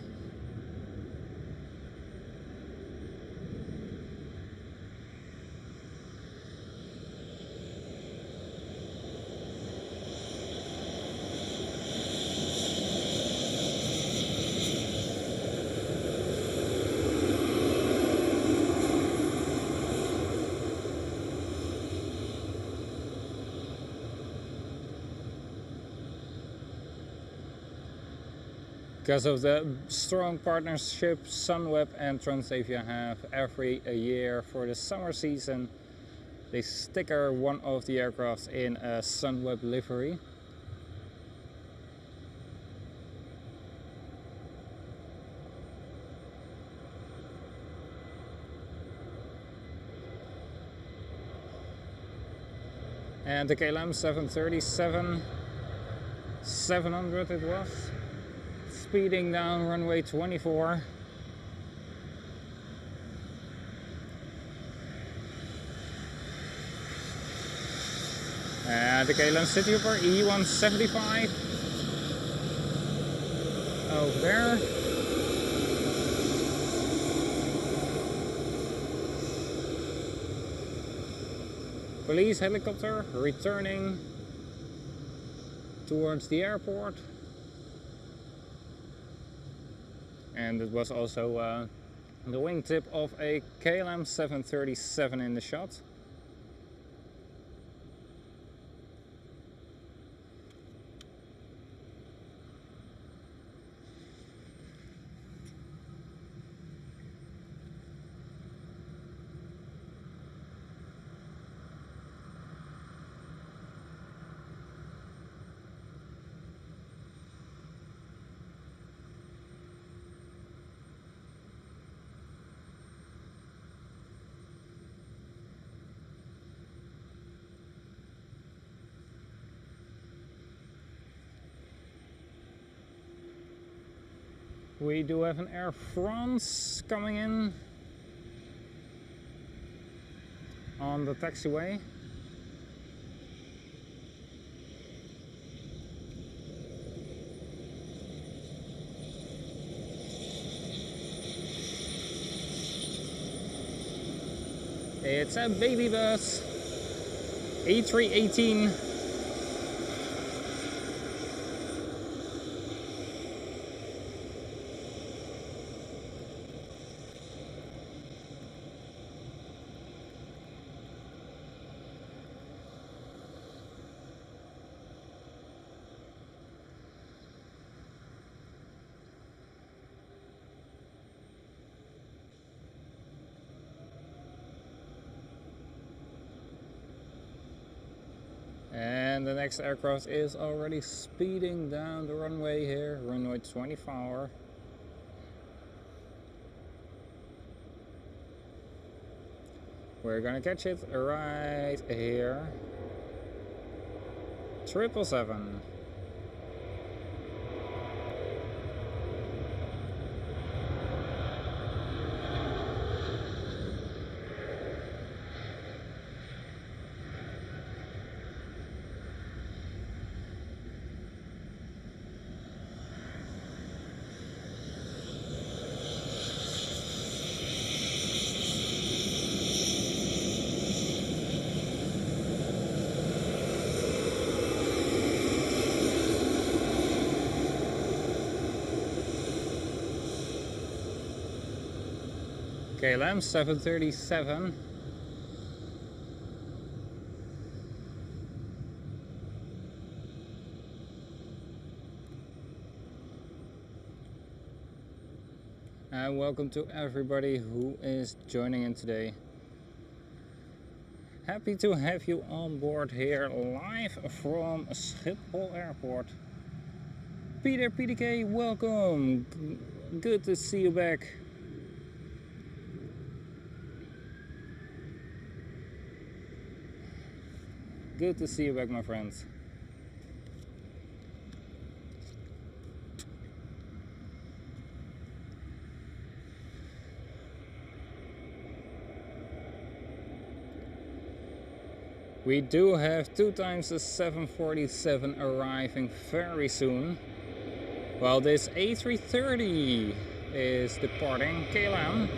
Because of the strong partnership Sunweb and Transavia have every year for the summer season, they sticker one of the aircraft in a Sunweb livery. And the KLM 737 700 it was, speeding down runway 24. And the KLM Cityflyer E175 over there. Police helicopter returning towards the airport. And it was also the wingtip of a KLM 737 in the shot. We do have an Air France coming in on the taxiway. It's a baby bus, A318. And the next aircraft is already speeding down the runway here, runway 24. We're gonna catch it right here. 777. KLM 737. And welcome to everybody who is joining in today. Happy to have you on board here live from Schiphol Airport. Peter PDK, welcome. Good to see you back. Good to see you back, my friends. We do have 2 times the 747 arriving very soon. While this A330 is departing KLM.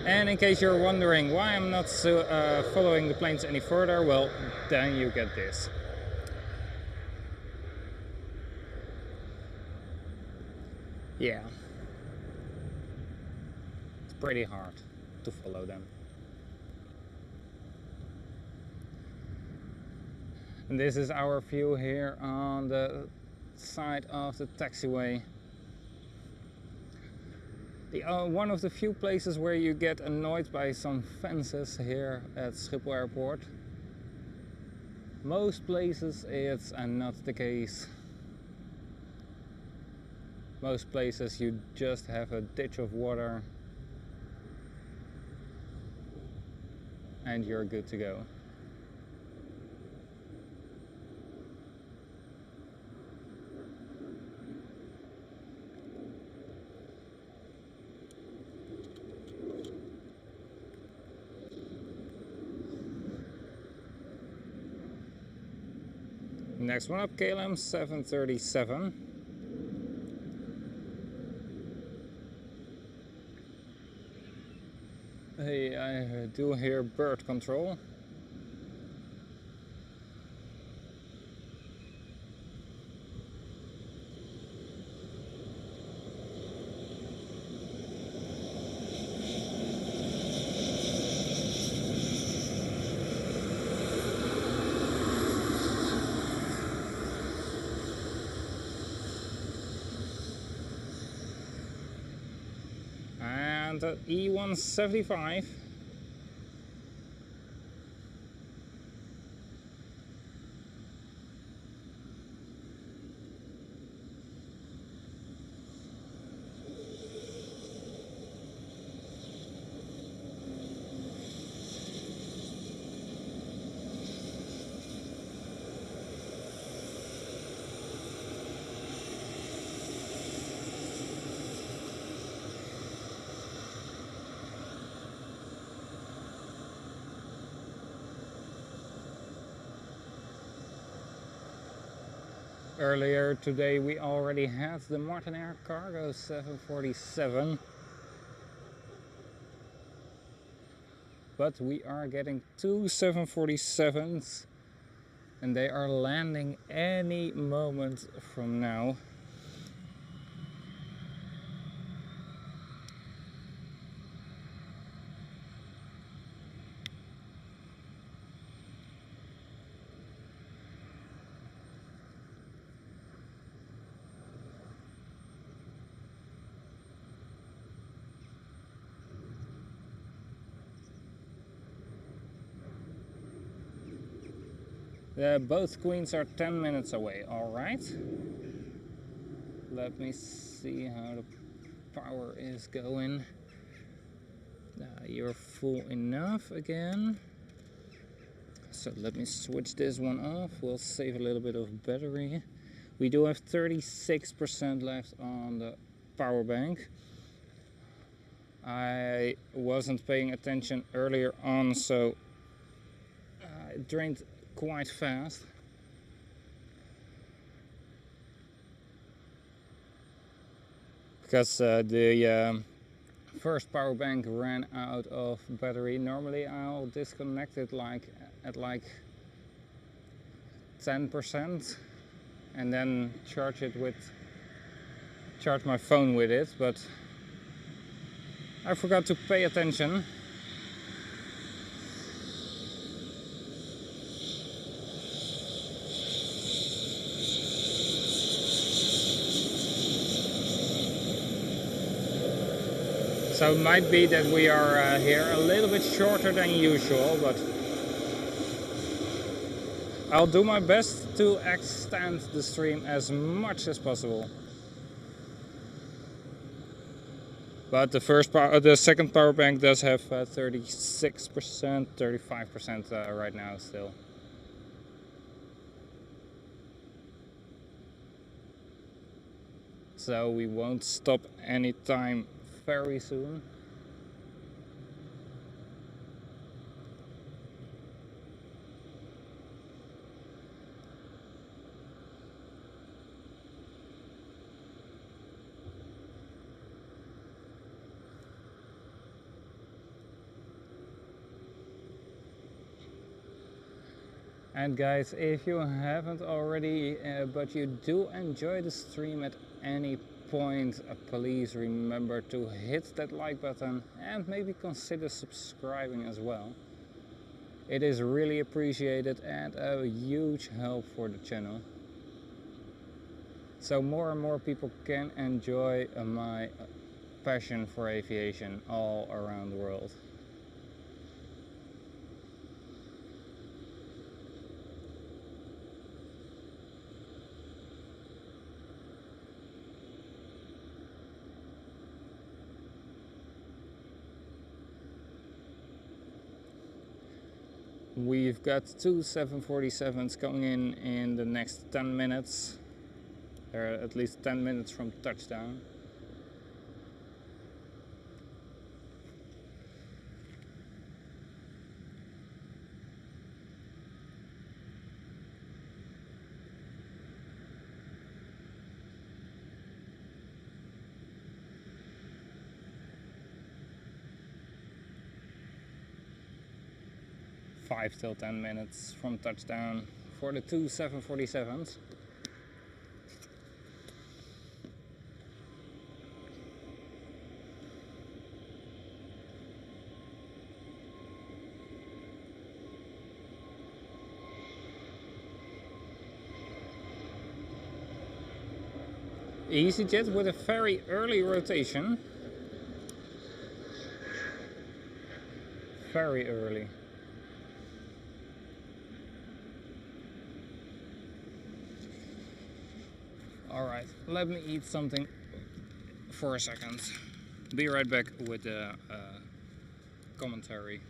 And in case you're wondering why I'm not following the planes any further, well, then you get this. Yeah. It's pretty hard to follow them. And this is our view here on the side of the taxiway. One of the few places where you get annoyed by some fences here at Schiphol Airport. Most places it's not the case. Most places you just have a ditch of water and you're good to go. Next one up, KLM 737. Hey, I do hear bird control. And E175. Earlier today we already had the Martinair Cargo 747, but we are getting 2 747s and they are landing any moment from now. Both queens are 10 minutes away. All right. Let me see how the power is going. You're full enough again. So let me switch this one off. We'll save a little bit of battery. We do have 36% left on the power bank. I wasn't paying attention earlier on, so it drained quite fast. Because the first power bank ran out of battery. Normally I'll disconnect it at 10% and then charge my phone with it, but I forgot to pay attention. So it might be that we are here a little bit shorter than usual, but I'll do my best to extend the stream as much as possible. But the second power bank does have 36%, 35% right now still. So we won't stop anytime very soon. And guys, if you haven't already, but you do enjoy the stream at any point, please remember to hit that like button and maybe consider subscribing as well. It is really appreciated and a huge help for the channel. So more and more people can enjoy my passion for aviation all around the world. We've got two 747s coming in the next 10 minutes. They're at least 10 minutes from touchdown. Five till 10 minutes from touchdown for the two 747s. EasyJet with a very early rotation. Very early. Alright, let me eat something for a second. Be right back with the commentary.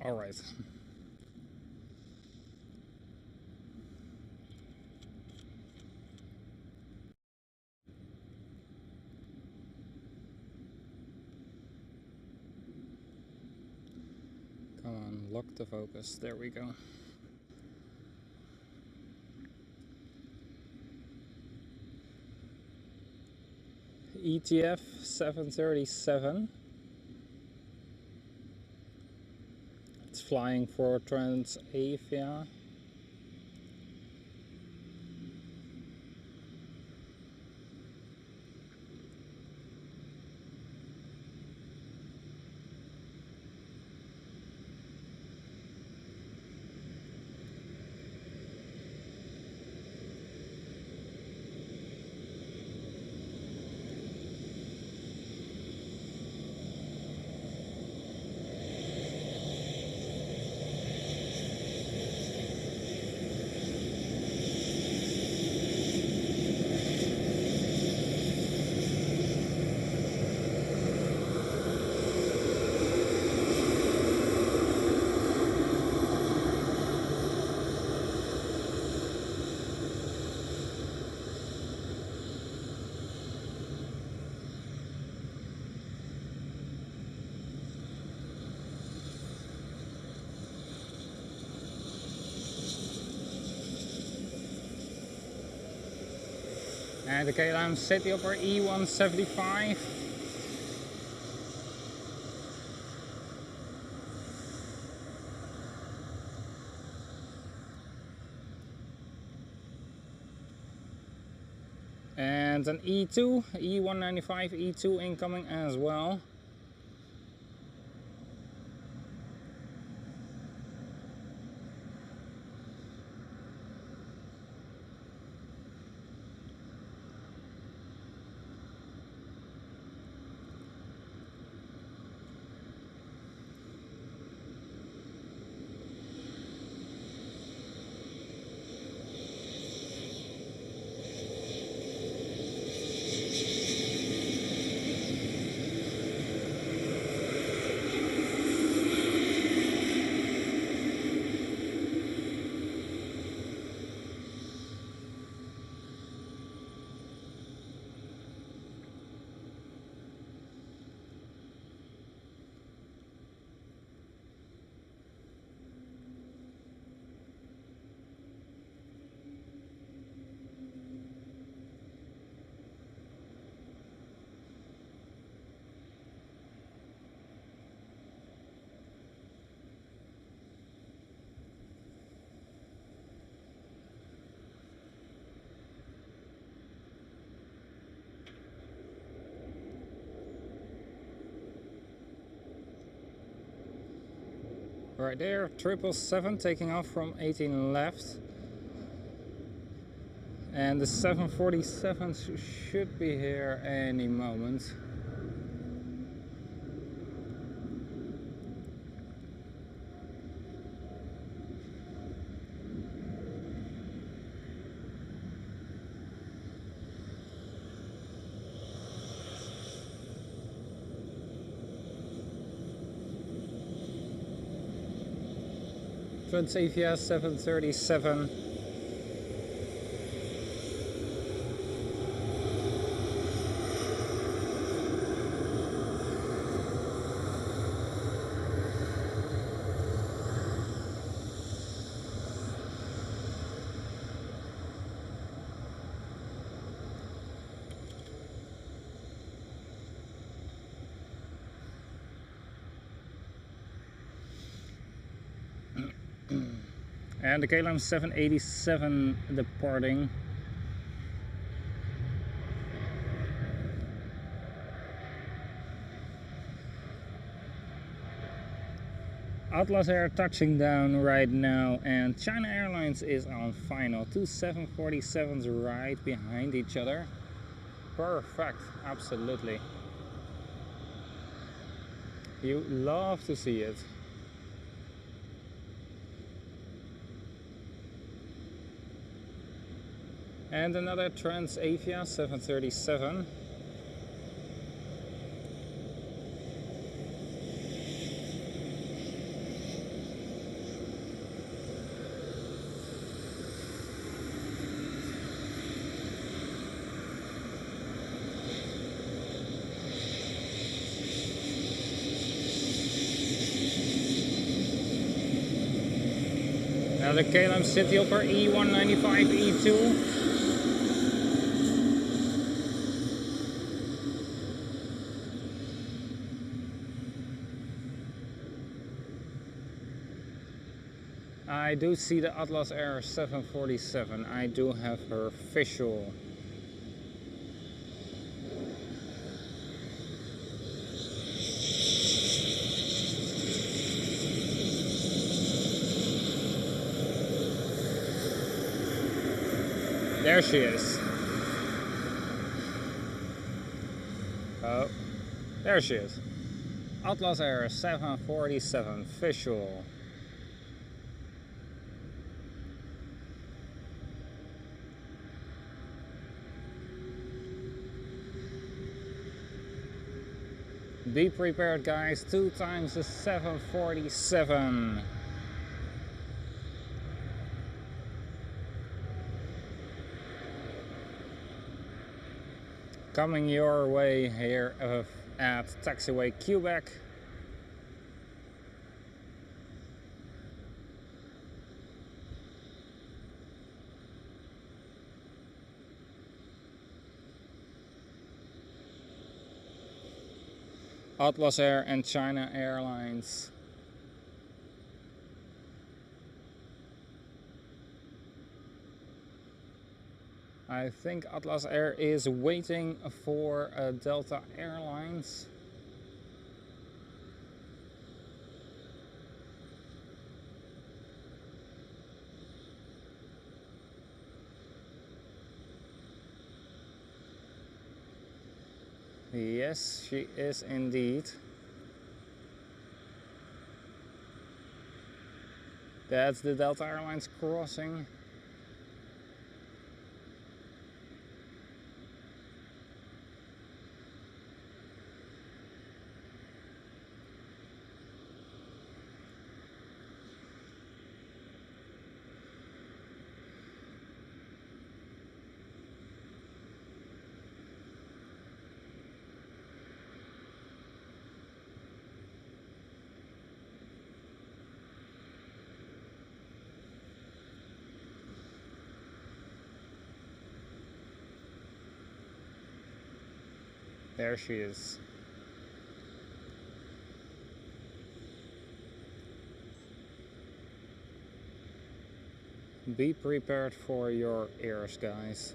All right. Come on, lock the focus. There we go. ETF 737. It's flying for Transavia. And the KLM City Hopper E175. And an E2, E195 E2 incoming as well. Right there, 777 taking off from 18 left. And the 747s should be here any moment. Transavia 737. And the KLM 787 departing. Atlas Air touching down right now, and China Airlines is on final. Two 747s right behind each other. Perfect, absolutely. You love to see it. And another Transavia 737. the KLM Cityhopper E195 E2. I do see the Atlas Air 747. I do have her visual. There she is. Oh, there she is. Atlas Air 747 visual. Be prepared, guys. 2 times the 747. Coming your way here at Taxiway Quebec. Atlas Air and China Airlines. I think Atlas Air is waiting for Delta Airlines. Yes, she is indeed. That's the Delta Airlines crossing. There she is. Be prepared for your ears, guys.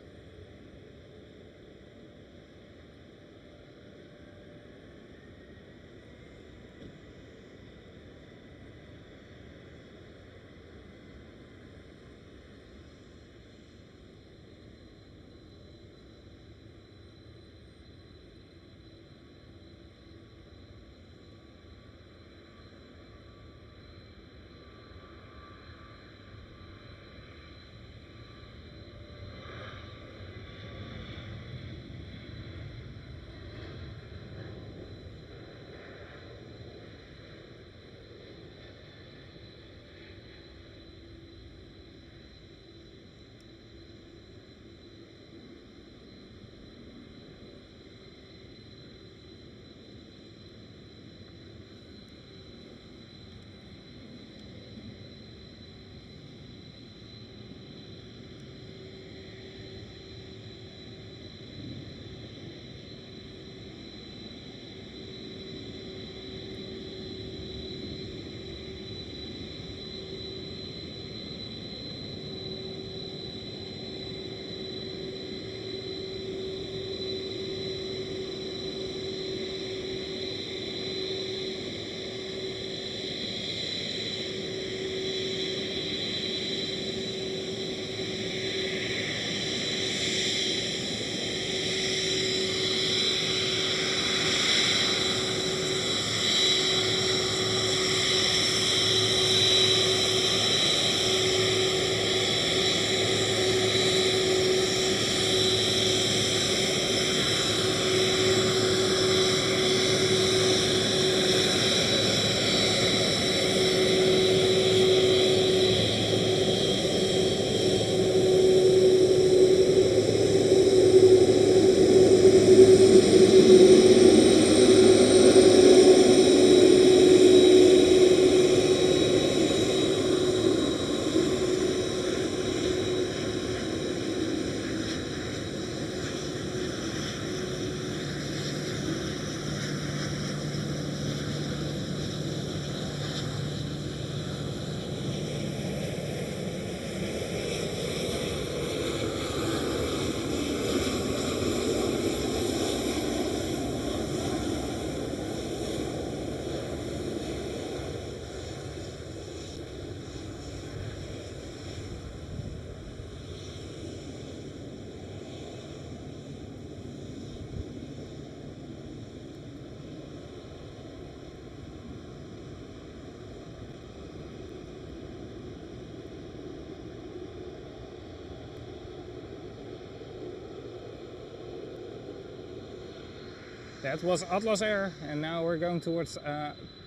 That was Atlas Air, and now we're going towards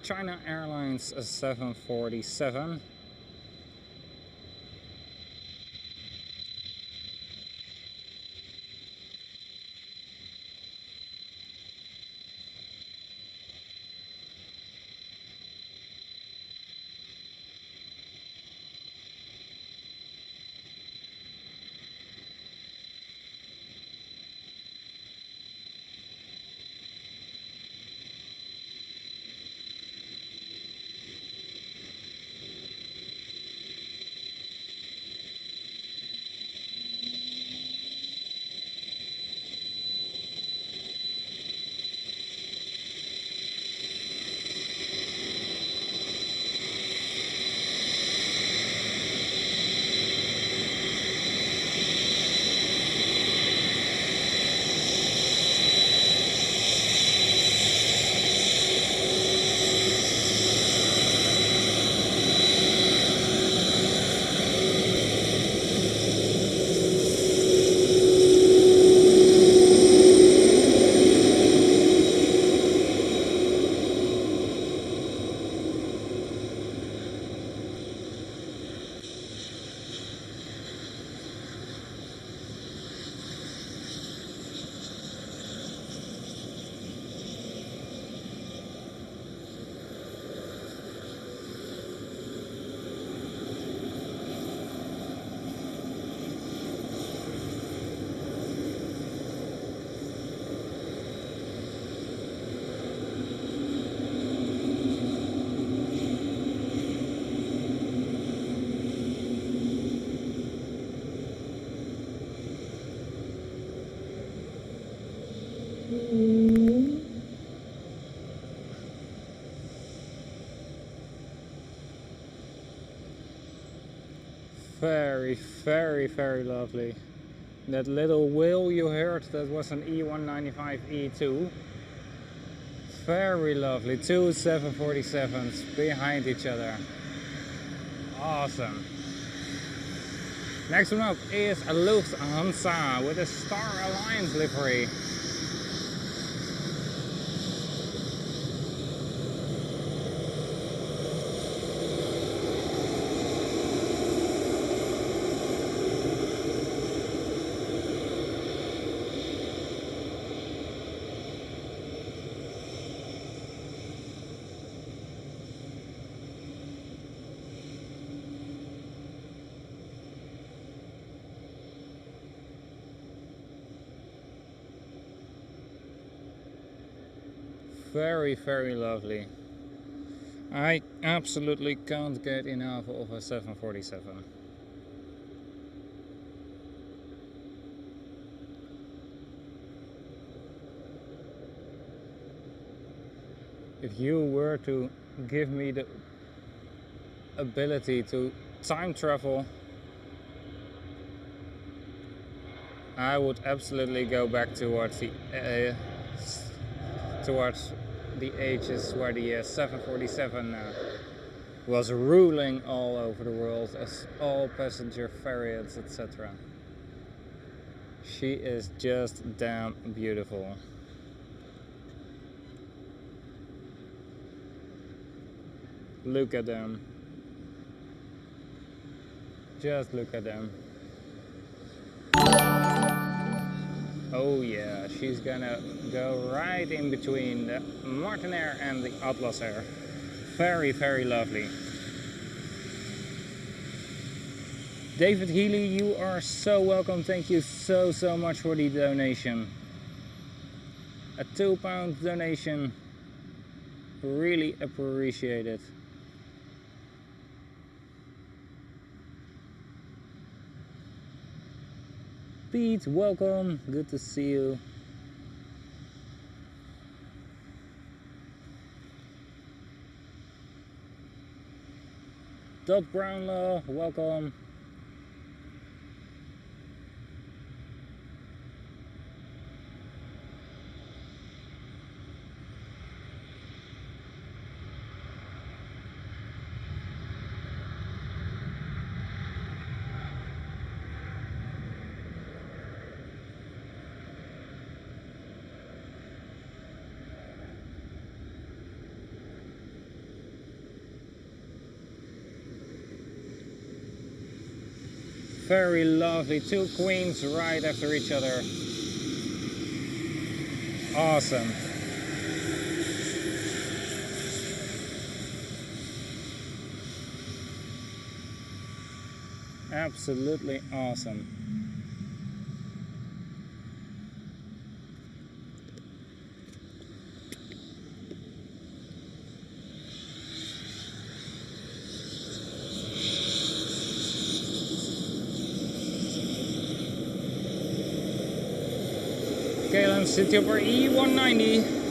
China Airlines 747. Very, very, very lovely. That little wheel you heard, that was an E195 E2. Very lovely. Two 747s behind each other. Awesome. Next one up is a Lufthansa with a Star Alliance livery. Very, very lovely. I absolutely can't get enough of a 747. If you were to give me the ability to time travel, I would absolutely go back towards the ages where the 747 was ruling all over the world as all passenger variants, etc. She is just damn beautiful. Look at them. Just look at them. Oh yeah, she's gonna go right in between the Martinair and the Atlas Air. Very, very lovely. David Healy, you are so welcome. Thank you so much for the donation. A £2 donation. Really appreciate it. Pete, welcome. Good to see you. Dot Brownlaw, welcome. Very lovely, two queens right after each other. Awesome. Absolutely awesome. KLM City over E190.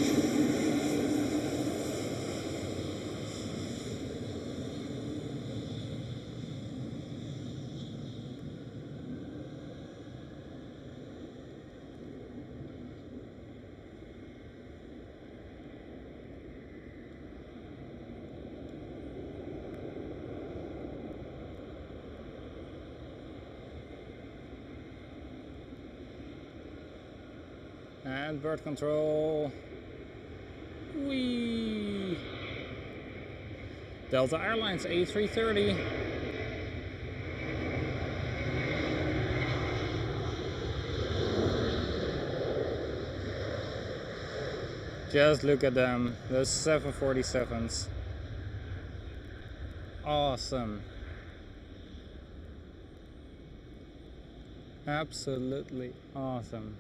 And bird control. Whee! Delta Airlines A330. Just look at them, those 747s. Awesome. Absolutely awesome.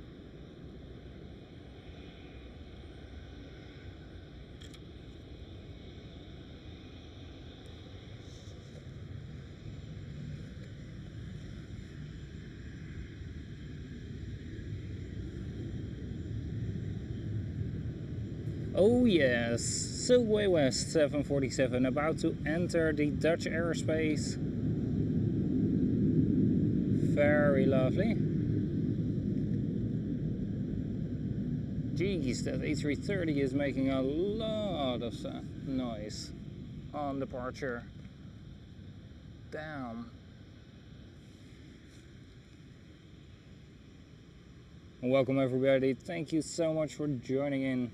Oh yes, Silkway West 747 about to enter the Dutch airspace. Very lovely. Jeez, that A330 is making a lot of noise on departure. Damn. Welcome everybody, thank you so much for joining in.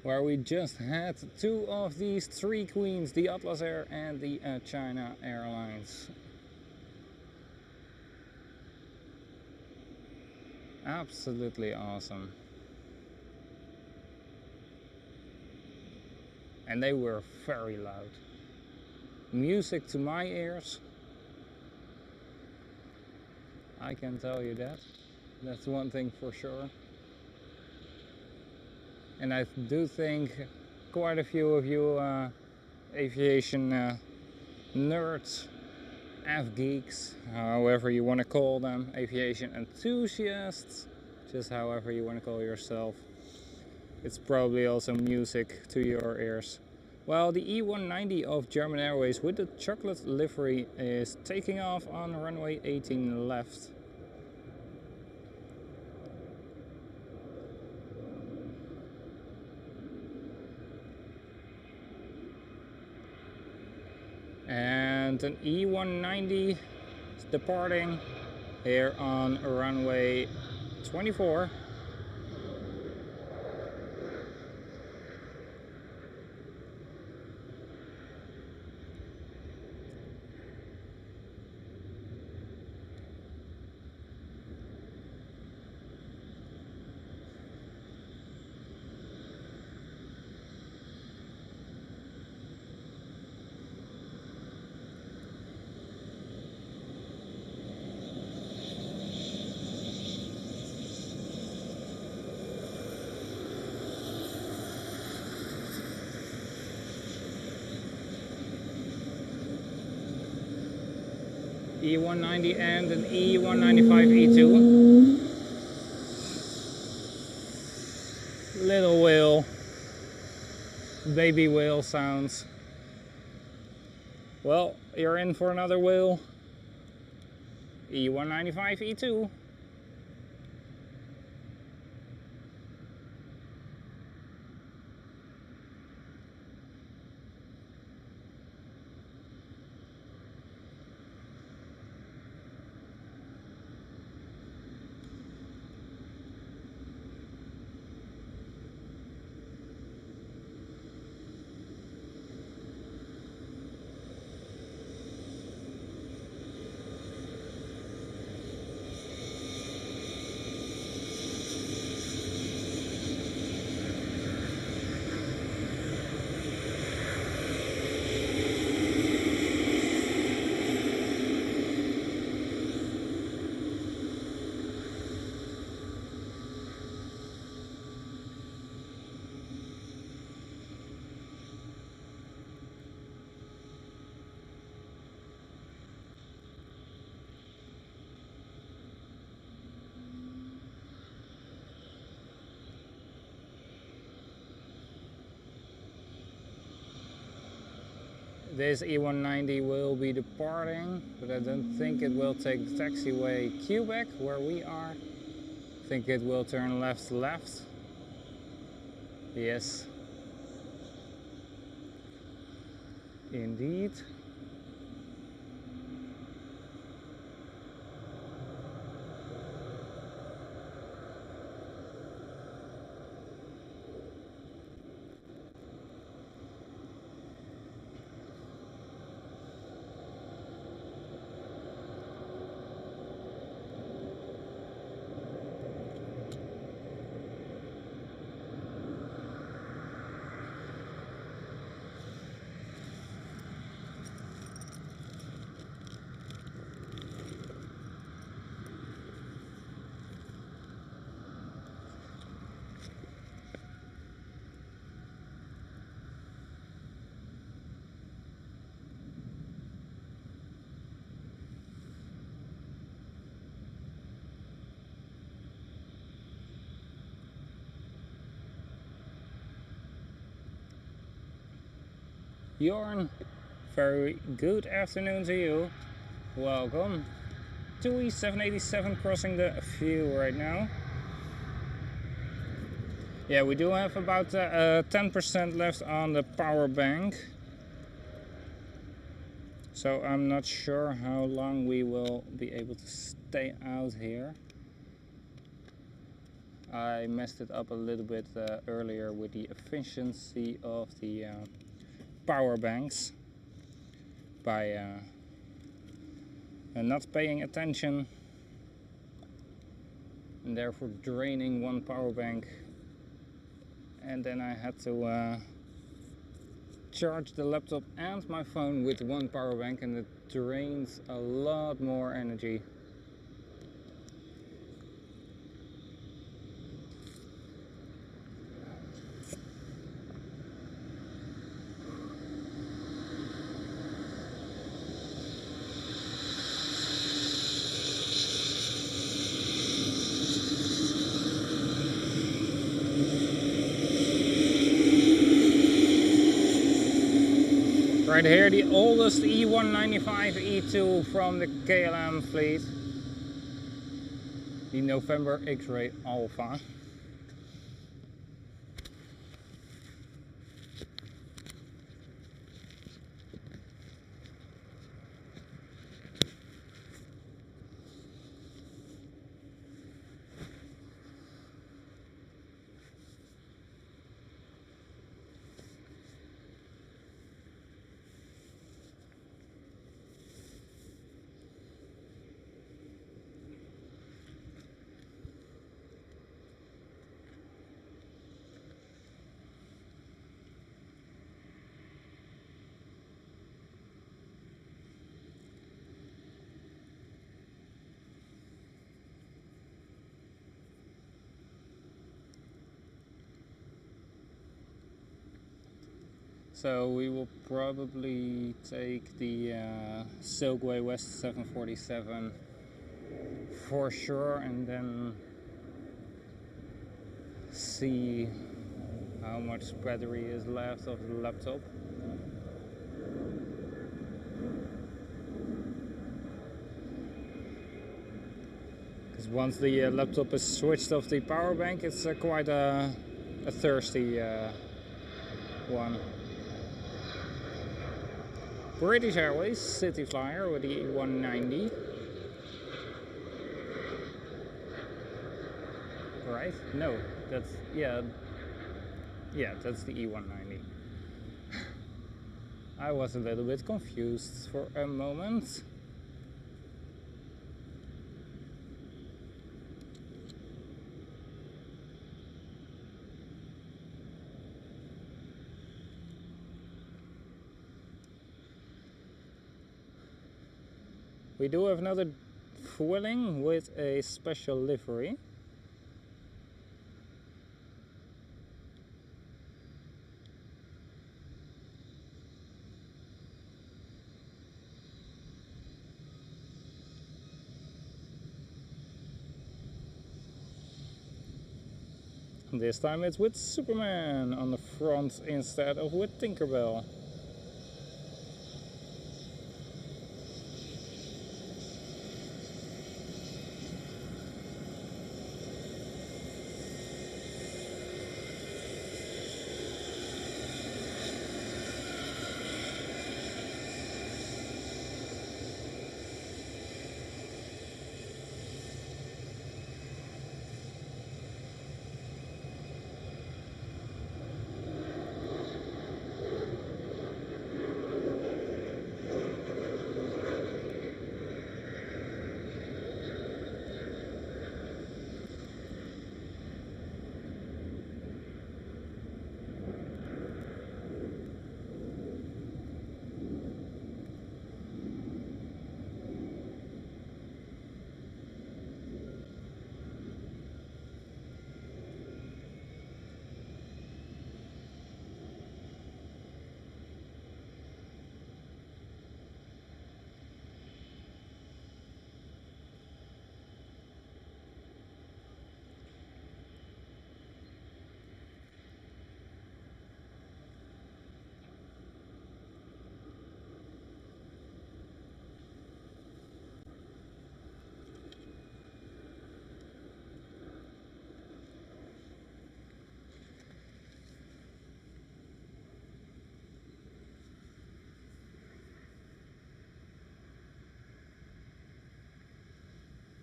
Where we just had two of these three queens, the Atlas Air and the China Airlines. Absolutely awesome. And they were very loud. Music to my ears. I can tell you that. That's one thing for sure. And I do think quite a few of you aviation nerds, geeks, however you want to call them, aviation enthusiasts, just however you want to call yourself. It's probably also music to your ears. Well, the E190 of German Airways with the chocolate livery is taking off on runway 18 left. And an E190 is departing here on runway 24. E190 and an E195 E2. Little whale, baby whale sounds. Well, you're in for another whale. E195 E2. this E190 will be departing, but I don't think it will take the taxiway Quebec where we are. I think it will turn left. Yes, indeed. Bjorn, very good afternoon to you. Welcome. TUI 787 crossing the view right now. Yeah, we do have about 10% left on the power bank. So I'm not sure how long we will be able to stay out here. I messed it up a little bit earlier with the efficiency of the power banks by not paying attention and therefore draining one power bank, and then I had to charge the laptop and my phone with one power bank, and it drains a lot more energy. Right here, the oldest E195 E2 from the KLM fleet, the November X-Ray Alpha. So we will probably take the Silkway West 747 for sure, and then see how much battery is left of the laptop. Because once the laptop is switched off the power bank, it's quite a thirsty one. British Airways, Cityflyer with the E190. Right? No, that's, yeah, that's the E190. I was a little bit confused for a moment. We do have another fueling with a special livery. This time it's with Superman on the front instead of with Tinkerbell.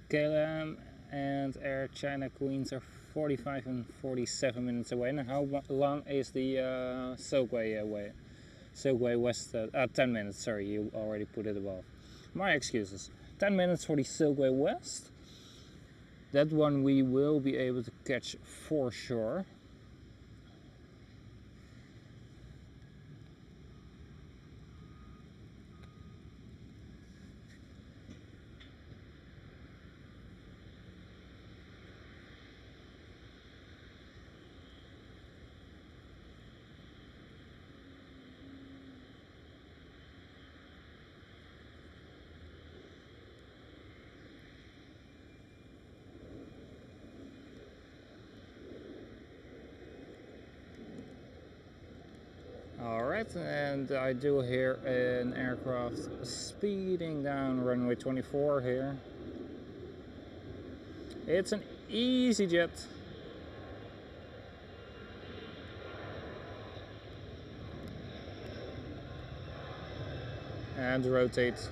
KLM and Air China Queens are 45 and 47 minutes away. And how long is the Silkway away? Silkway West, 10 minutes, sorry, you already put it above. My excuses. 10 minutes for the Silkway West. That one we will be able to catch for sure. Alright, and I do hear an aircraft speeding down runway 24 here. It's an EasyJet. And rotate.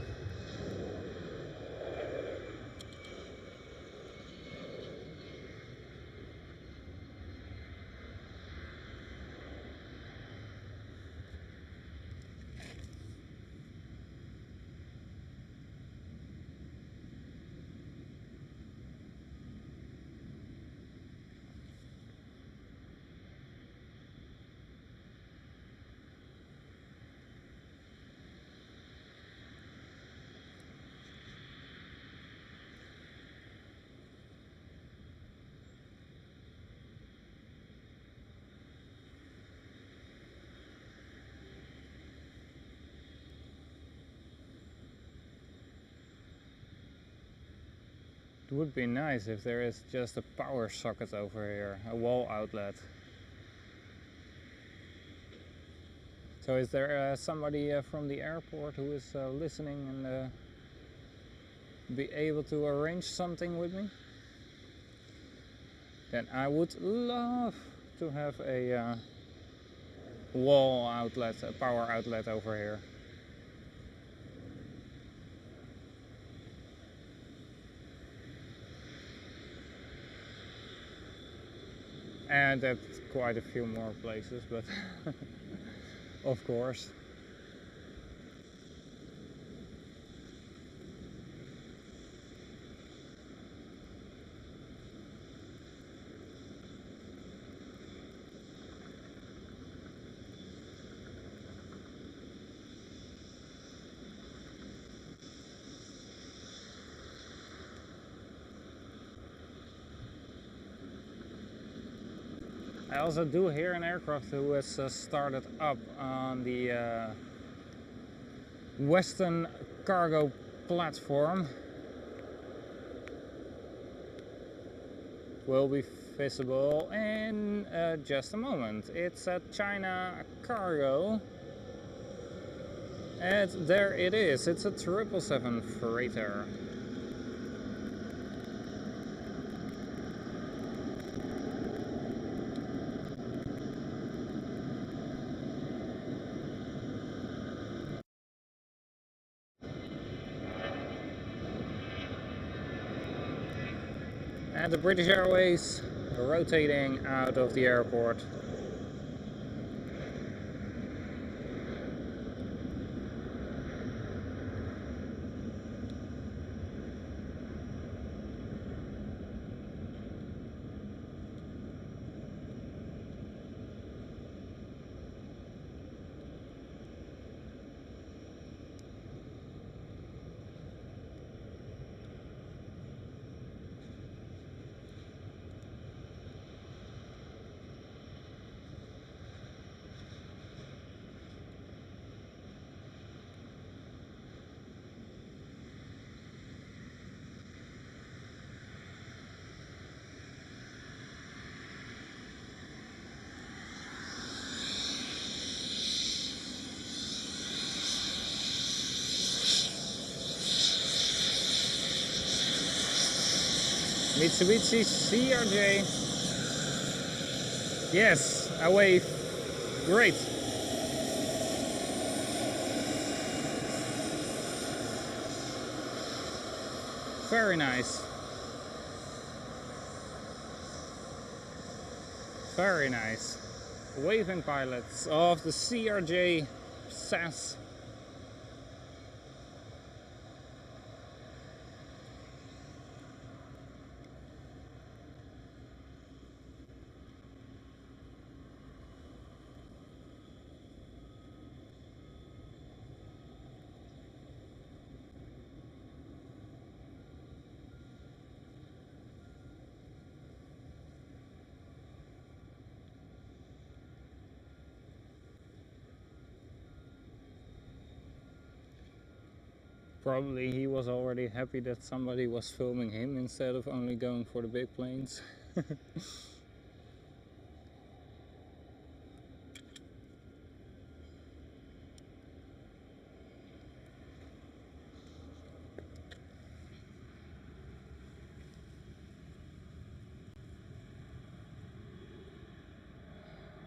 It would be nice if there is just a power socket over here, a wall outlet. So is there somebody from the airport who is listening and be able to arrange something with me? Then I would love to have a wall outlet, a power outlet over here. And at quite a few more places, but of course. I also do hear an aircraft who has started up on the Western cargo platform. Will be visible in just a moment. It's a China cargo. And there it is. It's a 777 freighter. And the British Airways rotating out of the airport. Mitsubishi CRJ. Yes, away. Great. Very nice. Very nice. Waving pilots of the CRJ SAS. Probably he was already happy that somebody was filming him instead of only going for the big planes.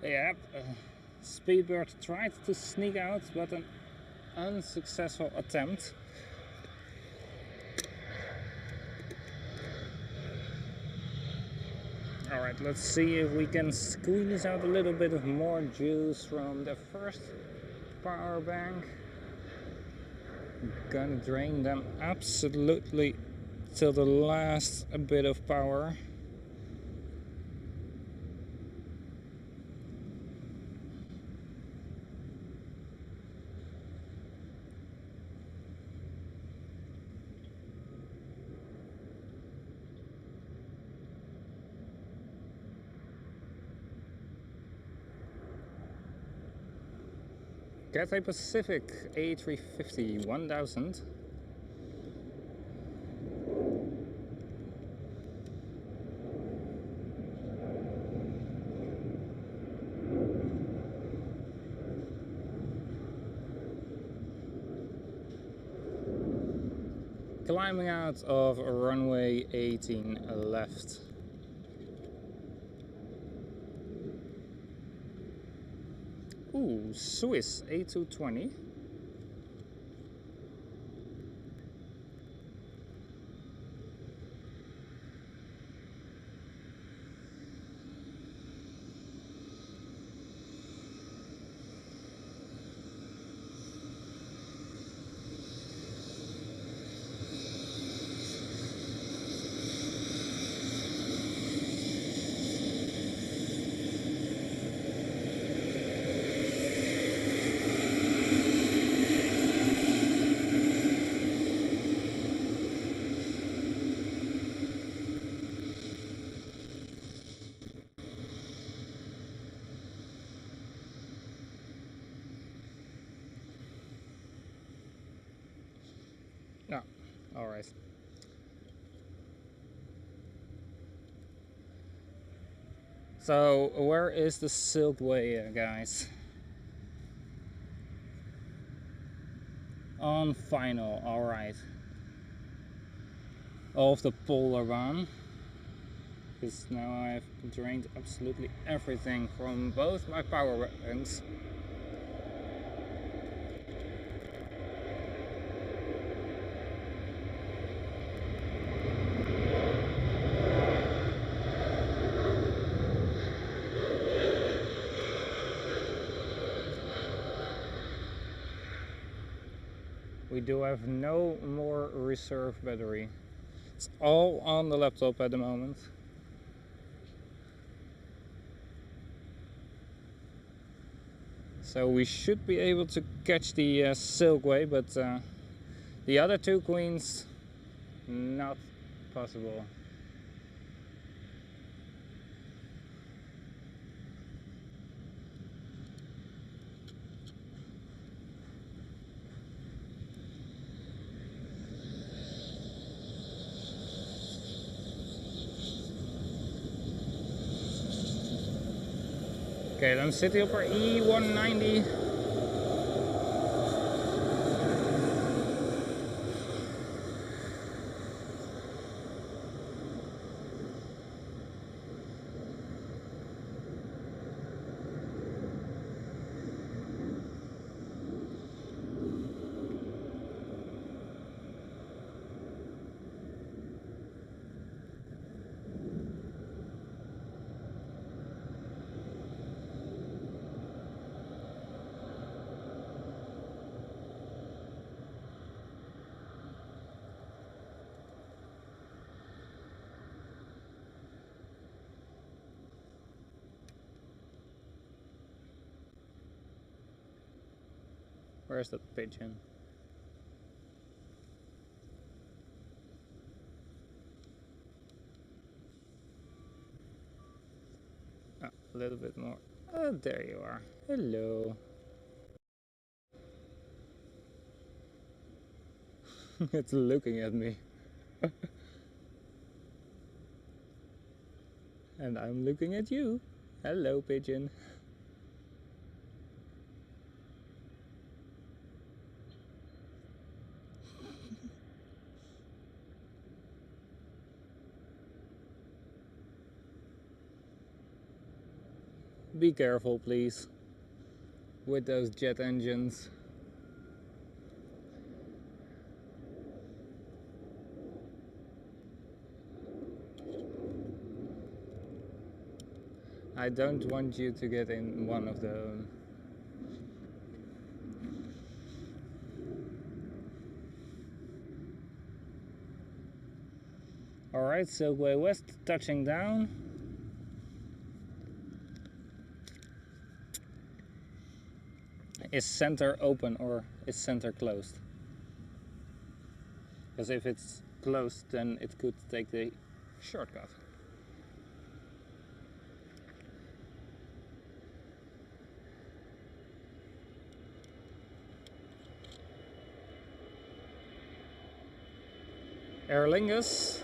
Yep, Speedbird tried to sneak out, but an unsuccessful attempt. Alright, let's see if we can squeeze out a little bit of more juice from the first power bank. Gonna drain them absolutely till the last bit of power. Cathay Pacific A350 1000. Climbing out of runway 18 left. Ooh, Swiss A220. No, all right. So where is the Silkway, guys? On final, all right. Of the polar baan. Because now I've drained absolutely everything from both my power banks. We do have no more reserve battery. It's all on the laptop at the moment. So we should be able to catch the Silkway, but the other two queens, not possible. Okay, dan zit hij op our E190. Where's that pigeon? Ah, a little bit more. Oh, there you are. Hello. It's looking at me. And I'm looking at you. Hello, pigeon. Be careful, please, with those jet engines. I don't want you to get in one of them. Alright, Silkway West touching down. Is center open or is center closed? Because if it's closed, then it could take the shortcut. Aer Lingus.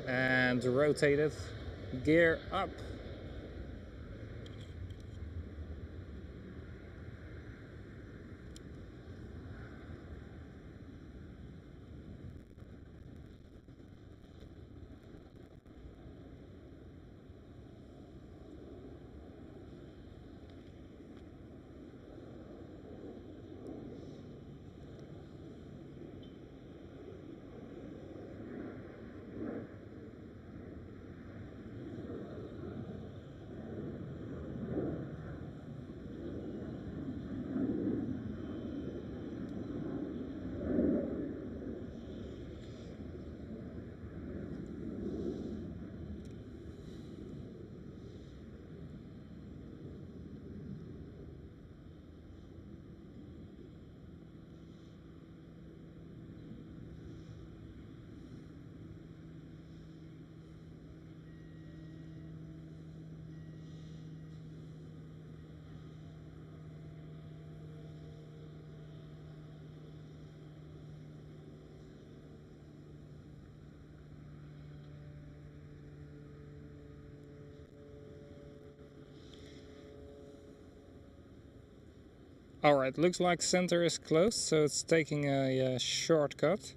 And rotated, gear up. Alright, looks like center is closed, so it's taking a shortcut.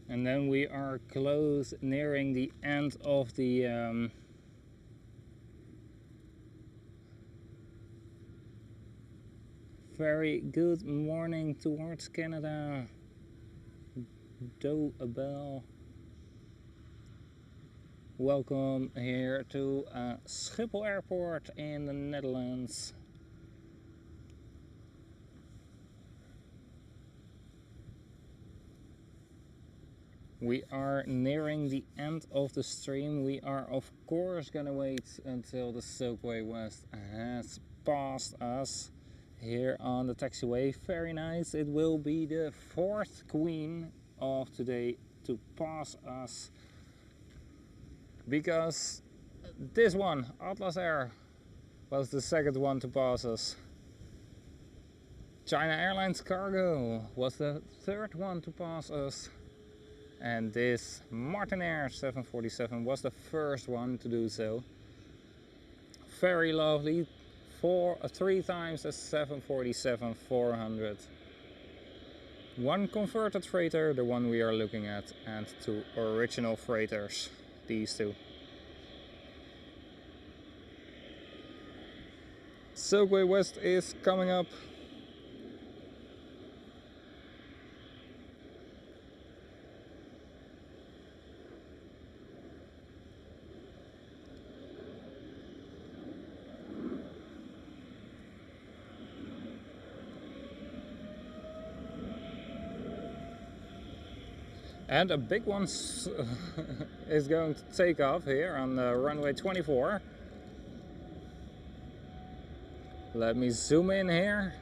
And then we are close, nearing the end of the very good morning towards Canada. Bell. Welcome here to Schiphol Airport in the Netherlands. We are nearing the end of the stream. We are of course gonna wait until the Silkway West has passed us here on the taxiway. Very nice. It will be the fourth queen of today to pass us, because this one, Atlas Air, was the second one to pass us. China Airlines Cargo was the third one to pass us. And this Martinair 747 was the first one to do so. Very lovely. Three times a 747-400. One converted freighter, the one we are looking at, and two original freighters, these two. Silkway West is coming up. And a big one is going to take off here on runway 24. Let me zoom in here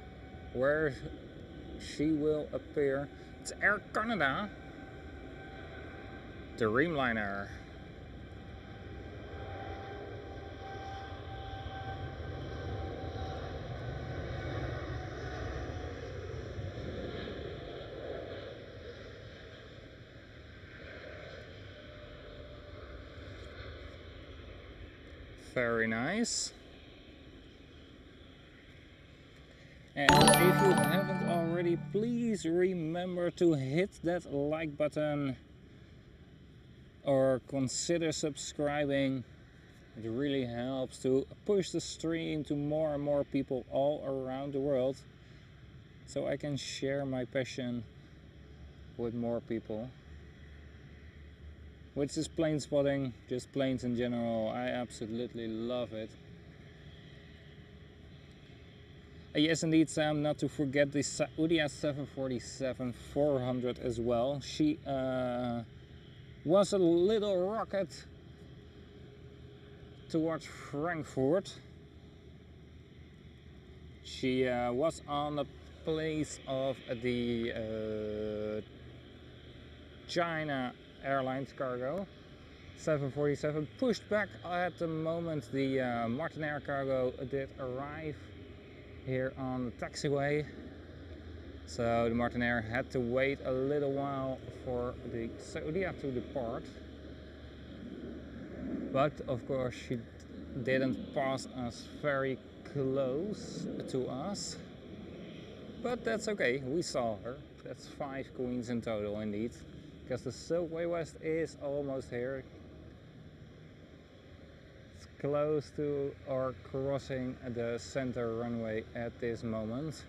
where she will appear. It's Air Canada, the Dreamliner. Very nice. And if you haven't already, please remember to hit that like button or consider subscribing. It really helps to push the stream to more and more people all around the world, so I can share my passion with more people. Which is plane spotting, just planes in general. I absolutely love it. Yes, indeed, Sam, not to forget the Saudi 747-400 as well. She was a little rocket towards Frankfurt. She was on the place of the China Airlines cargo. 747 pushed back at the moment the Martinair cargo did arrive here on the taxiway, so the Martinair had to wait a little while for the Saudia to depart, but of course she didn't pass us very close to us, but that's okay, we saw her. That's 5 queens in total indeed, because the Silkway West is almost here. Close to or crossing the center runway at this moment.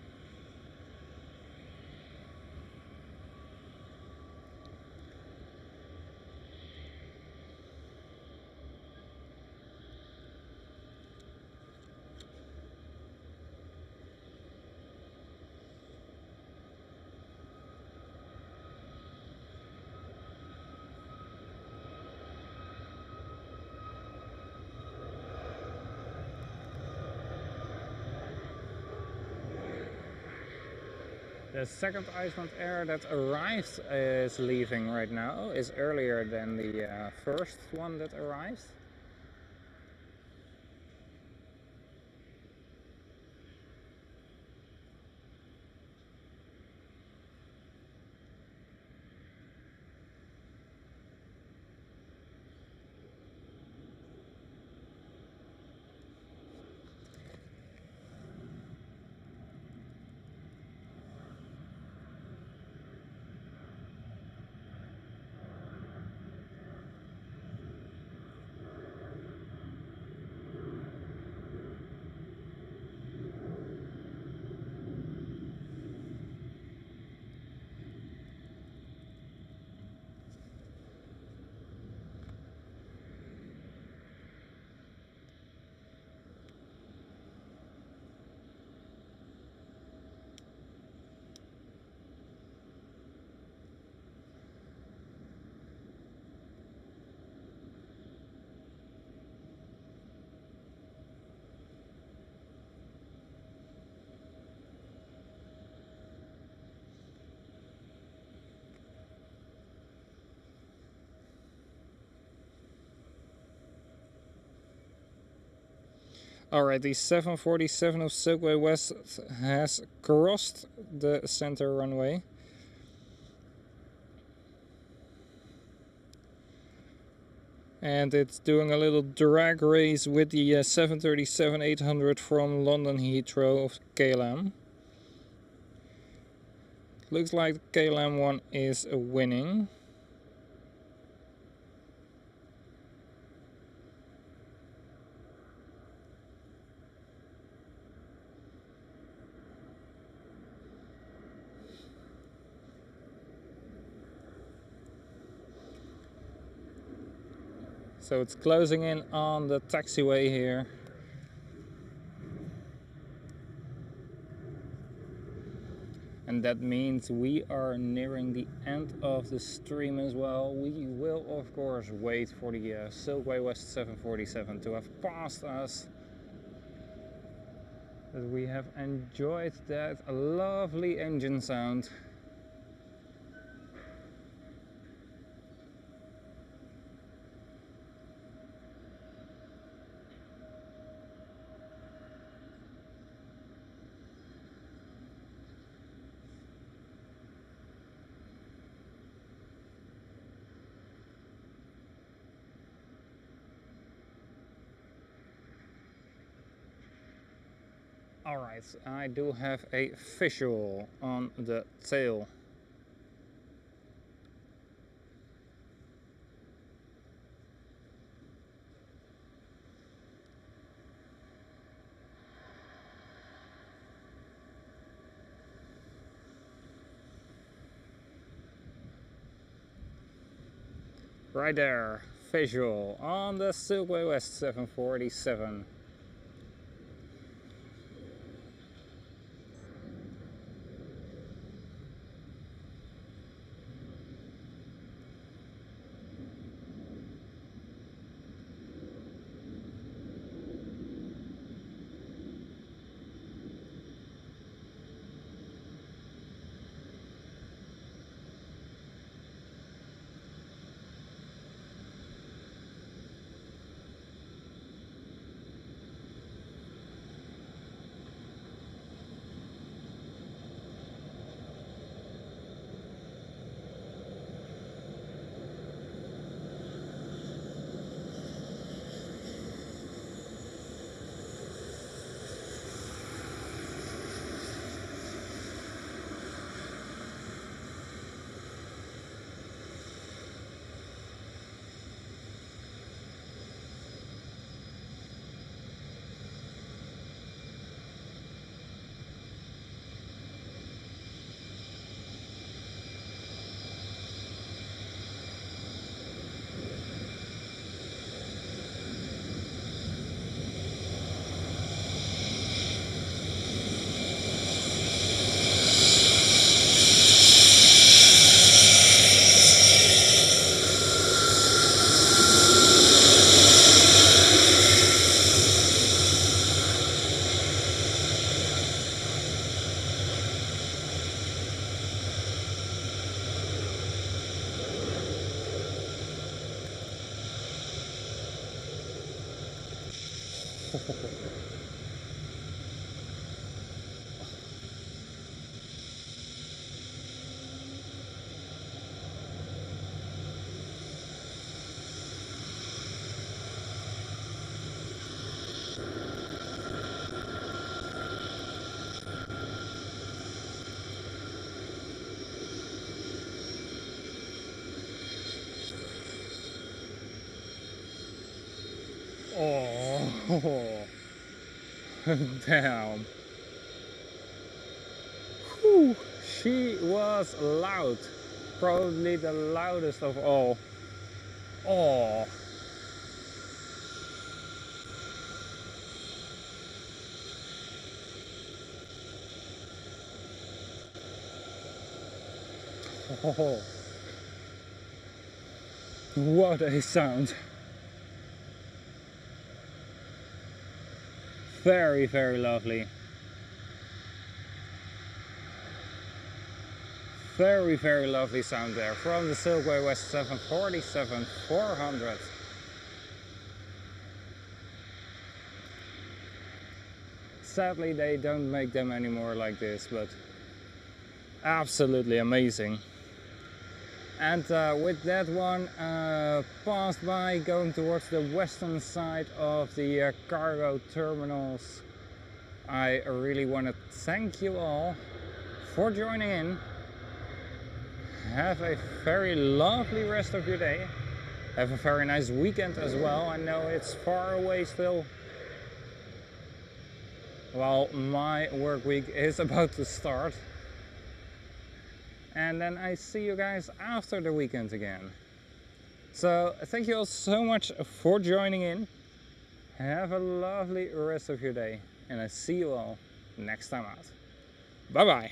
The second Iceland Air that arrived is leaving right now, is earlier than the first one that arrived. Alright, the 747 of Silkway West has crossed the center runway. And it's doing a little drag race with the 737-800 from London Heathrow of KLM. Looks like the KLM one is winning. So it's closing in on the taxiway here. And that means we are nearing the end of the stream as well. We will of course wait for the Silkway West 747 to have passed us. But we have enjoyed that lovely engine sound. Alright, I do have a visual on the tail. Right there, visual on the Silkway West 747. Oh, damn. Whew. She was loud. Probably the loudest of all. Oh. Oh. What a sound. Very, very lovely. Very, very lovely sound there from the Silkway West 747-400. Sadly, they don't make them anymore like this, but absolutely amazing. And with that one passed by, going towards the western side of the cargo terminals, I really want to thank you all for joining in. Have a very lovely rest of your day. Have a very nice weekend as well. I know it's far away still. Well, my work week is about to start. And then I see you guys after the weekend again. So thank you all so much for joining in. Have a lovely rest of your day, and I see you all next time out. Bye bye.